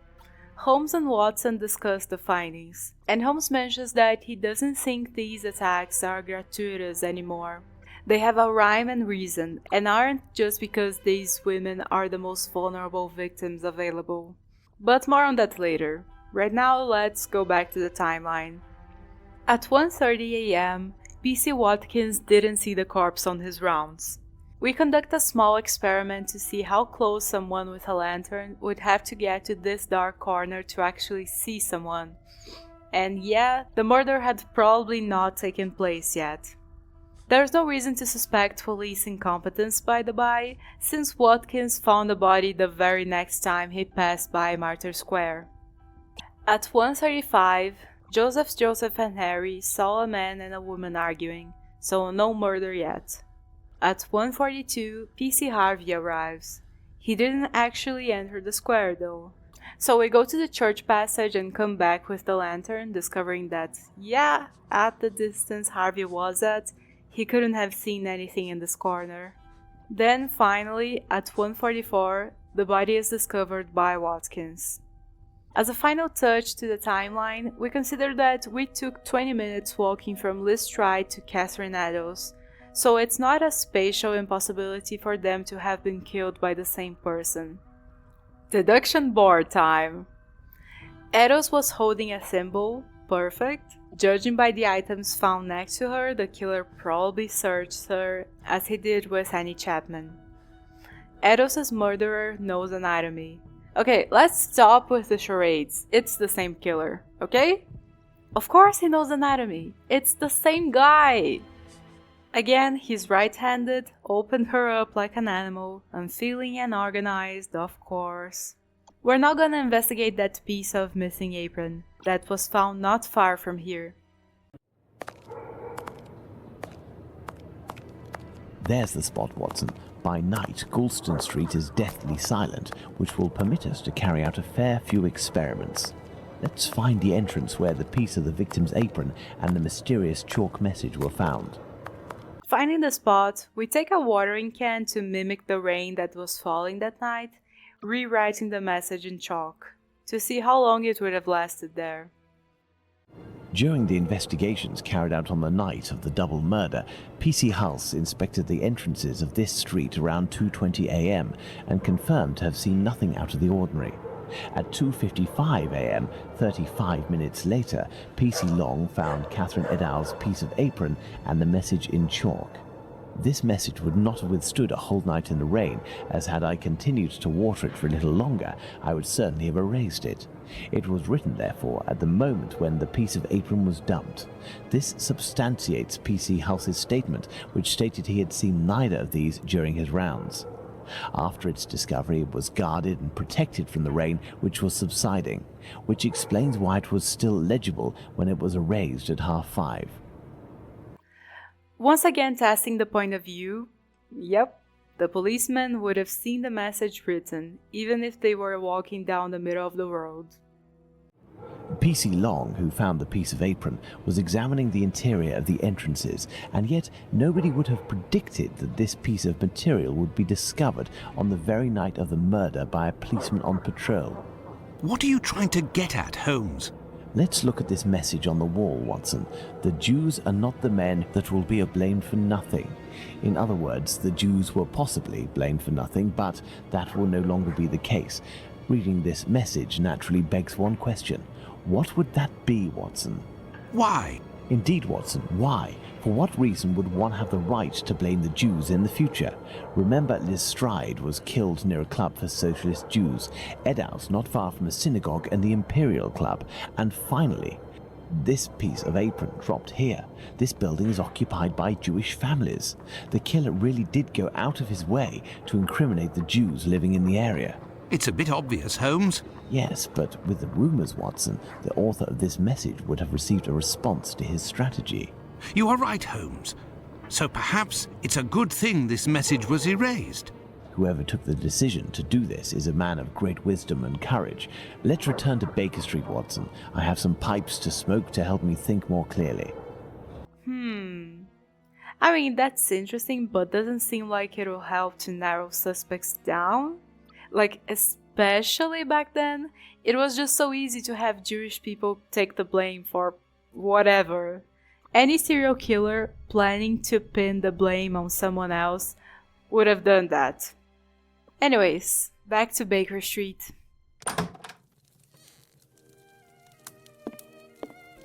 Holmes and Watson discuss the findings, and Holmes mentions that he doesn't think these attacks are gratuitous anymore. They have a rhyme and reason, and aren't just because these women are the most vulnerable victims available. But more on that later. Right now, let's go back to the timeline. At 1:30 a.m., PC Watkins didn't see the corpse on his rounds. We conduct a small experiment to see how close someone with a lantern would have to get to this dark corner to actually see someone. And yeah, the murder had probably not taken place yet. There's no reason to suspect police incompetence, by the by, since Watkins found the body the very next time he passed by Martyr Square. At 1:35, Joseph and Harry saw a man and a woman arguing, so no murder yet. At 1:42, PC Harvey arrives. He didn't actually enter the square though. So we go to the church passage and come back with the lantern, discovering that, yeah, at the distance Harvey was at, he couldn't have seen anything in this corner. Then finally, at 1:44, the body is discovered by Watkins. As a final touch to the timeline, we consider that we took 20 minutes walking from Liz Stride to Catherine Eddowes, so it's not a spatial impossibility for them to have been killed by the same person. Deduction board time! Eddowes was holding a thimble, perfect. Judging by the items found next to her, the killer probably searched her, as he did with Annie Chapman. Eddowes' murderer knows anatomy. Okay, let's stop with the charades. It's the same killer, okay? Of course he knows anatomy. It's the same guy! Again, he's right-handed, opened her up like an animal, unfeeling and organized, of course. We're not gonna investigate that piece of missing apron that was found not far from here. There's the spot, Watson. By night, Goulston Street is deathly silent, which will permit us to carry out a fair few experiments. Let's find the entrance where the piece of the victim's apron and the mysterious chalk message were found. Finding the spot, we take a watering can to mimic the rain that was falling that night, rewriting the message in chalk, to see how long it would have lasted there. During the investigations carried out on the night of the double murder, PC Hulse inspected the entrances of this street around 2:20 a.m. and confirmed to have seen nothing out of the ordinary. At 2:55 a.m., 35 minutes later, PC Long found Catherine Eddowes' piece of apron and the message in chalk. This message would not have withstood a whole night in the rain, as had I continued to water it for a little longer, I would certainly have erased it. It was written, therefore, at the moment when the piece of apron was dumped. This substantiates PC Hulse's statement, which stated he had seen neither of these during his rounds. After its discovery, it was guarded and protected from the rain, which was subsiding, which explains why it was still legible when it was erased at 5:30. Once again testing the point of view, yep, the policeman would have seen the message written, even if they were walking down the middle of the road. PC Long, who found the piece of apron, was examining the interior of the entrances, and yet nobody would have predicted that this piece of material would be discovered on the very night of the murder by a policeman on patrol. What are you trying to get at, Holmes? Let's look at this message on the wall, Watson. The Jews are not the men that will be blamed for nothing. In other words, the Jews were possibly blamed for nothing, but that will no longer be the case. Reading this message naturally begs one question. What would that be, Watson? Why? Indeed, Watson, why? For what reason would one have the right to blame the Jews in the future? Remember, Liz Stride was killed near a club for socialist Jews, Eddowes not far from a synagogue and the Imperial Club, and finally, this piece of apron dropped here. This building is occupied by Jewish families. The killer really did go out of his way to incriminate the Jews living in the area. It's a bit obvious, Holmes. Yes, but with the rumors, Watson, the author of this message would have received a response to his strategy. You are right, Holmes. So perhaps it's a good thing this message was erased. Whoever took the decision to do this is a man of great wisdom and courage. Let's return to Baker Street, Watson. I have some pipes to smoke to help me think more clearly. I mean, that's interesting, but doesn't seem like it'll help to narrow suspects down. Like, especially back then, it was just so easy to have Jewish people take the blame for whatever. Any serial killer planning to pin the blame on someone else would have done that. Anyways, back to Baker Street.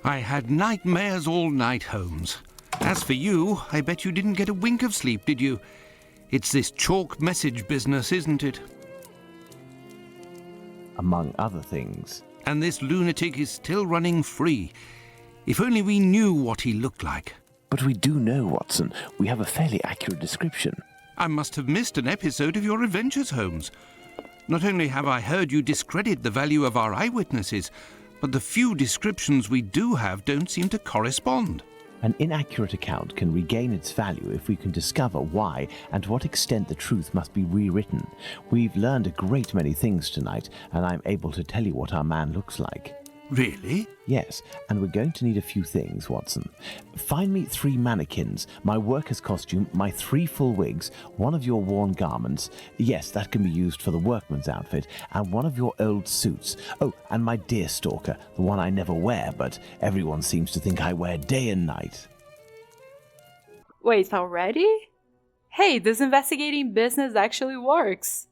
I had nightmares all night, Holmes. As for you, I bet you didn't get a wink of sleep, did you? It's this chalk message business, isn't it? Among other things. And this lunatic is still running free. If only we knew what he looked like. But we do know, Watson. We have a fairly accurate description. I must have missed an episode of your adventures, Holmes. Not only have I heard you discredit the value of our eyewitnesses, but the few descriptions we do have don't seem to correspond. An inaccurate account can regain its value if we can discover why and to what extent the truth must be rewritten. We've learned a great many things tonight, and I'm able to tell you what our man looks like. Really? Yes, and we're going to need a few things, Watson. Find me 3 mannequins, my worker's costume, my 3 full wigs, one of your worn garments, yes, that can be used for the workman's outfit, and one of your old suits. Oh, and my deer stalker, the one I never wear, but everyone seems to think I wear day and night. Wait, already? Hey, this investigating business actually works.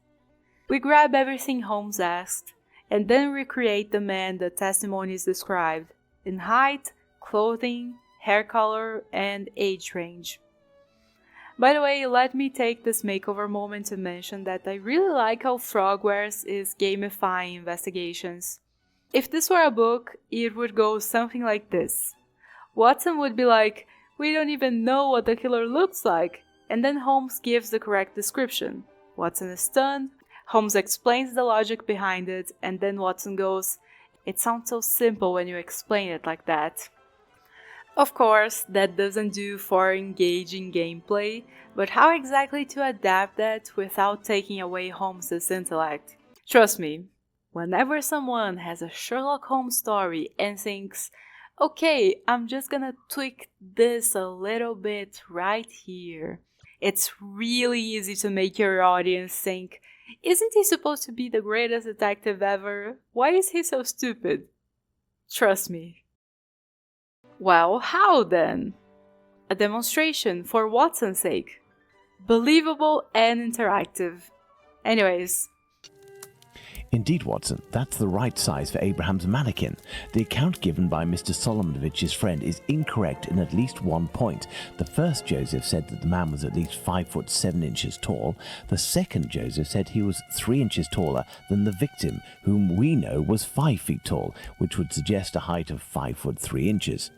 We grab everything Holmes asked, and then recreate the man the testimonies described, in height, clothing, hair color, and age range. By the way, let me take this makeover moment to mention that I really like how Frogwares is gamifying investigations. If this were a book, it would go something like this. Watson would be like, "We don't even know what the killer looks like," and then Holmes gives the correct description. Watson is stunned, Holmes explains the logic behind it, and then Watson goes, "It sounds so simple when you explain it like that." Of course, that doesn't do for engaging gameplay, but how exactly to adapt that without taking away Holmes' intellect? Trust me, whenever someone has a Sherlock Holmes story and thinks, "Okay, I'm just gonna tweak this a little bit right here," it's really easy to make your audience think, "Isn't he supposed to be the greatest detective ever? Why is he so stupid?" Trust me. Well, how then? A demonstration for Watson's sake. Believable and interactive. Anyways. Indeed, Watson, that's the right size for Abraham's mannequin. The account given by Mr. Solomonovich's friend is incorrect in at least one point. The first Joseph said that the man was at least 5 foot 7 inches tall. The second Joseph said he was 3 inches taller than the victim, whom we know was 5 feet tall, which would suggest a height of 5 foot 3 inches.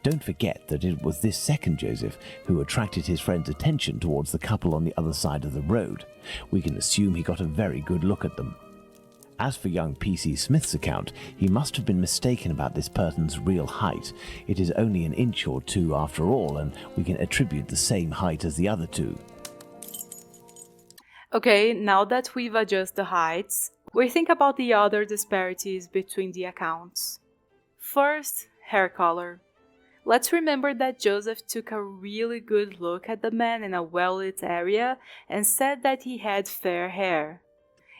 Don't forget that it was this second Joseph who attracted his friend's attention towards the couple on the other side of the road. We can assume he got a very good look at them. As for young P.C. Smith's account, he must have been mistaken about this person's real height. It is only an inch or 2 after all, and we can attribute the same height as the other 2. Okay, now that we've adjusted the heights, we think about the other disparities between the accounts. First, hair color. Let's remember that Joseph took a really good look at the man in a well-lit area and said that he had fair hair.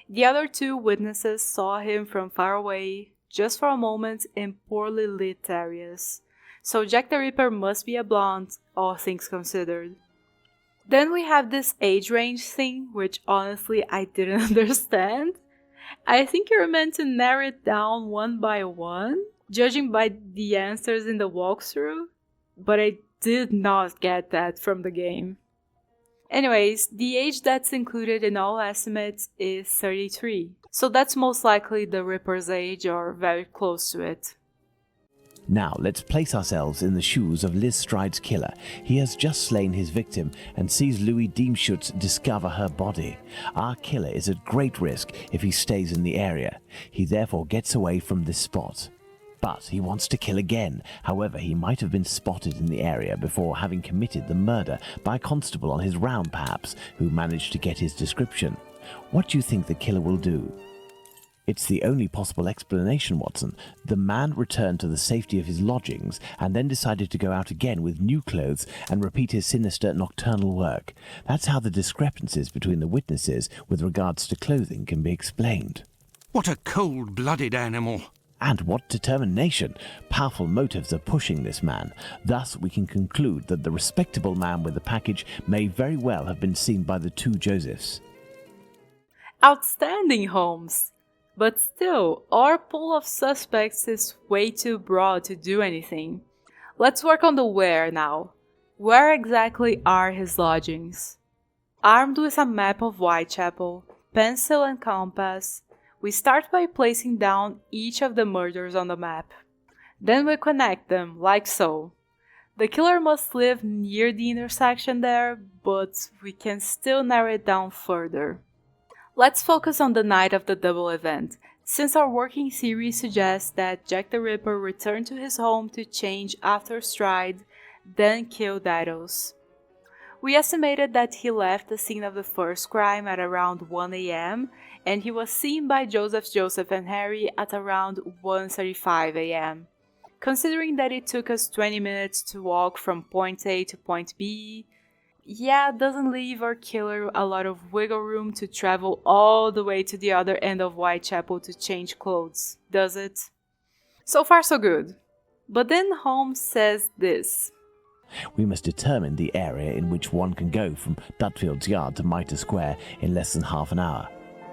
The other 2 witnesses saw him from far away, just for a moment, in poorly lit areas. So Jack the Ripper must be a blonde, all things considered. Then we have this age range thing, which honestly I didn't understand. I think you're meant to narrow it down one by one, judging by the answers in the walkthrough, but I did not get that from the game. Anyways, the age that's included in all estimates is 33, so that's most likely the Ripper's age or very close to it. Now, let's place ourselves in the shoes of Liz Stride's killer. He has just slain his victim and sees Louis Diemschutz discover her body. Our killer is at great risk if he stays in the area. He therefore gets away from this spot. But he wants to kill again. However, he might have been spotted in the area before having committed the murder by a constable on his round, perhaps, who managed to get his description. What do you think the killer will do? It's the only possible explanation, Watson. The man returned to the safety of his lodgings and then decided to go out again with new clothes and repeat his sinister nocturnal work. That's how the discrepancies between the witnesses with regards to clothing can be explained. What a cold-blooded animal! And what determination! Powerful motives are pushing this man. Thus, we can conclude that the respectable man with the package may very well have been seen by the 2 Josephs. Outstanding, Holmes! But still, our pool of suspects is way too broad to do anything. Let's work on the where now. Where exactly are his lodgings? Armed with a map of Whitechapel, pencil and compass, we start by placing down each of the murders on the map. Then we connect them, like so. The killer must live near the intersection there, but we can still narrow it down further. Let's focus on the night of the double event, since our working theory suggests that Jack the Ripper returned to his home to change after Stride, then killed Daedalus. We estimated that he left the scene of the first crime at around 1 a.m. and he was seen by Joseph and Harry at around 1:35 a.m. Considering that it took us 20 minutes to walk from point A to point B, doesn't leave our killer a lot of wiggle room to travel all the way to the other end of Whitechapel to change clothes, does it? So far so good. But then Holmes says this. We must determine the area in which one can go from Dutfield's Yard to Mitre Square in less than half an hour.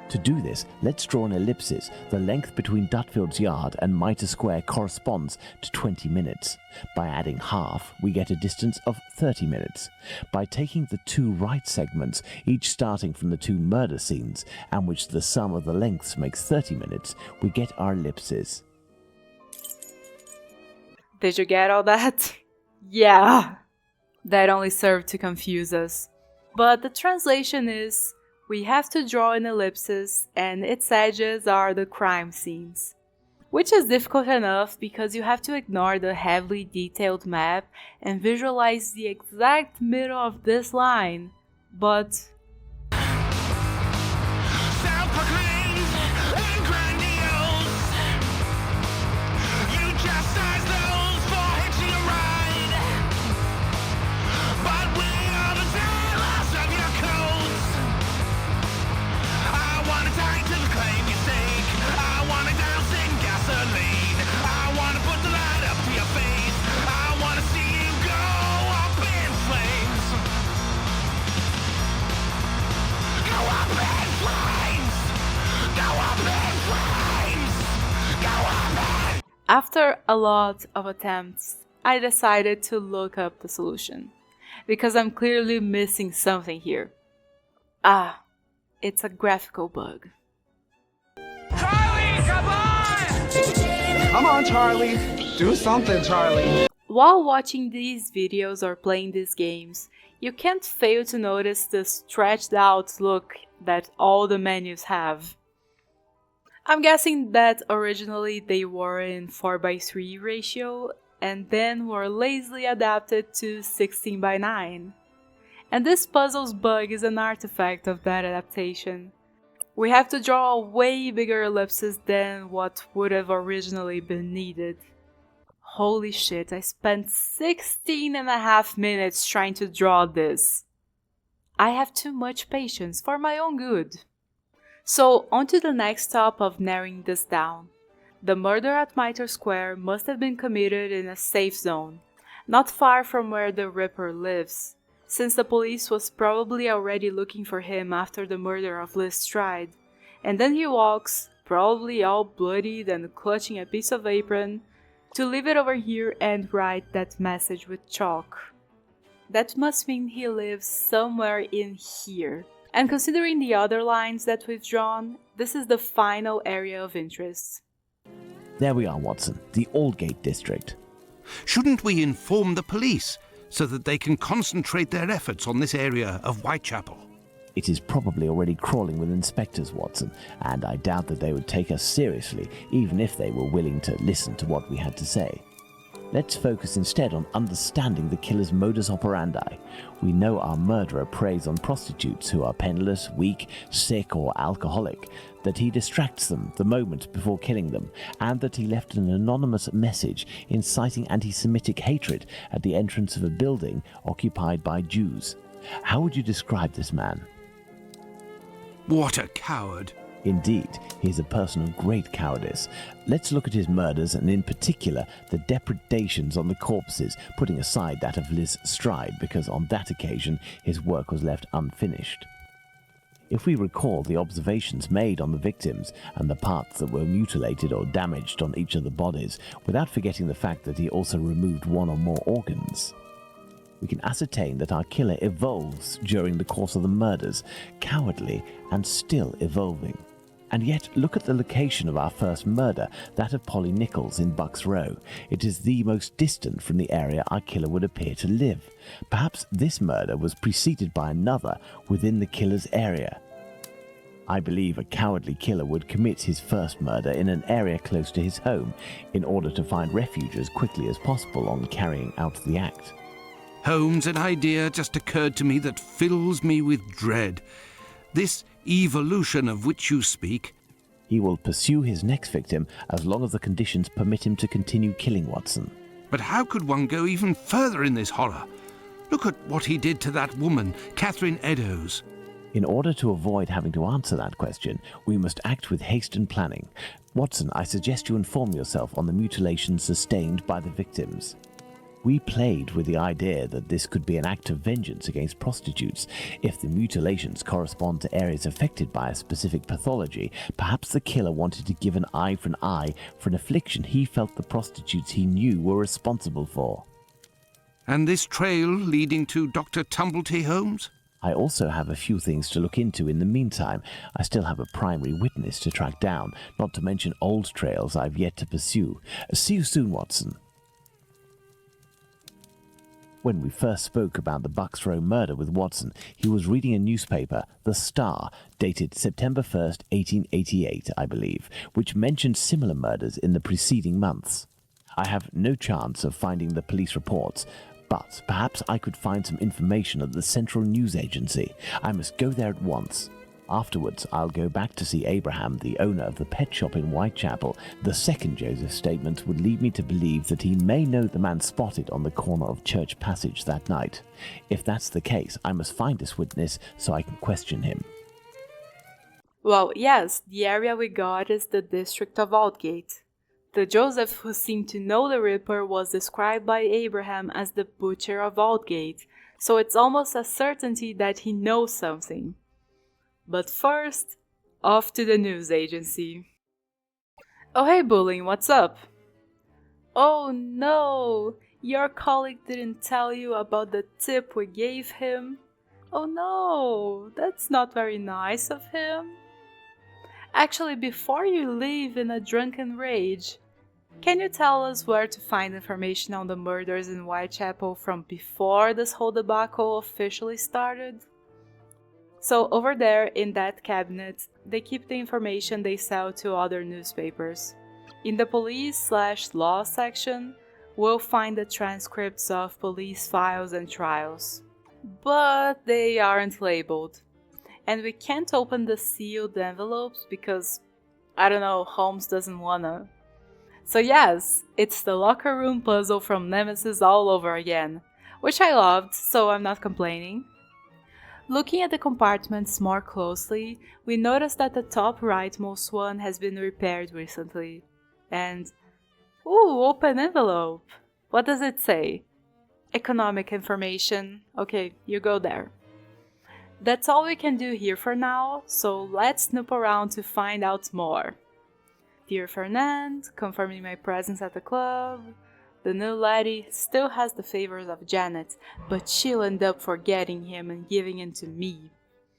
To do this, let's draw an ellipsis. The length between Dutfield's Yard and Mitre Square corresponds to 20 minutes. By adding half, we get a distance of 30 minutes. By taking the two right segments, each starting from the two murder scenes, and which the sum of the lengths makes 30 minutes, we get our ellipsis. Did you get all that? Yeah! That only served to confuse us. But the translation is, we have to draw an ellipsis and its edges are the crime scenes. Which is difficult enough because you have to ignore the heavily detailed map and visualize the exact middle of this line. But after a lot of attempts, I decided to look up the solution, because I'm clearly missing something here. It's a graphical bug. Charlie, come on! Come on, Charlie. Do something, Charlie. While watching these videos or playing these games, you can't fail to notice the stretched out look that all the menus have. I'm guessing that originally they were in 4:3 ratio and then were lazily adapted to 16:9. And this puzzle's bug is an artifact of that adaptation. We have to draw a way bigger ellipses than what would have originally been needed. Holy shit, I spent 16.5 minutes trying to draw this. I have too much patience for my own good. So, on to the next stop of narrowing this down. The murder at Mitre Square must have been committed in a safe zone, not far from where the Ripper lives, since the police was probably already looking for him after the murder of Liz Stride, and then he walks, probably all bloodied and clutching a piece of apron, to leave it over here and write that message with chalk. That must mean he lives somewhere in here. And considering the other lines that we've drawn, this is the final area of interest. There we are, Watson, the Aldgate district. Shouldn't we inform the police so that they can concentrate their efforts on this area of Whitechapel? It is probably already crawling with inspectors, Watson, and I doubt that they would take us seriously, even if they were willing to listen to what we had to say. Let's focus instead on understanding the killer's modus operandi. We know our murderer preys on prostitutes who are penniless, weak, sick, or alcoholic, that he distracts them the moment before killing them, and that he left an anonymous message inciting anti-Semitic hatred at the entrance of a building occupied by Jews. How would you describe this man? What a coward! Indeed, he is a person of great cowardice. Let's look at his murders, and in particular, the depredations on the corpses, putting aside that of Liz Stride, because on that occasion his work was left unfinished. If we recall the observations made on the victims and the parts that were mutilated or damaged on each of the bodies, without forgetting the fact that he also removed one or more organs, we can ascertain that our killer evolves during the course of the murders, cowardly and still evolving. And yet, look at the location of our first murder, that of Polly Nichols in Bucks Row. It is the most distant from the area our killer would appear to live. Perhaps this murder was preceded by another within the killer's area. I believe a cowardly killer would commit his first murder in an area close to his home in order to find refuge as quickly as possible on carrying out the act. Holmes, an idea just occurred to me that fills me with dread. This evolution of which you speak. He will pursue his next victim as long as the conditions permit him to continue killing Watson. But how could one go even further in this horror? Look at what he did to that woman, Catherine Eddowes. In order to avoid having to answer that question, we must act with haste and planning. Watson, I suggest you inform yourself on the mutilations sustained by the victims. We played with the idea that this could be an act of vengeance against prostitutes. If the mutilations correspond to areas affected by a specific pathology, perhaps the killer wanted to give an eye for an affliction he felt the prostitutes he knew were responsible for. And this trail leading to Dr. Tumblety, Holmes? I also have a few things to look into in the meantime. I still have a primary witness to track down, not to mention old trails I've yet to pursue. See you soon, Watson. When we first spoke about the Bucks Row murder with Watson, he was reading a newspaper, The Star, dated September 1st, 1888, I believe, which mentioned similar murders in the preceding months. I have no chance of finding the police reports, but perhaps I could find some information at the Central News Agency. I must go there at once. Afterwards, I'll go back to see Abraham, the owner of the pet shop in Whitechapel. The second Joseph's statement would lead me to believe that he may know the man spotted on the corner of Church Passage that night. If that's the case, I must find this witness so I can question him. Well, yes, the area we got is the district of Aldgate. The Joseph who seemed to know the Ripper was described by Abraham as the Butcher of Aldgate, so it's almost a certainty that he knows something. But first, off to the news agency. Oh hey Bulling, what's up? Oh no, your colleague didn't tell you about the tip we gave him? Oh no, that's not very nice of him. Actually, before you leave in a drunken rage, can you tell us where to find information on the murders in Whitechapel from before this whole debacle officially started? So over there in that cabinet, they keep the information they sell to other newspapers. In the police/law section, we'll find the transcripts of police files and trials. But they aren't labeled. And we can't open the sealed envelopes because, I don't know, Holmes doesn't wanna. So yes, it's the locker room puzzle from Nemesis all over again, which I loved, so I'm not complaining. Looking at the compartments more closely, we notice that the top rightmost one has been repaired recently. And, ooh, open envelope! What does it say? Economic information. Okay, you go there. That's all we can do here for now, so let's snoop around to find out more. Dear Fernand, confirming my presence at the club. The new laddie still has the favors of Janet, but she'll end up forgetting him and giving in to me.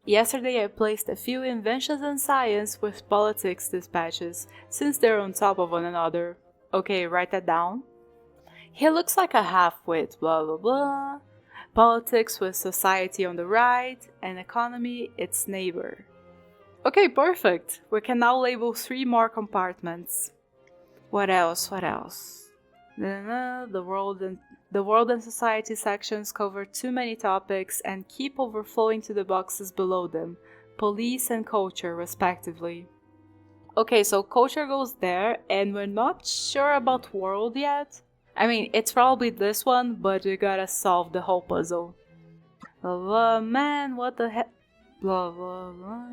Yesterday I placed a few inventions in science with politics dispatches, since they're on top of one another. Okay, write that down. He looks like a half-wit, blah blah blah. Politics with society on the right, and economy its neighbor. Okay, perfect! We can now label 3 more compartments. What else? The world and society sections cover too many topics and keep overflowing to the boxes below them, police and culture respectively. Okay, so culture goes there, and we're not sure about world yet. I mean, it's probably this one, but we gotta solve the whole puzzle. Man, what the heck? Blah blah blah.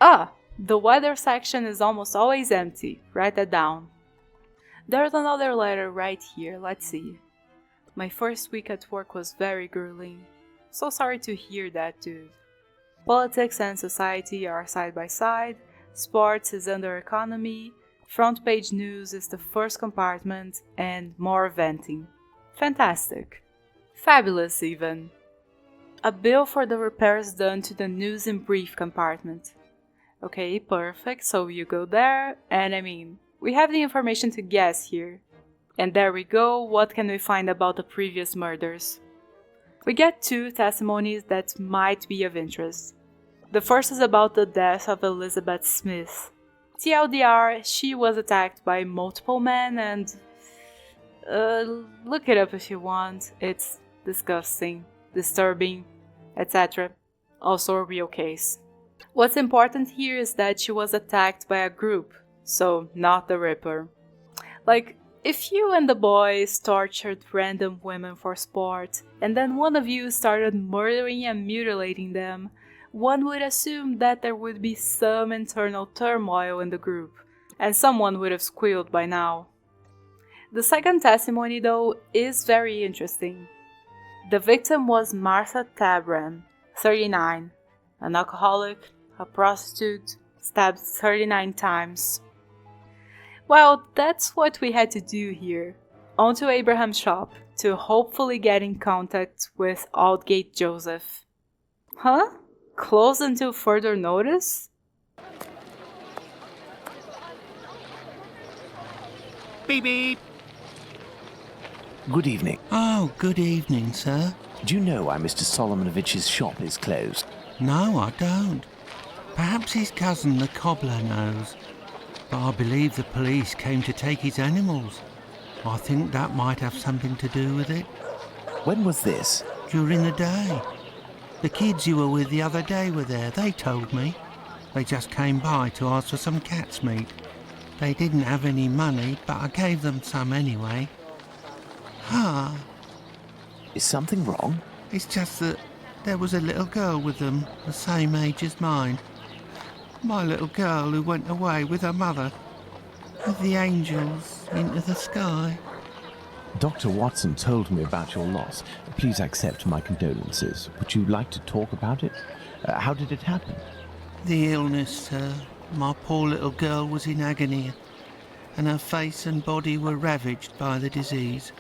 Ah! The weather section is almost always empty. Write that down. There's another letter right here, let's see. My first week at work was very grueling. So sorry to hear that, dude. Politics and society are side by side, sports is under economy, front page news is the first compartment, and more venting. Fantastic. Fabulous even. A bill for the repairs done to the news and brief compartment. Okay, perfect, so you go there, and we have the information to guess here. And there we go, what can we find about the previous murders? We get 2 testimonies that might be of interest. The first is about the death of Elizabeth Smith. TLDR, she was attacked by multiple men and... look it up if you want, it's disgusting, disturbing, etc. Also a real case. What's important here is that she was attacked by a group, so not the Ripper. Like, if you and the boys tortured random women for sport, and then one of you started murdering and mutilating them, one would assume that there would be some internal turmoil in the group, and someone would have squealed by now. The second testimony, though, is very interesting. The victim was Martha Tabram, 39, an alcoholic, a prostitute, stabbed 39 times. Well, that's what we had to do here. On to Abraham's shop, to hopefully get in contact with Aldgate Joseph. Huh? Closed until further notice? Beep beep. Good evening. Oh, good evening, sir. Do you know why Mr. Solomonovich's shop is closed? No, I don't. Perhaps his cousin, the cobbler, knows. But I believe the police came to take his animals. I think that might have something to do with it. When was this? During the day. The kids you were with the other day were there, they told me. They just came by to ask for some cat's meat. They didn't have any money, but I gave them some anyway. Ah. Is something wrong? It's just that there was a little girl with them, the same age as mine. My little girl who went away with her mother, with the angels into the sky. Dr. Watson told me about your loss. Please accept my condolences. Would you like to talk about it? How did it happen? The illness, sir. My poor little girl was in agony, and her face and body were ravaged by the disease.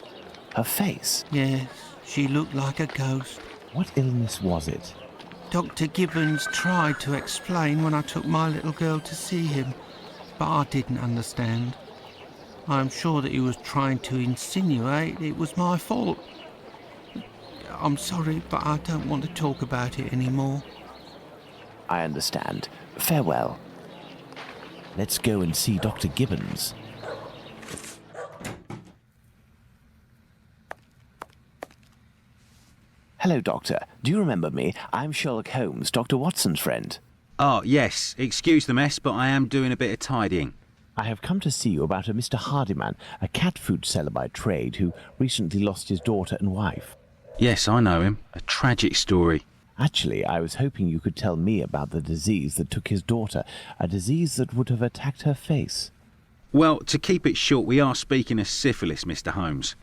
Her face? Yes, she looked like a ghost. What illness was it? Dr. Gibbons tried to explain when I took my little girl to see him, but I didn't understand. I am sure that he was trying to insinuate it was my fault. I'm sorry, but I don't want to talk about it anymore. I understand. Farewell. Let's go and see Dr. Gibbons. Hello, Doctor. Do you remember me? I'm Sherlock Holmes, Dr. Watson's friend. Oh, yes. Excuse the mess, but I am doing a bit of tidying. I have come to see you about a Mr. Hardyman, a cat food seller by trade who recently lost his daughter and wife. Yes, I know him. A tragic story. Actually, I was hoping you could tell me about the disease that took his daughter, a disease that would have attacked her face. Well, to keep it short, we are speaking of syphilis, Mr. Holmes.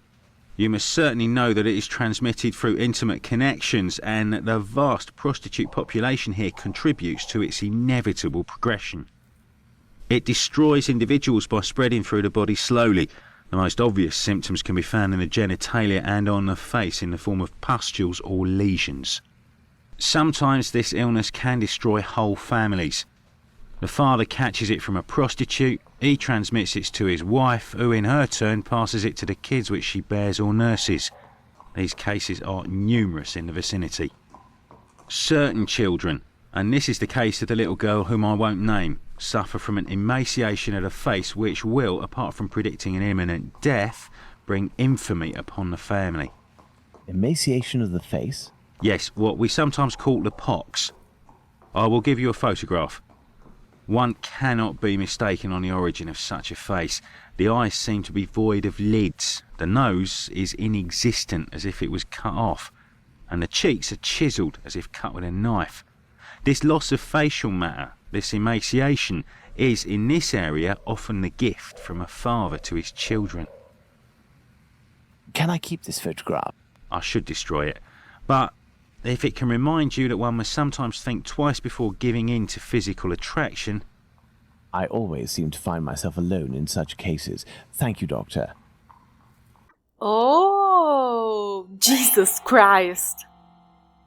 You must certainly know that it is transmitted through intimate connections and that the vast prostitute population here contributes to its inevitable progression. It destroys individuals by spreading through the body slowly. The most obvious symptoms can be found in the genitalia and on the face in the form of pustules or lesions. Sometimes this illness can destroy whole families. The father catches it from a prostitute, he transmits it to his wife, who in her turn passes it to the kids which she bears or nurses. These cases are numerous in the vicinity. Certain children, and this is the case of the little girl whom I won't name, suffer from an emaciation of the face which will, apart from predicting an imminent death, bring infamy upon the family. Emaciation of the face? Yes, what we sometimes call the pox. I will give you a photograph. One cannot be mistaken on the origin of such a face. The eyes seem to be void of lids, the nose is inexistent as if it was cut off, and the cheeks are chiselled as if cut with a knife. This loss of facial matter, this emaciation, is in this area often the gift from a father to his children. Can I keep this photograph? I should destroy it, but If it can remind you that one must sometimes think twice before giving in to physical attraction. I always seem to find myself alone in such cases. Thank you, Doctor. Oh, Jesus Christ.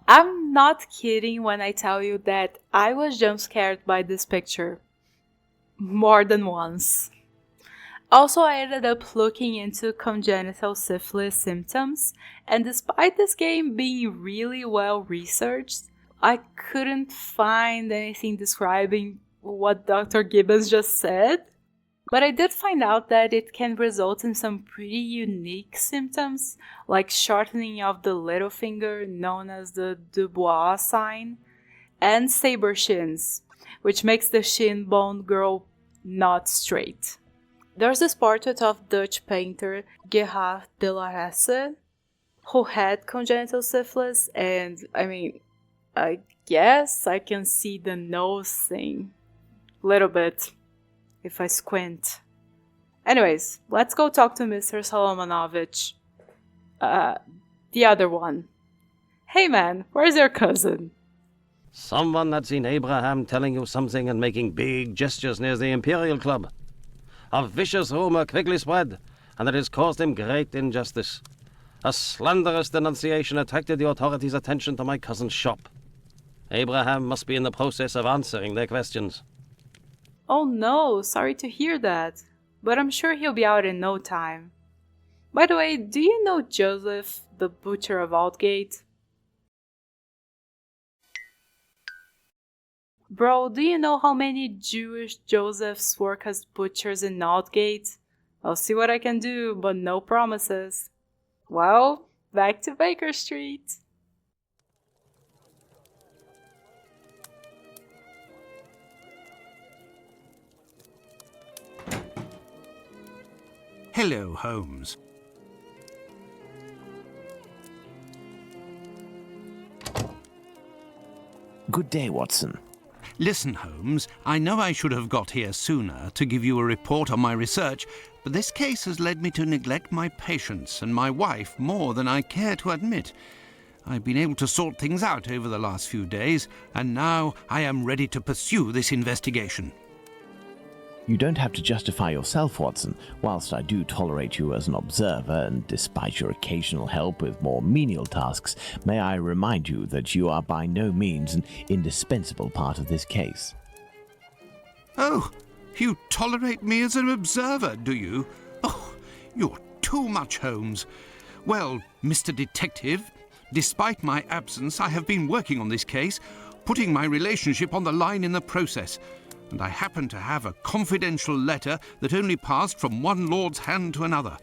I'm not kidding when I tell you that I was jump scared by this picture. More than once. Also, I ended up looking into congenital syphilis symptoms, and despite this game being really well researched, I couldn't find anything describing what Dr. Gibbons just said. But I did find out that it can result in some pretty unique symptoms, like shortening of the little finger, known as the Dubois sign, and saber shins, which makes the shin bone grow not straight. There's this portrait of Dutch painter Gerard de la Hesse, who had congenital syphilis, and I guess I can see the nose thing. Little bit, if I squint. Anyways, let's go talk to Mr. Solomonovich. The other one. Hey man, where's your cousin? Someone had seen Abraham telling you something and making big gestures near the Imperial Club. A vicious rumor quickly spread, and it has caused him great injustice. A slanderous denunciation attracted the authorities' attention to my cousin's shop. Abraham must be in the process of answering their questions. Oh no, sorry to hear that, but I'm sure he'll be out in no time. By the way, do you know Joseph, the butcher of Aldgate? Bro, do you know how many Jewish Josephs work as butchers in Aldgate? I'll see what I can do, but no promises. Well, back to Baker Street. Hello, Holmes. Good day, Watson. Listen, Holmes, I know I should have got here sooner to give you a report on my research, but this case has led me to neglect my patients and my wife more than I care to admit. I've been able to sort things out over the last few days, and now I am ready to pursue this investigation. You don't have to justify yourself, Watson. Whilst I do tolerate you as an observer, and despite your occasional help with more menial tasks, may I remind you that you are by no means an indispensable part of this case. Oh, you tolerate me as an observer, do you? Oh, you're too much, Holmes. Well, Mr. Detective, despite my absence, I have been working on this case, putting my relationship on the line in the process. And I happen to have a confidential letter that only passed from one lord's hand to another.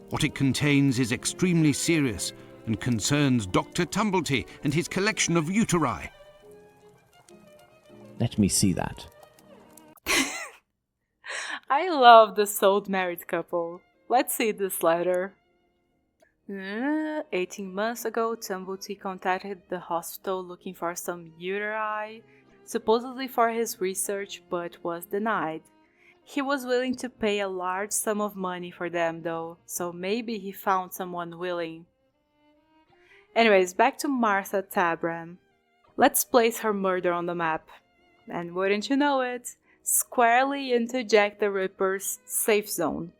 What it contains is extremely serious and concerns Dr. Tumblety and his collection of uteri. Let me see that. I love the sold married couple. Let's see this letter. 18 months ago, Tumblety contacted the hospital looking for some uteri, supposedly for his research, but was denied. He was willing to pay a large sum of money for them though, so maybe he found someone willing. Anyways, back to Martha Tabram. Let's place her murder on the map. And wouldn't you know it, squarely into Jack the Ripper's safe zone.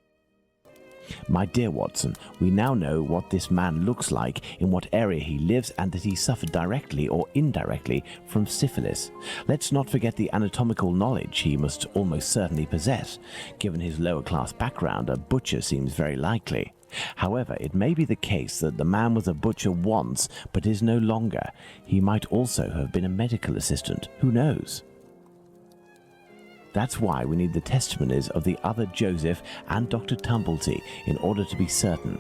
My dear Watson, we now know what this man looks like, in what area he lives, and that he suffered directly or indirectly from syphilis. Let's not forget the anatomical knowledge he must almost certainly possess. Given his lower-class background, a butcher seems very likely. However, it may be the case that the man was a butcher once, but is no longer. He might also have been a medical assistant. Who knows? That's why we need the testimonies of the other Joseph and Dr. Tumblety in order to be certain.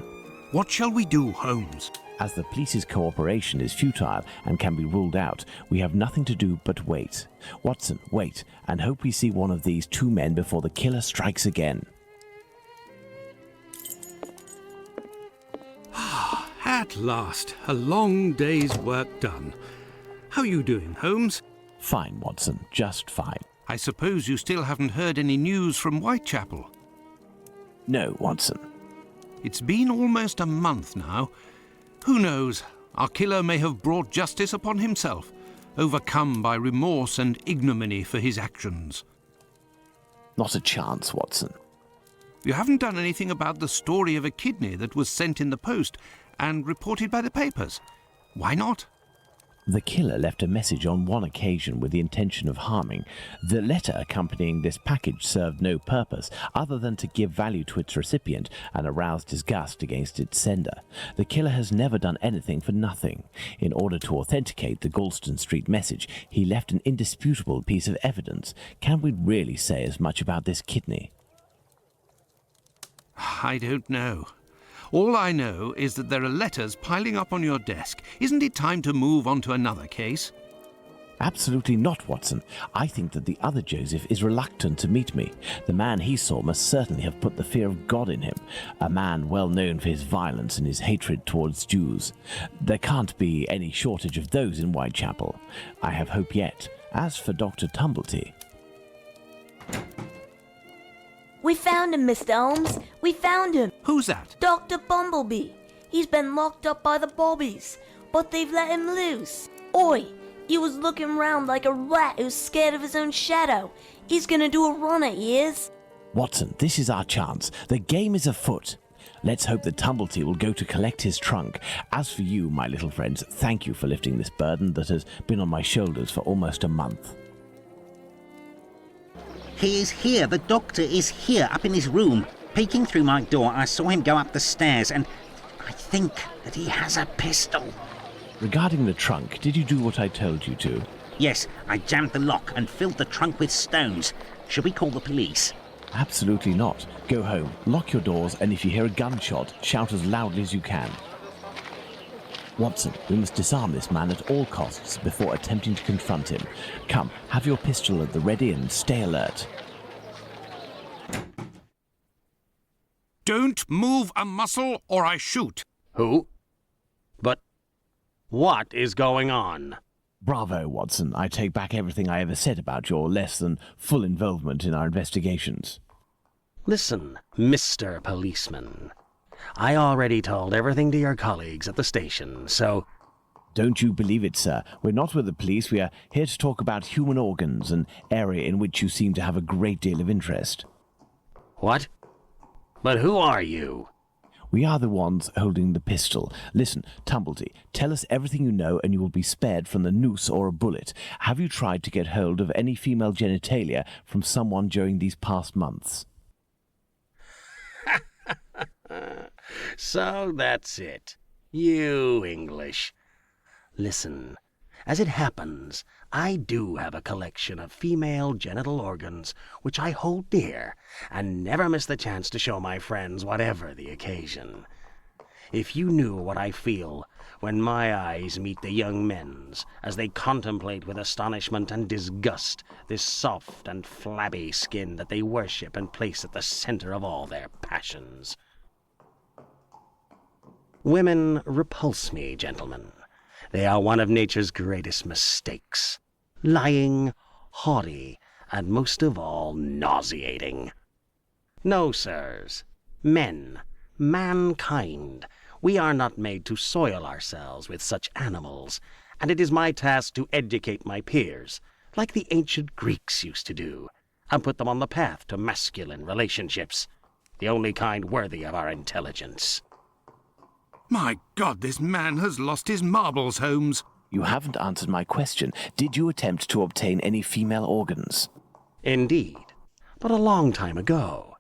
What shall we do, Holmes? As the police's cooperation is futile and can be ruled out, we have nothing to do but wait. Watson, wait, and hope we see one of these two men before the killer strikes again. At last, a long day's work done. How are you doing, Holmes? Fine, Watson, just fine. I suppose you still haven't heard any news from Whitechapel? No, Watson. It's been almost a month now. Who knows? Our killer may have brought justice upon himself, overcome by remorse and ignominy for his actions. Not a chance, Watson. You haven't done anything about the story of a kidney that was sent in the post and reported by the papers. Why not? The killer left a message on one occasion with the intention of harming. The letter accompanying this package served no purpose other than to give value to its recipient and arouse disgust against its sender. The killer has never done anything for nothing. In order to authenticate the Galston Street message, he left an indisputable piece of evidence. Can we really say as much about this kidney? I don't know. All I know is that there are letters piling up on your desk. Isn't it time to move on to another case? Absolutely not, Watson. I think that the other Joseph is reluctant to meet me. The man he saw must certainly have put the fear of God in him, a man well known for his violence and his hatred towards Jews. There can't be any shortage of those in Whitechapel. I have hope yet. As for Dr. Tumblety... We found him, Mr. Holmes. We found him. Who's that? Dr. Bumblebee. He's been locked up by the bobbies, but they've let him loose. Oi, he was looking round like a rat who's scared of his own shadow. He's gonna do a run at years. Watson, this is our chance. The game is afoot. Let's hope that Tumblety will go to collect his trunk. As for you, my little friends, thank you for lifting this burden that has been on my shoulders for almost a month. He is here. The doctor is here, up in his room. Peeking through my door, I saw him go up the stairs, and I think that he has a pistol. Regarding the trunk, did you do what I told you to? Yes, I jammed the lock and filled the trunk with stones. Should we call the police? Absolutely not. Go home, lock your doors, and if you hear a gunshot, shout as loudly as you can. Watson, we must disarm this man at all costs before attempting to confront him. Come, have your pistol at the ready and stay alert. Don't move a muscle or I shoot. Who? But what is going on? Bravo, Watson. I take back everything I ever said about your less than full involvement in our investigations. Listen, Mr. Policeman. I already told everything to your colleagues at the station, so... Don't you believe it, sir. We're not with the police. We are here to talk about human organs, an area in which you seem to have a great deal of interest. What? But who are you? We are the ones holding the pistol. Listen, Tumblety, tell us everything you know and you will be spared from the noose or a bullet. Have you tried to get hold of any female genitalia from someone during these past months? So that's it. You English. Listen, as it happens, I do have a collection of female genital organs which I hold dear and never miss the chance to show my friends whatever the occasion. If you knew what I feel when my eyes meet the young men's as they contemplate with astonishment and disgust this soft and flabby skin that they worship and place at the center of all their passions. Women repulse me, gentlemen. They are one of nature's greatest mistakes. Lying, haughty, and most of all, nauseating. No, sirs. Men, mankind, we are not made to soil ourselves with such animals, and it is my task to educate my peers, like the ancient Greeks used to do, and put them on the path to masculine relationships, the only kind worthy of our intelligence. My God, this man has lost his marbles, Holmes. You haven't answered my question. Did you attempt to obtain any female organs? Indeed, but a long time ago.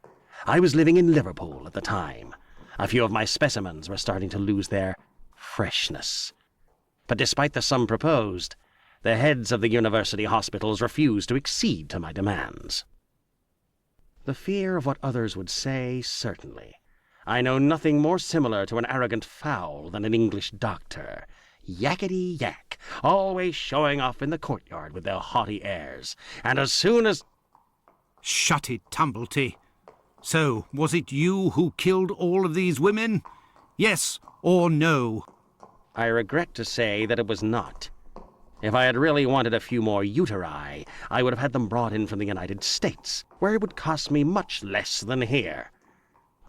I was living in Liverpool at the time. A few of my specimens were starting to lose their freshness. But despite the sum proposed, the heads of the university hospitals refused to accede to my demands. The fear of what others would say, certainly. I know nothing more similar to an arrogant fowl than an English doctor. Yakety-yak, always showing off in the courtyard with their haughty airs. And as soon as... Shut it, Tumblety. So, was it you who killed all of these women? Yes or no? I regret to say that it was not. If I had really wanted a few more uteri, I would have had them brought in from the United States, where it would cost me much less than here.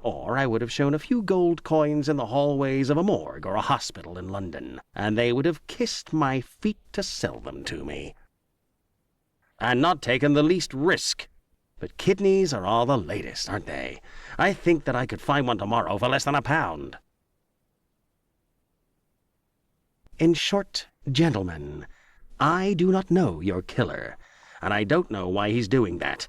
Or I would have shown a few gold coins in the hallways of a morgue or a hospital in London, and they would have kissed my feet to sell them to me. And not taken the least risk. But kidneys are all the latest, aren't they? I think that I could find one tomorrow for less than £1. In short, gentlemen, I do not know your killer, and I don't know why he's doing that.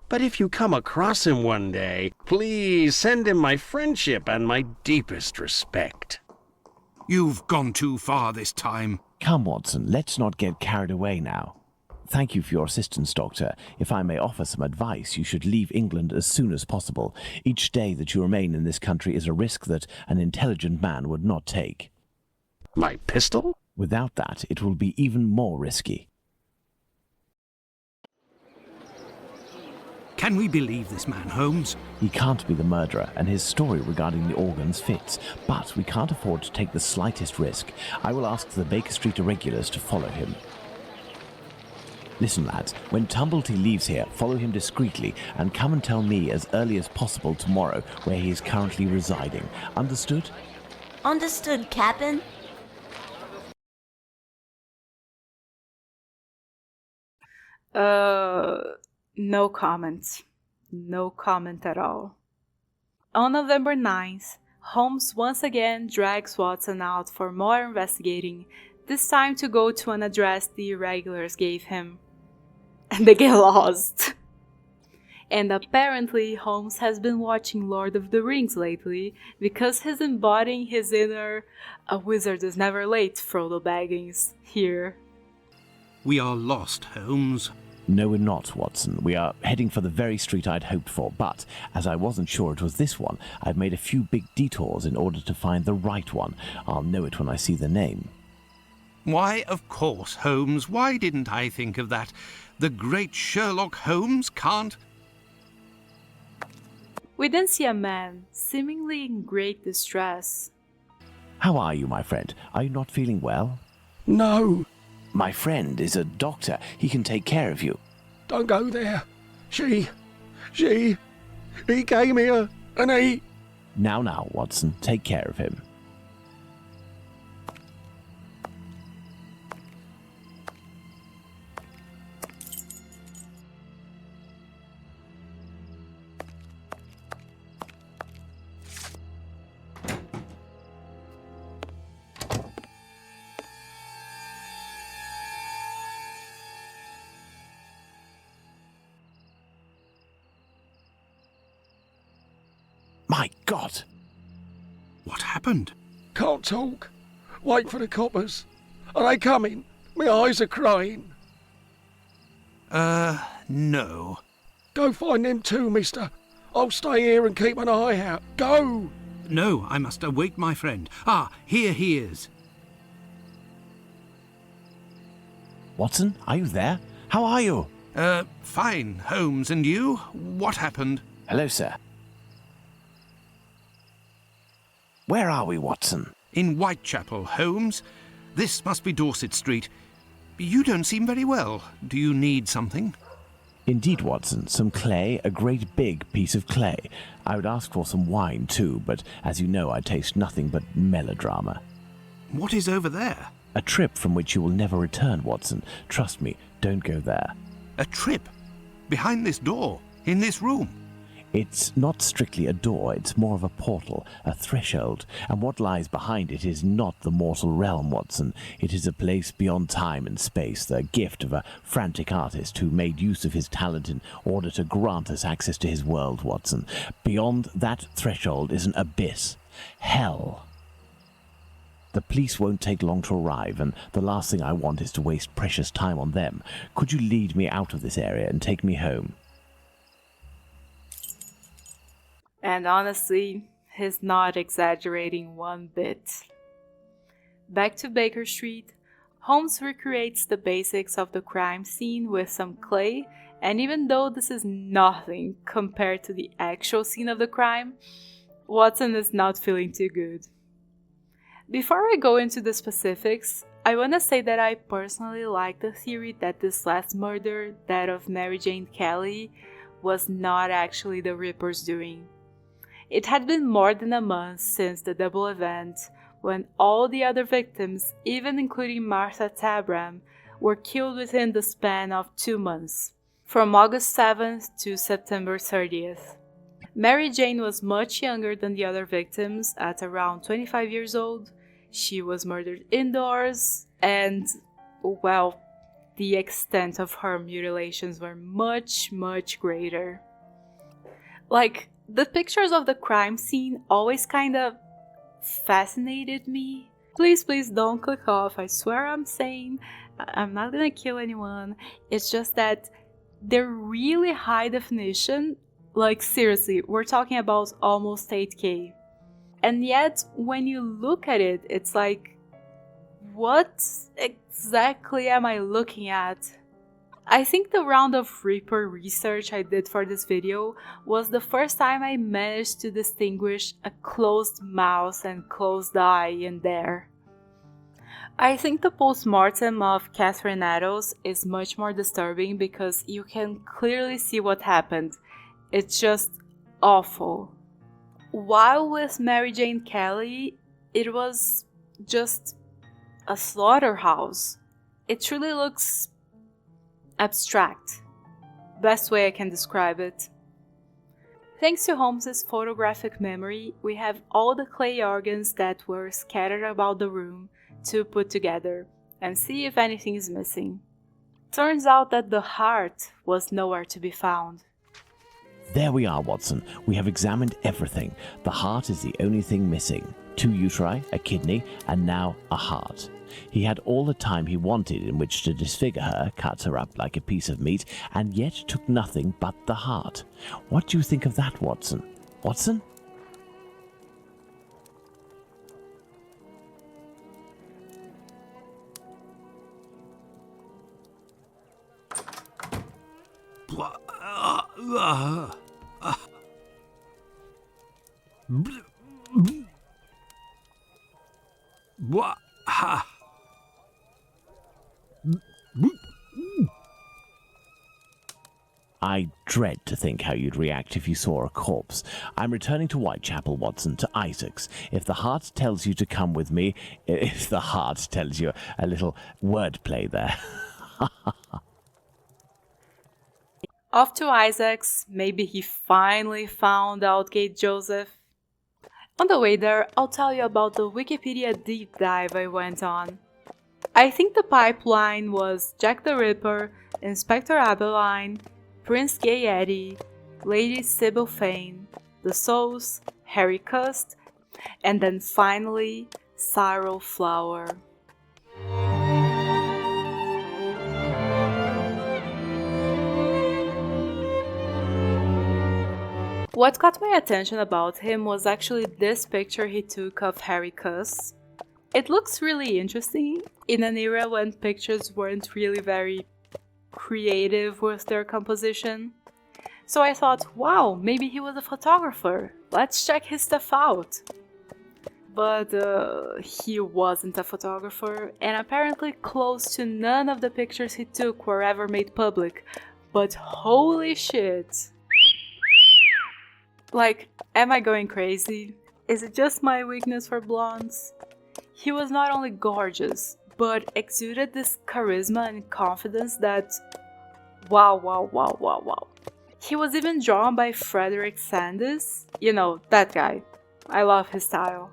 But if you come across him one day, please send him my friendship and my deepest respect. You've gone too far this time. Come, Watson, let's not get carried away now. Thank you for your assistance, Doctor. If I may offer some advice, you should leave England as soon as possible. Each day that you remain in this country is a risk that an intelligent man would not take. My pistol? Without that, it will be even more risky. Can we believe this man, Holmes? He can't be the murderer, and his story regarding the organs fits. But we can't afford to take the slightest risk. I will ask the Baker Street irregulars to follow him. Listen, lads, when Tumblety leaves here, follow him discreetly and come and tell me as early as possible tomorrow where he is currently residing. Understood? Understood, Captain. No comment. No comment at all. On November 9th, Holmes once again drags Watson out for more investigating, this time to go to an address the irregulars gave him. And they get lost. And apparently Holmes has been watching Lord of the Rings lately, because he's embodying his inner "a wizard is never late" Frodo Baggins here. We are lost, Holmes. No, we're not, Watson. We are heading for the very street I'd hoped for, but as I wasn't sure it was this one, I've made a few big detours in order to find the right one. I'll know it when I see the name. Why, of course, Holmes. Why didn't I think of that? The great Sherlock Holmes can't... We then see a man, seemingly in great distress. How are you, my friend? Are you not feeling well? No. My friend is a doctor. He can take care of you. Don't go there. He came here and he... Now, Watson, take care of him. My God! What happened? Can't talk. Wait for the coppers. Are they coming? My eyes are crying. No. Go find them too, mister. I'll stay here and keep an eye out. Go! No, I must await my friend. Ah, here he is. Watson, are you there? How are you? Fine, Holmes. And you? What happened? Hello, sir. Where are we, Watson? In Whitechapel, Holmes. This must be Dorset Street. You don't seem very well. Do you need something? Indeed, Watson. Some clay, a great big piece of clay. I would ask for some wine, too, but as you know, I taste nothing but melodrama. What is over there? A trip from which you will never return, Watson. Trust me, don't go there. A trip? Behind this door? In this room? It's not strictly a door, it's more of a portal, a threshold, and what lies behind it is not the mortal realm, Watson. It is a place beyond time and space, the gift of a frantic artist who made use of his talent in order to grant us access to his world, Watson. Beyond that threshold is an abyss. Hell. The police won't take long to arrive, and the last thing I want is to waste precious time on them. Could you lead me out of this area and take me home? And honestly, he's not exaggerating one bit. Back to Baker Street, Holmes recreates the basics of the crime scene with some clay, and even though this is nothing compared to the actual scene of the crime, Watson is not feeling too good. Before I go into the specifics, I want to say that I personally like the theory that this last murder, that of Mary Jane Kelly, was not actually the Ripper's doing. It had been more than a month since the double event, when all the other victims, even including Martha Tabram, were killed within the span of 2 months, from August 7th to September 30th. Mary Jane was much younger than the other victims, at around 25 years old. She was murdered indoors, and, well, the extent of her mutilations were much, much greater. Like, the pictures of the crime scene always kind of fascinated me. Please don't click off. I swear I'm sane. I'm not gonna kill anyone. It's just that they're really high definition. Like, seriously, we're talking about almost 8K. And yet, when you look at it, it's like, what exactly am I looking at? I think the round of Reaper research I did for this video was the first time I managed to distinguish a closed mouth and closed eye in there. I think the post-mortem of Catherine Nettles is much more disturbing because you can clearly see what happened. It's just awful. While with Mary Jane Kelly, it was just a slaughterhouse. It truly looks abstract. Best way I can describe it. Thanks to Holmes's photographic memory, we have all the clay organs that were scattered about the room to put together and see if anything is missing. Turns out that the heart was nowhere to be found. There we are, Watson. We have examined everything. The heart is the only thing missing. 2 uteri, a kidney, and now a heart. He had all the time he wanted in which to disfigure her, cut her up like a piece of meat, and yet took nothing but the heart. What do you think of that, Watson? Watson? I dread to think how you'd react if you saw a corpse. I'm returning to Whitechapel, Watson, to Isaac's. If the heart tells you to come with me, if the heart tells you a little wordplay there. Off to Isaac's, maybe he finally found Outgate Joseph. On the way there, I'll tell you about the Wikipedia deep dive I went on. I think the pipeline was Jack the Ripper, Inspector Abeline, Prince Gay Eddie, Lady Sybil Fane, The Souls, Harry Cust, and then finally, Cyril Flower. What caught my attention about him was actually this picture he took of Harry Cust. It looks really interesting in an era when pictures weren't really very creative with their composition. So I thought, wow, maybe he was a photographer. Let's check his stuff out. But he wasn't a photographer, and apparently close to none of the pictures he took were ever made public. But holy shit! Like, am I going crazy? Is it just my weakness for blondes? He was not only gorgeous, but exuded this charisma and confidence that... wow. He was even drawn by Frederick Sandys. You know, that guy. I love his style.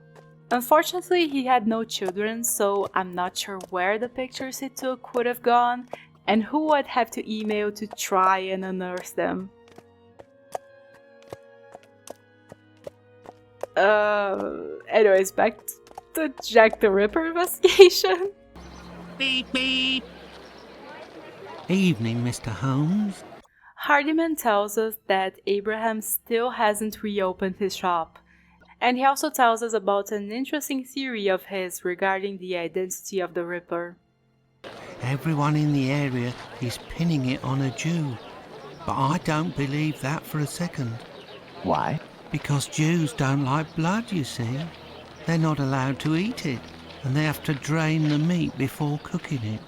Unfortunately, he had no children, so I'm not sure where the pictures he took would have gone, and who I'd have to email to try and unearth them. Anyways, back to Jack the Ripper investigation. Beep, beep. Evening, Mr. Holmes. Hardiman tells us that Abraham still hasn't reopened his shop, and he also tells us about an interesting theory of his regarding the identity of the Ripper. Everyone in the area is pinning it on a Jew, but I don't believe that for a second. Why? Because Jews don't like blood, you see. They're not allowed to eat it, and they have to drain the meat before cooking it.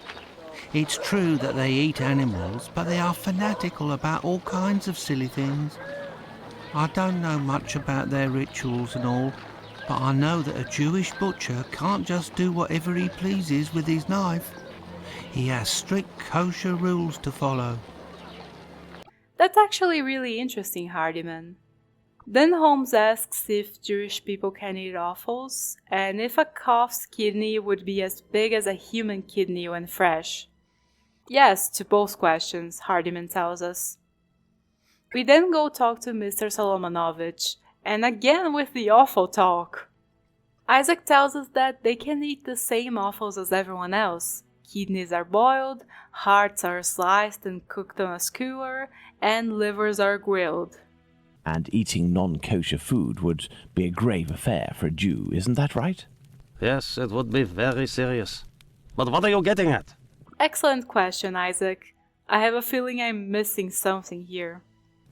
It's true that they eat animals, but they are fanatical about all kinds of silly things. I don't know much about their rituals and all, but I know that a Jewish butcher can't just do whatever he pleases with his knife. He has strict kosher rules to follow. That's actually really interesting, Hardiman. Then Holmes asks if Jewish people can eat offals, and if a calf's kidney would be as big as a human kidney when fresh. Yes to both questions, Hardiman tells us. We then go talk to Mr. Solomonovich, and again with the offal talk. Isaac tells us that they can eat the same offals as everyone else. Kidneys are boiled, hearts are sliced and cooked on a skewer, and livers are grilled. And eating non-kosher food would be a grave affair for a Jew, isn't that right? Yes, it would be very serious. But what are you getting at? Excellent question, Isaac. I have a feeling I'm missing something here.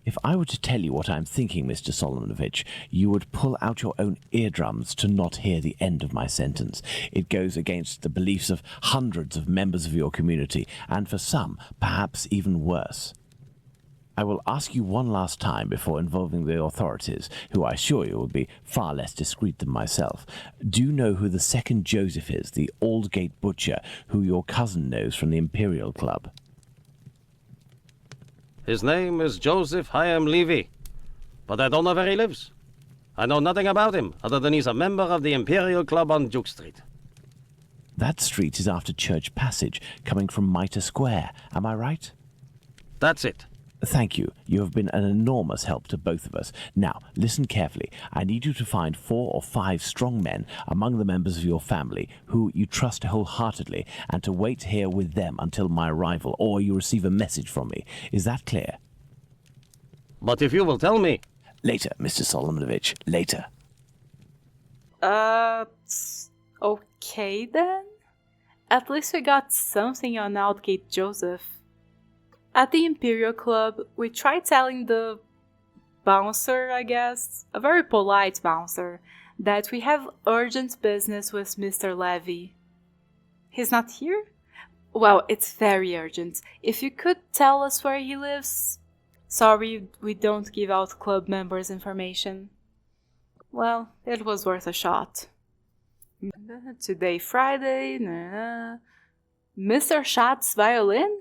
If I were to tell you what I'm thinking, Mr. Solomonovich, you would pull out your own eardrums to not hear the end of my sentence. It goes against the beliefs of hundreds of members of your community, and for some, perhaps even worse. I will ask you one last time before involving the authorities, who I assure you will be far less discreet than myself. Do you know who the second Joseph is, the Aldgate butcher, who your cousin knows from the Imperial Club? His name is Joseph Chaim Levy, but I don't know where he lives. I know nothing about him, other than he's a member of the Imperial Club on Duke Street. That street is after Church Passage, coming from Mitre Square, am I right? That's it. Thank you. You have been an enormous help to both of us. Now, listen carefully. I need you to find 4 or 5 strong men among the members of your family who you trust wholeheartedly, and to wait here with them until my arrival, or you receive a message from me. Is that clear? But if you will tell me... Later, Mr. Solomonovich. Later. Okay then? At least we got something on Aldgate Joseph. At the Imperial Club, we tried telling the bouncer, I guess, a very polite bouncer, that we have urgent business with Mr. Levy. He's not here? Well, it's very urgent. If you could tell us where he lives... Sorry, we don't give out club members' information. Well, it was worth a shot. Today, Friday... Mr. Schatz's violin?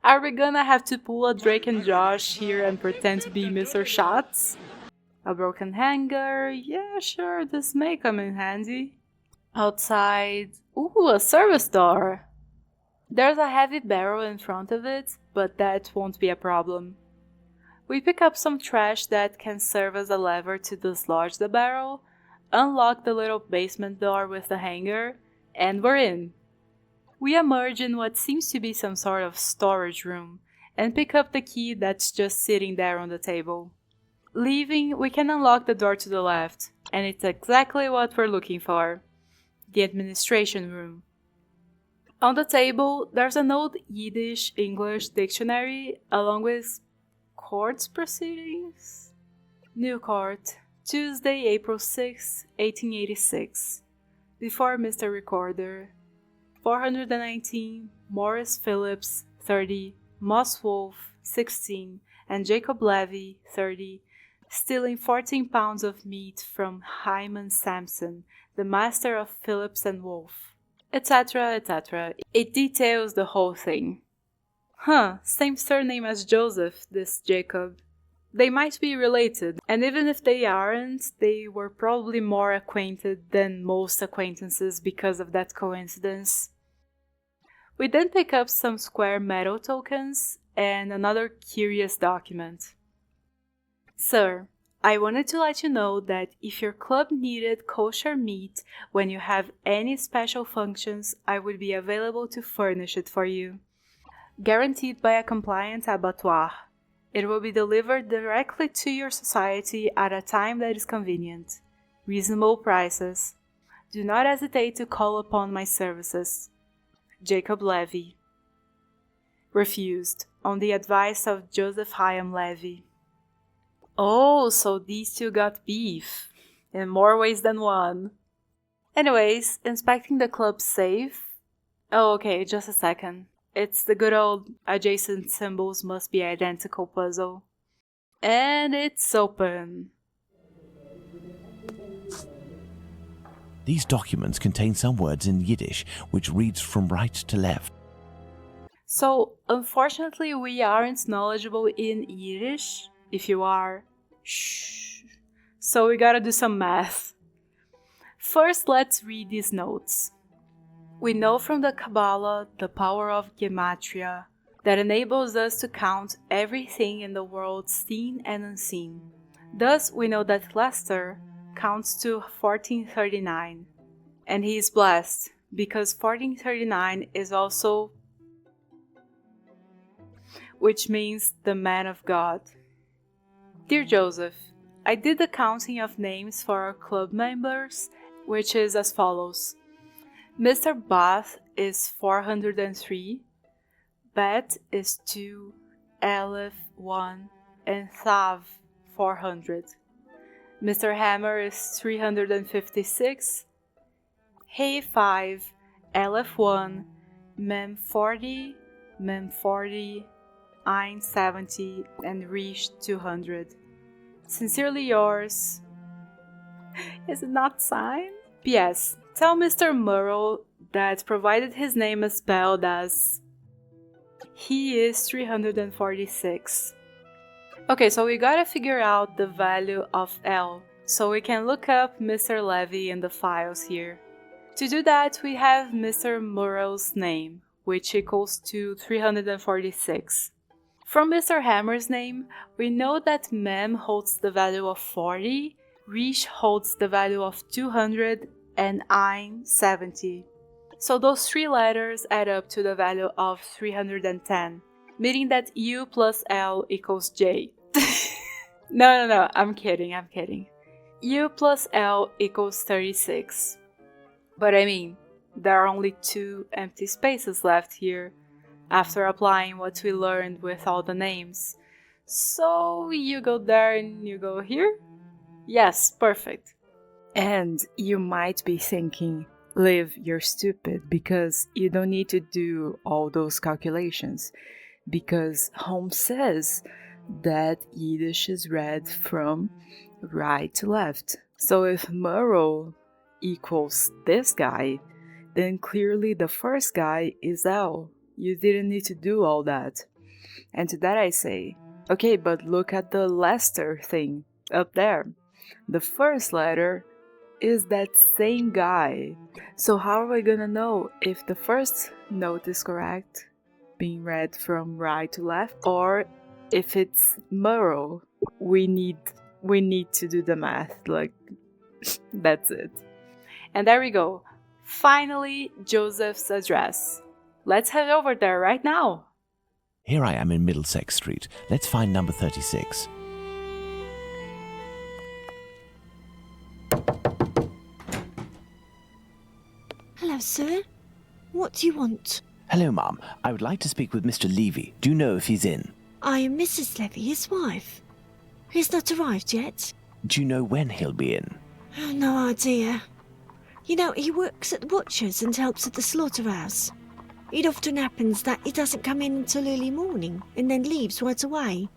Are we gonna have to pull a Drake and Josh here and pretend to be Mr. Schatz? A broken hanger? Yeah, sure, this may come in handy. Outside... Ooh, a service door! There's a heavy barrel in front of it, but that won't be a problem. We pick up some trash that can serve as a lever to dislodge the barrel, unlock the little basement door with the hanger, and we're in. We emerge in what seems to be some sort of storage room, and pick up the key that's just sitting there on the table. Leaving, we can unlock the door to the left, and it's exactly what we're looking for. The administration room. On the table, there's an old Yiddish-English dictionary, along with court proceedings. New Court, Tuesday, April 6, 1886. Before Mr. Recorder. 419, Morris Phillips, 30, Moss Wolf, 16, and Jacob Levy, 30, stealing 14 pounds of meat from Hyman Sampson, the master of Phillips and Wolf, etc., etc. It details the whole thing. Same surname as Joseph, this Jacob. They might be related, and even if they aren't, they were probably more acquainted than most acquaintances because of that coincidence. We then pick up some square metal tokens and another curious document. Sir, I wanted to let you know that if your club needed kosher meat when you have any special functions, I would be available to furnish it for you. Guaranteed by a compliant abattoir. It will be delivered directly to your society at a time that is convenient. Reasonable prices. Do not hesitate to call upon my services. Jacob Levy. Refused, on the advice of Joseph Chaim Levy. Oh, so these two got beef. In more ways than one. Anyways, inspecting the club's safe. Oh, okay, just a second. It's the good old adjacent symbols must be identical puzzle. And it's open. These documents contain some words in Yiddish, which reads from right to left. So, unfortunately, we aren't knowledgeable in Yiddish. If you are, shh. So we gotta do some math. First, let's read these notes. We know from the Kabbalah the power of Gematria that enables us to count everything in the world seen and unseen. Thus, we know that Lester counts to 1439, and he is blessed because 1439 is also, which means the man of God. Dear Joseph, I did the counting of names for our club members, which is as follows. Mr. Bath is 403, Bet is 2, Aleph 1, and Thav 400. Mr. Hammer is 356, Hey 5, Aleph 1, Mem 40, Mem 40, Ein 70, and Reach 200. Sincerely yours. Is it not signed? P.S. Tell Mr. Murrow that provided his name is spelled as he is 346. Okay, so we gotta figure out the value of L, so we can look up Mr. Levy in the files here. To do that, we have Mr. Murrow's name, which equals to 346. From Mr. Hammer's name, we know that Mem holds the value of 40, Reach holds the value of 200, and Ein 70. So those three letters add up to the value of 310, meaning that U plus L equals J. No, I'm kidding. U plus L equals 36. But I mean, there are only 2 empty spaces left here, after applying what we learned with all the names. So you go there and you go here? Yes, perfect. And you might be thinking, Liv, you're stupid because you don't need to do all those calculations, because Holmes says that Yiddish is read from right to left. So if Murrow equals this guy, then clearly the first guy is L. You didn't need to do all that. And to that I say, okay, but look at the Lester thing up there. The first letter is that same guy. So how are we gonna know if the first note is correct, being read from right to left, or if it's Murrow? We need to do the math, like, that's it. And there we go. Finally, Joseph's address. Let's head over there right now. Here I am in Middlesex Street. Let's find number 36. Hello, sir. What do you want? Hello, Ma'am. I would like to speak with Mr. Levy. Do you know if he's in? I am Mrs. Levy, his wife. He's not arrived yet. Do you know when he'll be in? No idea. You know, he works at the butcher's and helps at the slaughterhouse. It often happens that he doesn't come in until early morning and then leaves right away.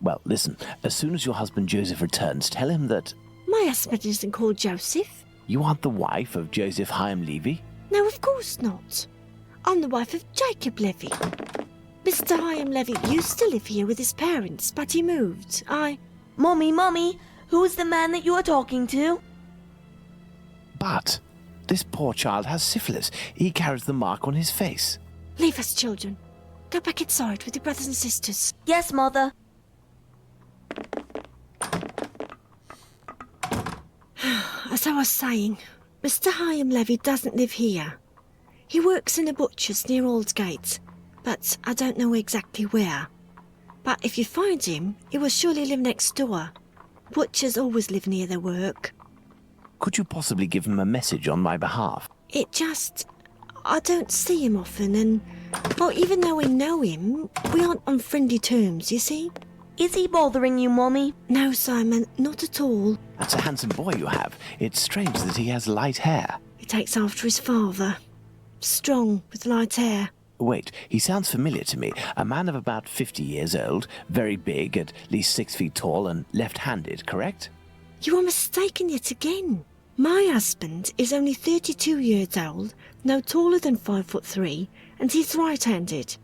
Well, listen, as soon as your husband Joseph returns, tell him that... My husband isn't called Joseph. You aren't the wife of Joseph Hyam Levy? No, of course not. I'm the wife of Jacob Levy. Mr. Hyam Levy used to live here with his parents, but he moved. Mommy, who's the man that you are talking to? But this poor child has syphilis. He carries the mark on his face. Leave us, children. Go back inside with your brothers and sisters. Yes, Mother. As I was saying, Mr. Hyam Levy doesn't live here. He works in a butcher's near Aldgate, but I don't know exactly where. But if you find him, he will surely live next door. Butchers always live near their work. Could you possibly give him a message on my behalf? I don't see him often, and, well, even though we know him, we aren't on friendly terms, you see? Is he bothering you, Mommy? No, Simon, not at all. That's a handsome boy you have. It's strange that he has light hair. He takes after his father. Strong, with light hair. Wait, he sounds familiar to me. A man of about 50 years old, very big, at least 6 feet tall, and left-handed, correct? You are mistaken yet again. My husband is only 32 years old, no taller than 5'3", and he's right-handed.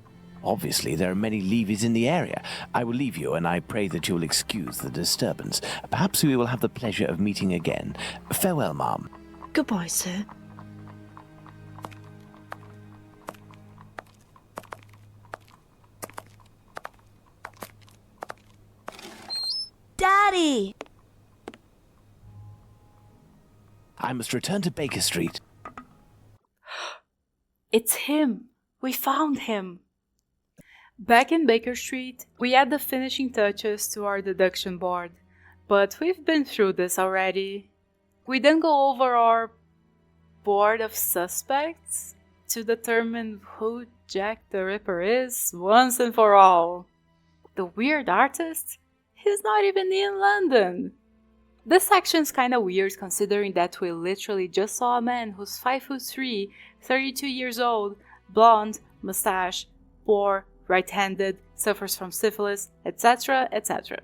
Obviously, there are many levies in the area. I will leave you, and I pray that you will excuse the disturbance. Perhaps we will have the pleasure of meeting again. Farewell, ma'am. Goodbye, sir. Daddy! I must return to Baker Street. It's him! We found him! Back in Baker Street, we add the finishing touches to our deduction board, but we've been through this already. We then go over our board of suspects to determine who Jack the Ripper is once and for all. The weird artist? He's not even in London. This section's kinda weird considering that we literally just saw a man who's 5'3", 32 years old, blonde, mustache, poor, right-handed, suffers from syphilis, etc., etc.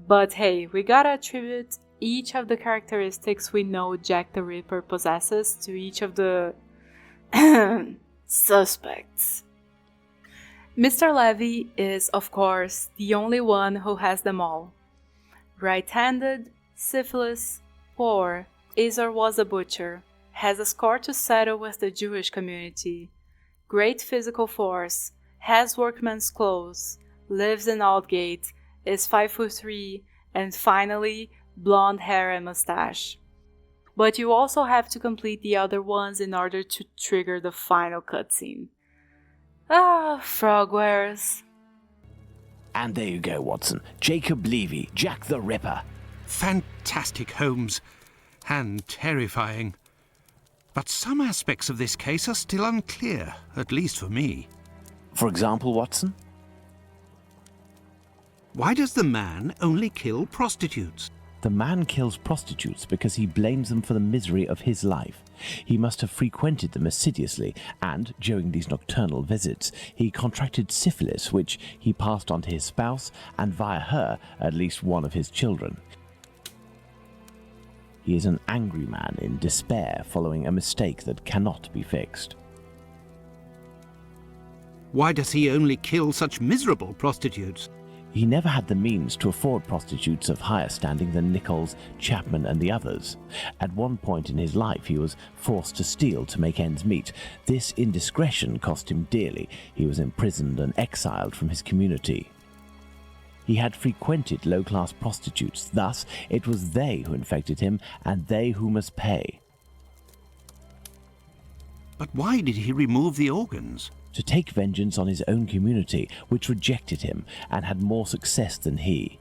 But hey, we gotta attribute each of the characteristics we know Jack the Ripper possesses to each of the suspects. Mr. Levy is, of course, the only one who has them all. Right-handed, syphilis, poor, is or was a butcher, has a score to settle with the Jewish community, great physical force, has workman's clothes, lives in Aldgate, is 5'3", and finally, blonde hair and mustache. But you also have to complete the other ones in order to trigger the final cutscene. Ah, frogwares. And there you go, Watson. Jacob Levy, Jack the Ripper. Fantastic, Holmes. And terrifying. But some aspects of this case are still unclear, at least for me. For example, Watson? Why does the man only kill prostitutes? The man kills prostitutes because he blames them for the misery of his life. He must have frequented them assiduously, and, during these nocturnal visits, he contracted syphilis, which he passed on to his spouse, and via her, at least one of his children. He is an angry man in despair following a mistake that cannot be fixed. Why does he only kill such miserable prostitutes? He never had the means to afford prostitutes of higher standing than Nichols, Chapman and the others. At one point in his life he was forced to steal to make ends meet. This indiscretion cost him dearly. He was imprisoned and exiled from his community. He had frequented low-class prostitutes, thus it was they who infected him and they who must pay. But why did he remove the organs? To take vengeance on his own community, which rejected him and had more success than he.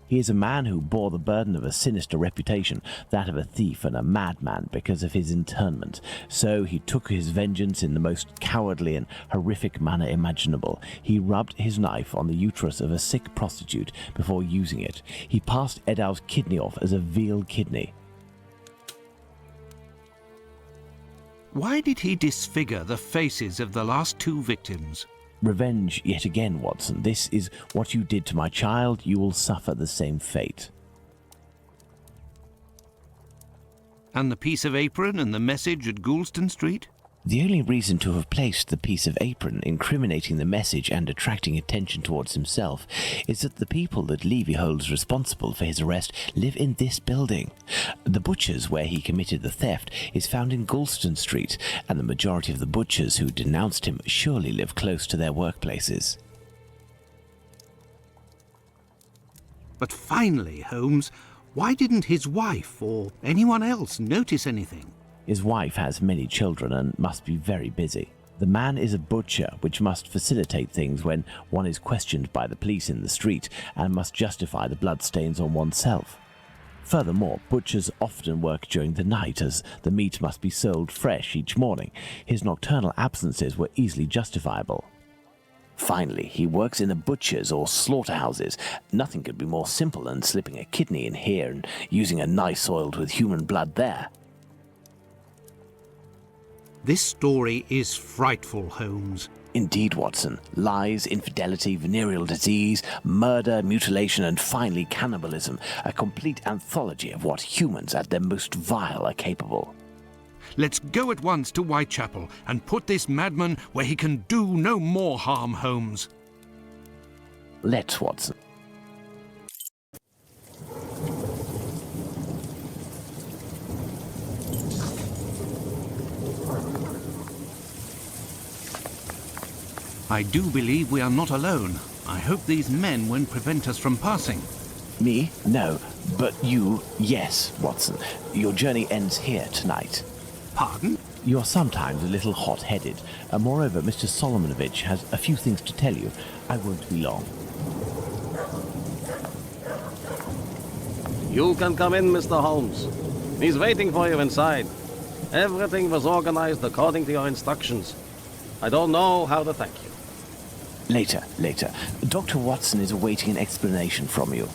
He is a man who bore the burden of a sinister reputation, that of a thief and a madman, because of his internment. So he took his vengeance in the most cowardly and horrific manner imaginable. He rubbed his knife on the uterus of a sick prostitute before using it. He passed Edow's kidney off as a veal kidney. Why did he disfigure the faces of the last two victims? Revenge yet again, Watson. This is what you did to my child. You will suffer the same fate. And the piece of apron and the message at Goulston Street? The only reason to have placed the piece of apron incriminating the message and attracting attention towards himself is that the people that Levy holds responsible for his arrest live in this building. The butcher's where he committed the theft is found in Goulston Street, and the majority of the butchers who denounced him surely live close to their workplaces. But finally, Holmes, why didn't his wife or anyone else notice anything? His wife has many children and must be very busy. The man is a butcher, which must facilitate things when one is questioned by the police in the street and must justify the bloodstains on oneself. Furthermore, butchers often work during the night as the meat must be sold fresh each morning. His nocturnal absences were easily justifiable. Finally, he works in the butchers or slaughterhouses. Nothing could be more simple than slipping a kidney in here and using a knife soiled with human blood there. This story is frightful, Holmes. Indeed, Watson. Lies, infidelity, venereal disease, murder, mutilation, and finally cannibalism. A complete anthology of what humans at their most vile are capable. Let's go at once to Whitechapel and put this madman where he can do no more harm, Holmes. Let's, Watson. I do believe we are not alone. I hope these men won't prevent us from passing. Me? No. But you, yes, Watson. Your journey ends here tonight. Pardon? You're sometimes a little hot-headed. Moreover, Mr. Solomonovich has a few things to tell you. I won't be long. You can come in, Mr. Holmes. He's waiting for you inside. Everything was organized according to your instructions. I don't know how to thank you. Later. Dr. Watson is awaiting an explanation from you.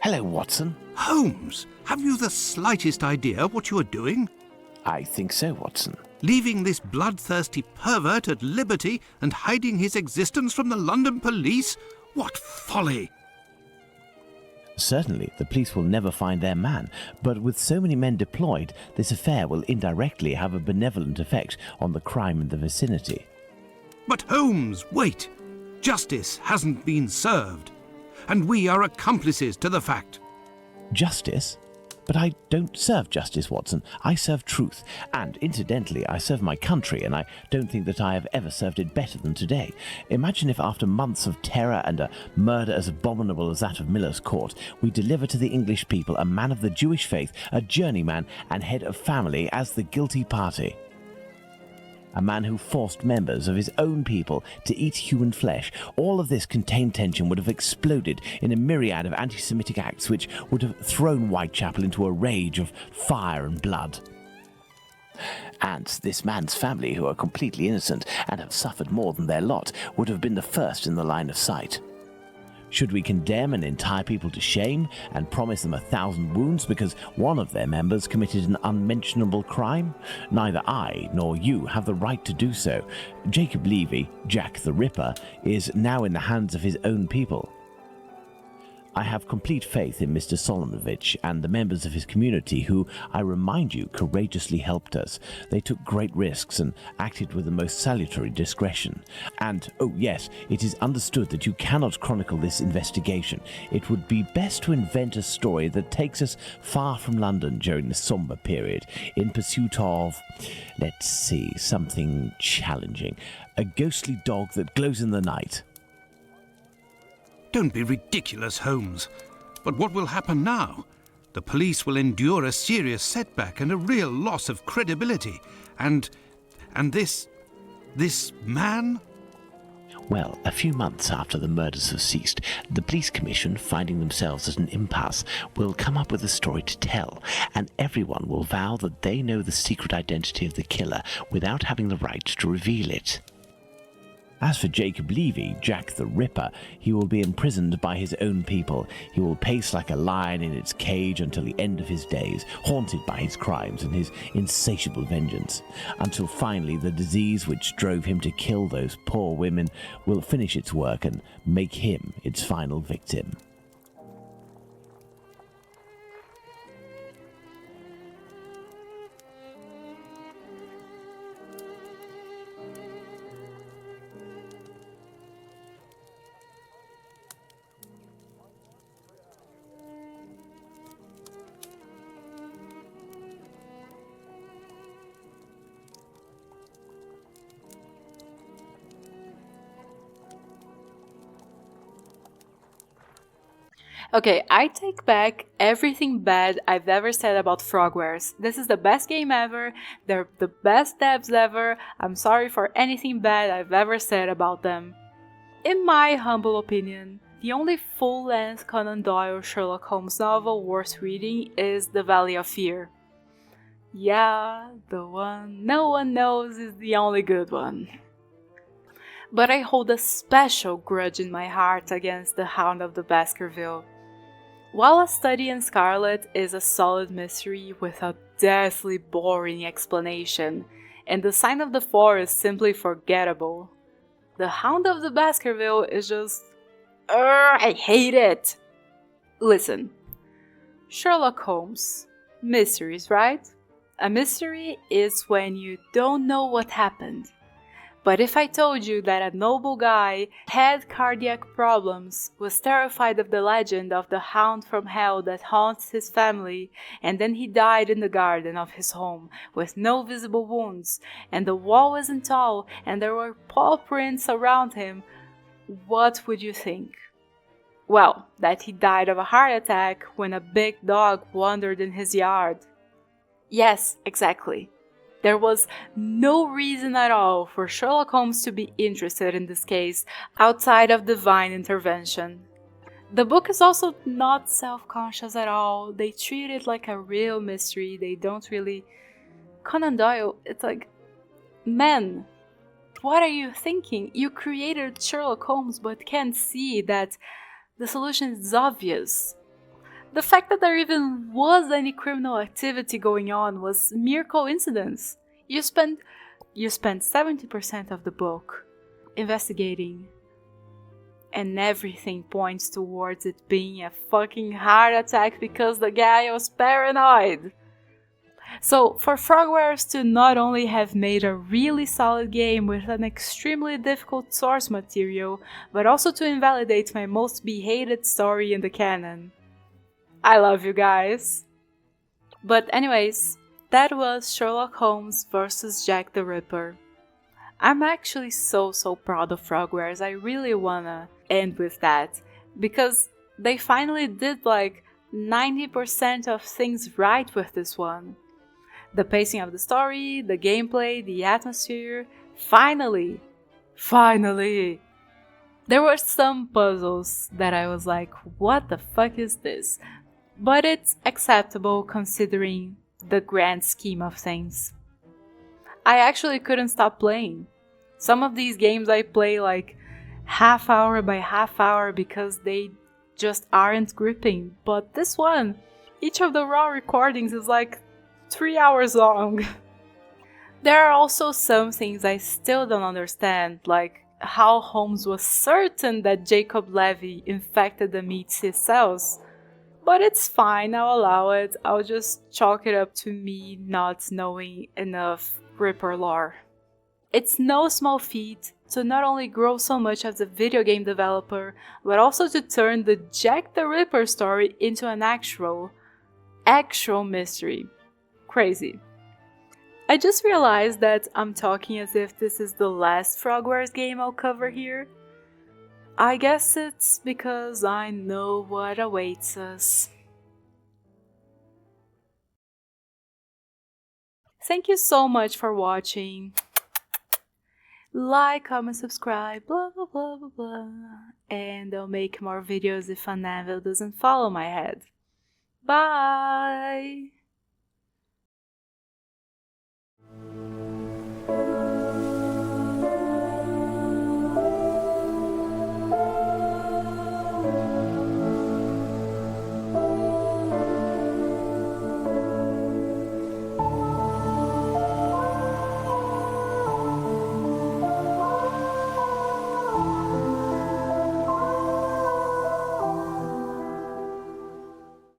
Hello, Watson. Holmes, have you the slightest idea what you are doing? I think so, Watson. Leaving this bloodthirsty pervert at liberty and hiding his existence from the London police? What folly! Certainly, the police will never find their man, but with so many men deployed, this affair will indirectly have a benevolent effect on the crime in the vicinity. But Holmes, wait! Justice hasn't been served, and we are accomplices to the fact. Justice? But I don't serve justice, Watson. I serve truth. And, incidentally, I serve my country, and I don't think that I have ever served it better than today. Imagine if after months of terror and a murder as abominable as that of Miller's Court, we deliver to the English people a man of the Jewish faith, a journeyman and head of family as the guilty party. A man who forced members of his own people to eat human flesh. All of this contained tension would have exploded in a myriad of anti-Semitic acts which would have thrown Whitechapel into a rage of fire and blood. And this man's family, who are completely innocent and have suffered more than their lot, would have been the first in the line of sight. Should we condemn an entire people to shame and promise them 1,000 wounds because one of their members committed an unmentionable crime? Neither I nor you have the right to do so. Jacob Levy, Jack the Ripper, is now in the hands of his own people. I have complete faith in Mr. Solomovich and the members of his community who, I remind you, courageously helped us. They took great risks and acted with the most salutary discretion. And, oh yes, it is understood that you cannot chronicle this investigation. It would be best to invent a story that takes us far from London during the somber period, in pursuit of, let's see, something challenging. A ghostly dog that glows in the night. Don't be ridiculous, Holmes. But what will happen now? The police will endure a serious setback and a real loss of credibility. And this man? Well, a few months after the murders have ceased, the police commission, finding themselves at an impasse, will come up with a story to tell, and everyone will vow that they know the secret identity of the killer without having the right to reveal it. As for Jacob Levy, Jack the Ripper, he will be imprisoned by his own people. He will pace like a lion in its cage until the end of his days, haunted by his crimes and his insatiable vengeance, until finally the disease which drove him to kill those poor women will finish its work and make him its final victim. Okay, I take back everything bad I've ever said about Frogwares. This is the best game ever, they're the best devs ever, I'm sorry for anything bad I've ever said about them. In my humble opinion, the only full-length Conan Doyle Sherlock Holmes novel worth reading is The Valley of Fear. Yeah, the one no one knows is the only good one. But I hold a special grudge in my heart against The Hound of the Baskerville. While A Study in Scarlet is a solid mystery with a deathly boring explanation, and The Sign of the Four is simply forgettable, The Hound of the Baskerville is just... I hate it! Listen, Sherlock Holmes. Mysteries, right? A mystery is when you don't know what happened. But if I told you that a noble guy had cardiac problems, was terrified of the legend of the hound from hell that haunts his family, and then he died in the garden of his home with no visible wounds, and the wall isn't tall, and there were paw prints around him, what would you think? Well, that he died of a heart attack when a big dog wandered in his yard. Yes, exactly. There was no reason at all for Sherlock Holmes to be interested in this case outside of divine intervention. The book is also not self-conscious at all. They treat it like a real mystery. They don't really... Conan Doyle, it's like... Man, what are you thinking? You created Sherlock Holmes but can't see that the solution is obvious. The fact that there even was any criminal activity going on was mere coincidence. You spent 70% of the book investigating, and everything points towards it being a fucking heart attack because the guy was paranoid. So for Frogwares to not only have made a really solid game with an extremely difficult source material, but also to invalidate my most behated story in the canon. I love you guys. But anyways, that was Sherlock Holmes versus Jack the Ripper. I'm actually so proud of Frogwares. I really wanna end with that, because they finally did like 90% of things right with this one. The pacing of the story, the gameplay, the atmosphere, finally! There were some puzzles that I was like, what the fuck is this? But it's acceptable considering the grand scheme of things. I actually couldn't stop playing. Some of these games I play like half hour by half hour because they just aren't gripping, but this one, each of the raw recordings is like 3 hours long. There are also some things I still don't understand, like how Holmes was certain that Jacob Levy infected the meats he sells. But it's fine, I'll allow it. I'll just chalk it up to me not knowing enough Ripper lore. It's no small feat to not only grow so much as a video game developer, but also to turn the Jack the Ripper story into an actual mystery. Crazy. I just realized that I'm talking as if this is the last Frogwares game I'll cover here. I guess it's because I know what awaits us. Thank you so much for watching. Like, comment, subscribe, blah blah blah blah blah. And I'll make more videos if an anvil doesn't follow my head. Bye!